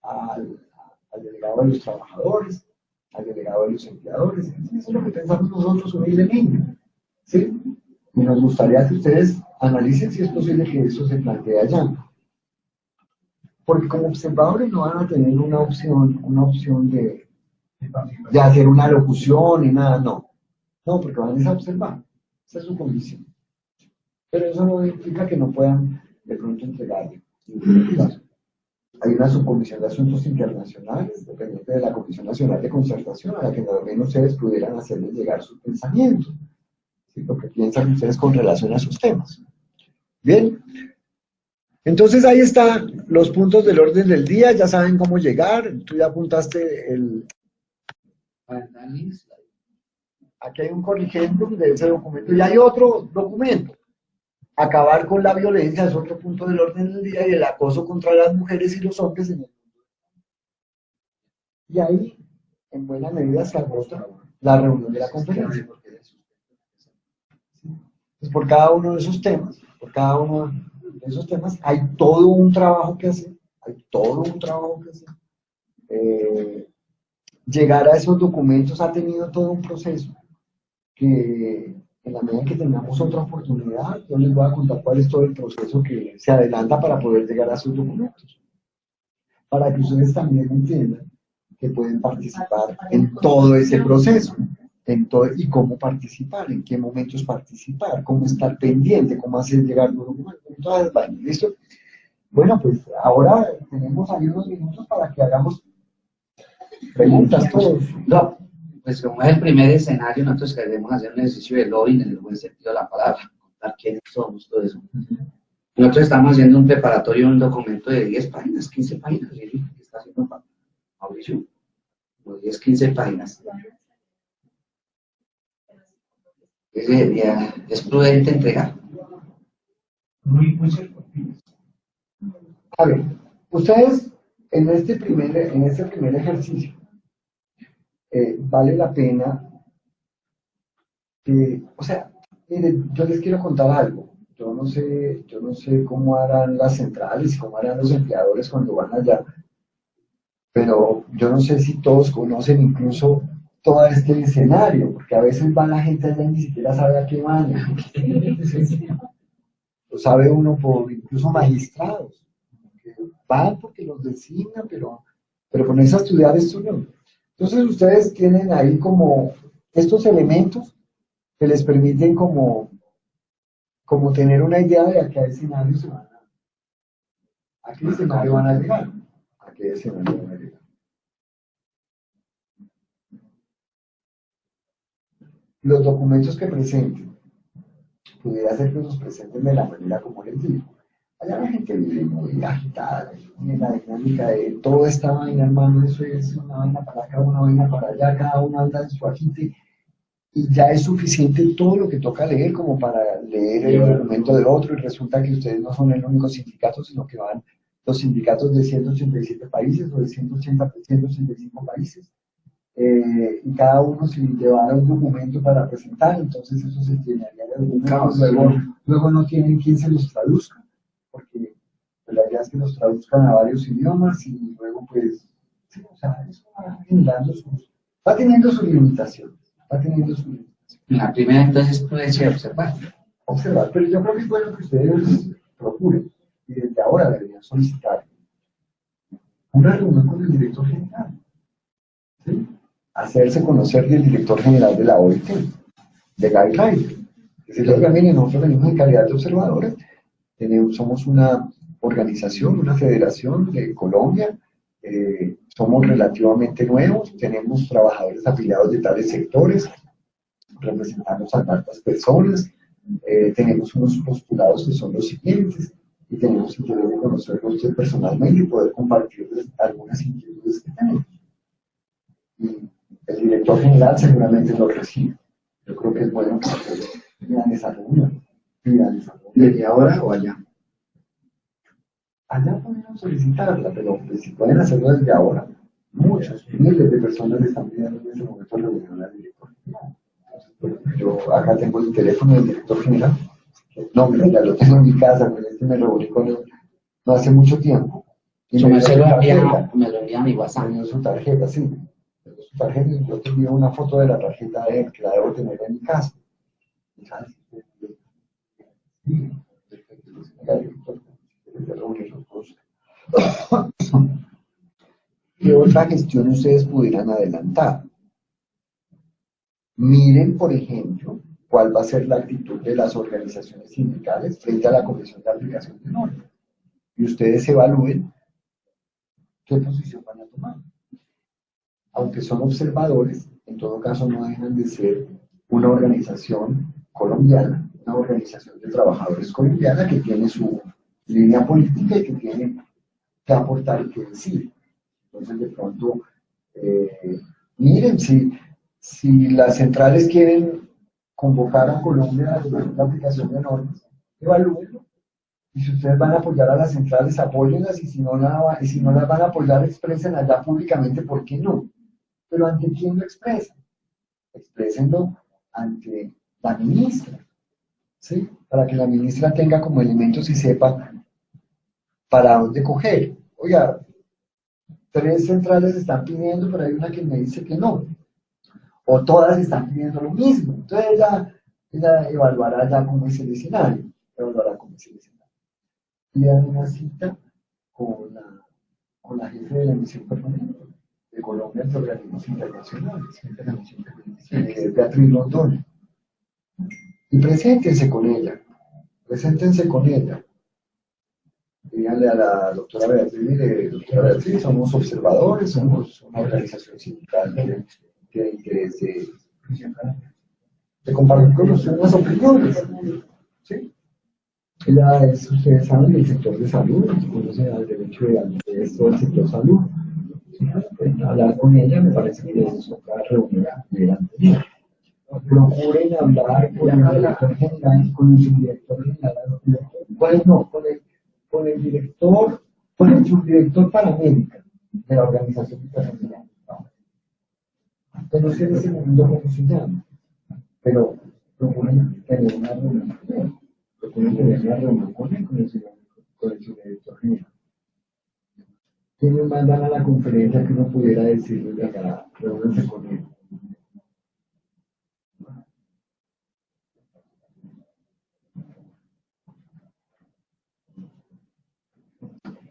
Speaker 2: al delegado de los trabajadores, al delegado de los empleadores. Eso es lo que pensamos nosotros humildemente, ¿sí? Y nos gustaría que ustedes analicen si es posible que eso se plantee allá. Porque como observadores no van a tener una opción de hacer una locución y nada, no. No, porque van a observar. Esa es su condición. Pero eso no implica que no puedan de pronto entregarle. Hay una subcomisión de asuntos internacionales, dependiente de la Comisión Nacional de Concertación, a la que también ustedes pudieran hacerles llegar sus pensamientos, ¿sí? Lo que piensan ustedes con relación a sus temas. Bien. Entonces ahí están los puntos del orden del día, ya saben cómo llegar. Tú ya apuntaste aquí hay un corrigendum de ese documento y hay otro documento. Acabar con la violencia es otro punto del orden del día y el acoso contra las mujeres y los hombres en el mundo. Y ahí, en buena medida, se agota la reunión de la conferencia. Pues por cada uno de esos temas, hay todo un trabajo que hacer, llegar a esos documentos ha tenido todo un proceso. que en la medida en que tengamos otra oportunidad, yo les voy a contar cuál es todo el proceso que se adelanta para poder llegar a sus documentos, para que ustedes también entiendan que pueden participar en todo ese proceso, en todo, y cómo participar, en qué momentos participar, cómo estar pendiente, cómo hacer llegar los documentos, todas las vainas, ¿listo? Bueno, pues ahora tenemos ahí unos minutos para que hagamos preguntas todos.
Speaker 4: No, pues como es el primer escenario, nosotros queremos hacer un ejercicio de lobbying en el buen sentido de la palabra, contar quiénes somos, todo eso. Nosotros estamos haciendo un preparatorio, un documento de 10 páginas, 15 páginas, ¿sí? Que está haciendo Mauricio, 10, 15 páginas. Es prudente entregar.
Speaker 5: Muy cierto.
Speaker 2: A ver, ustedes en este primer ejercicio, vale la pena que, o sea, miren, yo les quiero contar algo. Yo no sé cómo harán las centrales, cómo harán los empleadores cuando van allá, pero yo no sé si todos conocen incluso todo este escenario, porque a veces va la gente allá y ni siquiera sabe a qué van. Lo sabe uno por incluso magistrados, que van porque los designan, pero ponerse a estudiar esto no. Entonces ustedes tienen ahí como estos elementos que les permiten como tener una idea de a qué escenario se van a qué escenario van a llegar, a qué escenario van a llegar. Los documentos que presenten, pudiera ser que los presenten de la manera como les digo. Allá la gente vive muy agitada, en la dinámica de toda esta vaina, hermano, eso es una vaina para acá, una vaina para allá, cada uno anda en su agite, y ya es suficiente todo lo que toca leer como para leer el documento del otro, y resulta que ustedes no son el único sindicato, sino que van los sindicatos de 187 países o de 185 países, y cada uno se llevará un documento para presentar, entonces eso se llenaría de documentos, luego no tienen quien se los traduzca, porque pues, la idea es que los traduzcan a varios idiomas y luego pues, sí, o sea, eso va teniendo sus limitaciones, va teniendo sus limitaciones.
Speaker 4: La primera entonces puede ser observar.
Speaker 2: Observar, pero yo creo que es bueno que ustedes procuren, y desde ahora deberían solicitar una reunión con el director general, ¿sí? Hacerse conocer del director general de la OIT, de Guideline. Decirle, oiga, miren, nosotros venimos en calidad de observadores, somos una organización, una federación de Colombia, somos relativamente nuevos, tenemos trabajadores afiliados de tales sectores, representamos a tantas personas, tenemos unos postulados que son los siguientes, y tenemos interés de conocerlos usted personalmente y poder compartirles algunas inquietudes que tenemos. Y el director general seguramente lo recibe. Yo creo que es bueno que ustedes pidan esa reunión.
Speaker 4: ¿Desde ahora o allá?
Speaker 2: Allá podrían solicitarla, pero pues, si pueden hacerlo desde ahora, muchos, miles de personas le están pidiendo en ese momento reunión al director general. Entonces, yo acá tengo el teléfono del director general. No, mira, ya lo tengo en mi casa, pero me reuní con él no hace mucho tiempo.
Speaker 4: Y me lo envía a mi WhatsApp.
Speaker 2: Me dio su tarjeta, sí. Me dio su tarjeta y yo te envío una foto de la tarjeta de él, que la debo tener en mi casa. ¿Sabes? Sí, perfecto. ¿Qué otra gestión ustedes pudieran adelantar? Miren, por ejemplo, cuál va a ser la actitud de las organizaciones sindicales frente a la Comisión de Aplicación de Normas. Y ustedes evalúen qué posición van a tomar. Aunque son observadores, en todo caso no dejan de ser una organización colombiana, una organización de trabajadores colombiana que tiene su línea política y que tiene que aportar y que decir. Entonces, de pronto, miren, si las centrales quieren convocar a Colombia a la aplicación de normas, evalúenlo. Y si ustedes van a apoyar a las centrales, apóyenlas, y si no las van a apoyar, expresen allá públicamente por qué no. Pero ¿ante quién lo expresan? Exprésenlo ante la ministra, ¿sí? Para que la ministra tenga como elementos y sepa para dónde coger. Oiga, 3 centrales están pidiendo, pero hay una que me dice que no. o todas están pidiendo lo mismo. Entonces ella evaluará ya cómo es el escenario, y da una cita con la jefe de la misión permanente de Colombia ante organismos internacionales, Beatriz Londoño. Y preséntense con ella. Díganle a la doctora Beatriz, mire, doctora Beatriz, somos observadores, somos una organización sindical que tiene interés de compartir con ustedes las opiniones. ¿Sí? Ella es, ustedes saben, del sector de salud, conoce al derecho de esto del sector salud. Hablar con ella me parece que es otra reunión que han tenido. Procuren hablar con el director general, con el subdirector general, con el director, con el subdirector paramédica de la Organización Internacional. Que no sé en ese momento cómo se llama, pero procuren tener una reunión con él. Con el subdirector general. ¿Quiénes mandan a la conferencia que uno pudiera decirle para reunirse con él?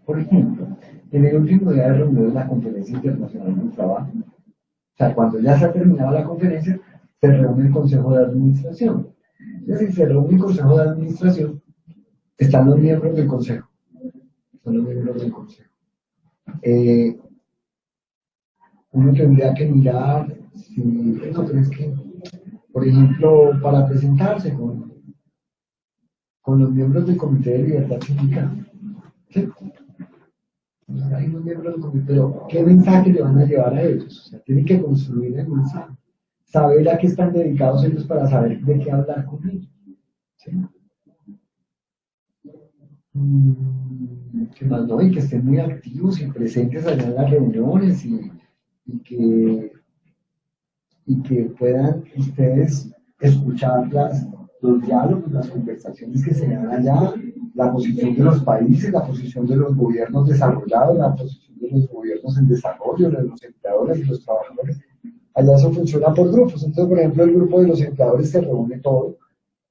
Speaker 2: Por ejemplo, en el último día de reunión de la Conferencia Internacional del Trabajo, o sea, cuando ya se ha terminado la conferencia, se reúne el Consejo de Administración. Es decir, se reúne el Consejo de Administración, están los miembros del Consejo. Uno tendría que mirar si, no, pero es que, por ejemplo, para presentarse con los miembros del Comité de Libertad Sindical. ¿Sí? Hay unos miembros del comité, pero ¿qué mensaje le van a llevar a ellos? O sea, tienen que construir el mensaje, saber a qué están dedicados ellos para saber de qué hablar con ellos. ¿Sí? ¿Qué más no? Y que estén muy activos y presentes allá en las reuniones y que puedan ustedes escuchar los diálogos, las conversaciones que se dan allá, la posición de los países, la posición de los gobiernos desarrollados, la posición de los gobiernos en desarrollo, de los empleadores y los trabajadores. Allá eso funciona por grupos. Entonces, por ejemplo, el grupo de los empleadores se reúne todo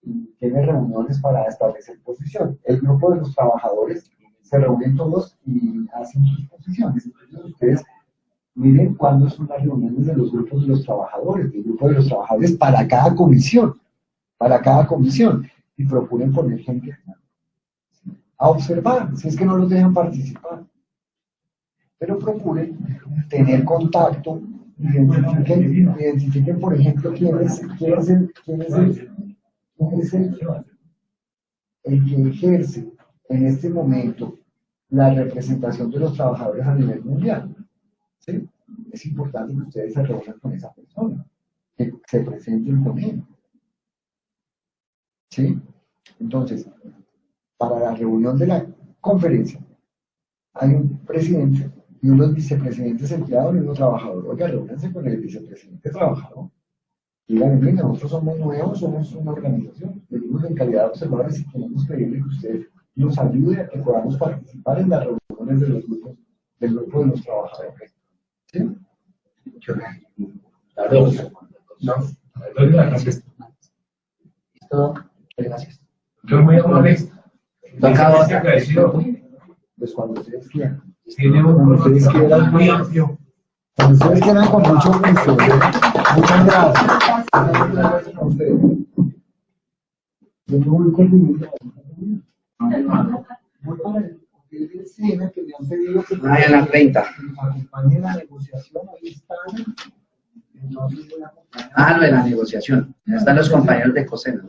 Speaker 2: y tiene reuniones para establecer posición. El grupo de los trabajadores se reúnen todos y hacen sus posiciones. Entonces, ustedes miren cuándo son las reuniones de los grupos de los trabajadores, del grupo de los trabajadores para cada comisión, y procuren poner gente a observar, si es que no los dejan participar. Pero procuren tener contacto, identifiquen por ejemplo, quién es el que ejerce en este momento la representación de los trabajadores a nivel mundial. ¿Sí? Es importante que ustedes se reúnan con esa persona, que se presenten con él. ¿Sí? Entonces, para la reunión de la conferencia, hay un presidente y unos vicepresidentes empleados y uno trabajador. Oiga, reúnanse con el vicepresidente trabajador. Díganle, miren, nosotros somos nuevos, somos una organización, venimos en calidad de observadores y queremos pedirle que usted nos ayude a que podamos participar en las reuniones de los grupos, del grupo de los trabajadores. ¿Sí?
Speaker 4: Gracias. Listo. Gracias.
Speaker 5: Yo muy amable.
Speaker 2: Pues cuando ustedes quieran.
Speaker 5: Tiene
Speaker 2: Cuando ustedes quieran,
Speaker 5: muy amplio.
Speaker 2: cuando ustedes quieran, con mucho gusto. Muchas gracias. Gracias a ustedes. Yo me voy con mi voy para el hotel de escena que me han pedido que
Speaker 4: Ahí en la 30.
Speaker 2: acompañe en la negociación. Ahí están. Entonces voy a acompañar.
Speaker 4: Ah, lo de la negociación. Ya están los compañeros de COSENA.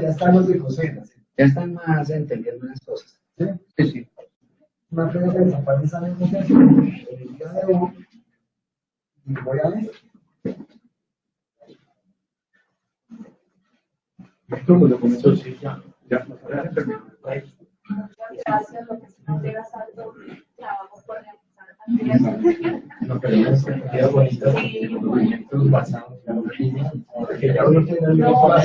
Speaker 2: Ya están los de Cosena.
Speaker 4: Ya están más entendiendo las cosas.
Speaker 2: ¿Sí?
Speaker 4: Sí, sí.
Speaker 2: Una pena que desaparezca esa negociación. El día de hoy, y voy a ver.
Speaker 5: Esto lo comenzó, sí, ya. Ya terminó.
Speaker 3: Gracias, lo que se nos llega tanto trabajo por realizar.
Speaker 5: No, pero es que queda bonito. Movimientos basados en la opinión. Que ya uno tiene el mismo para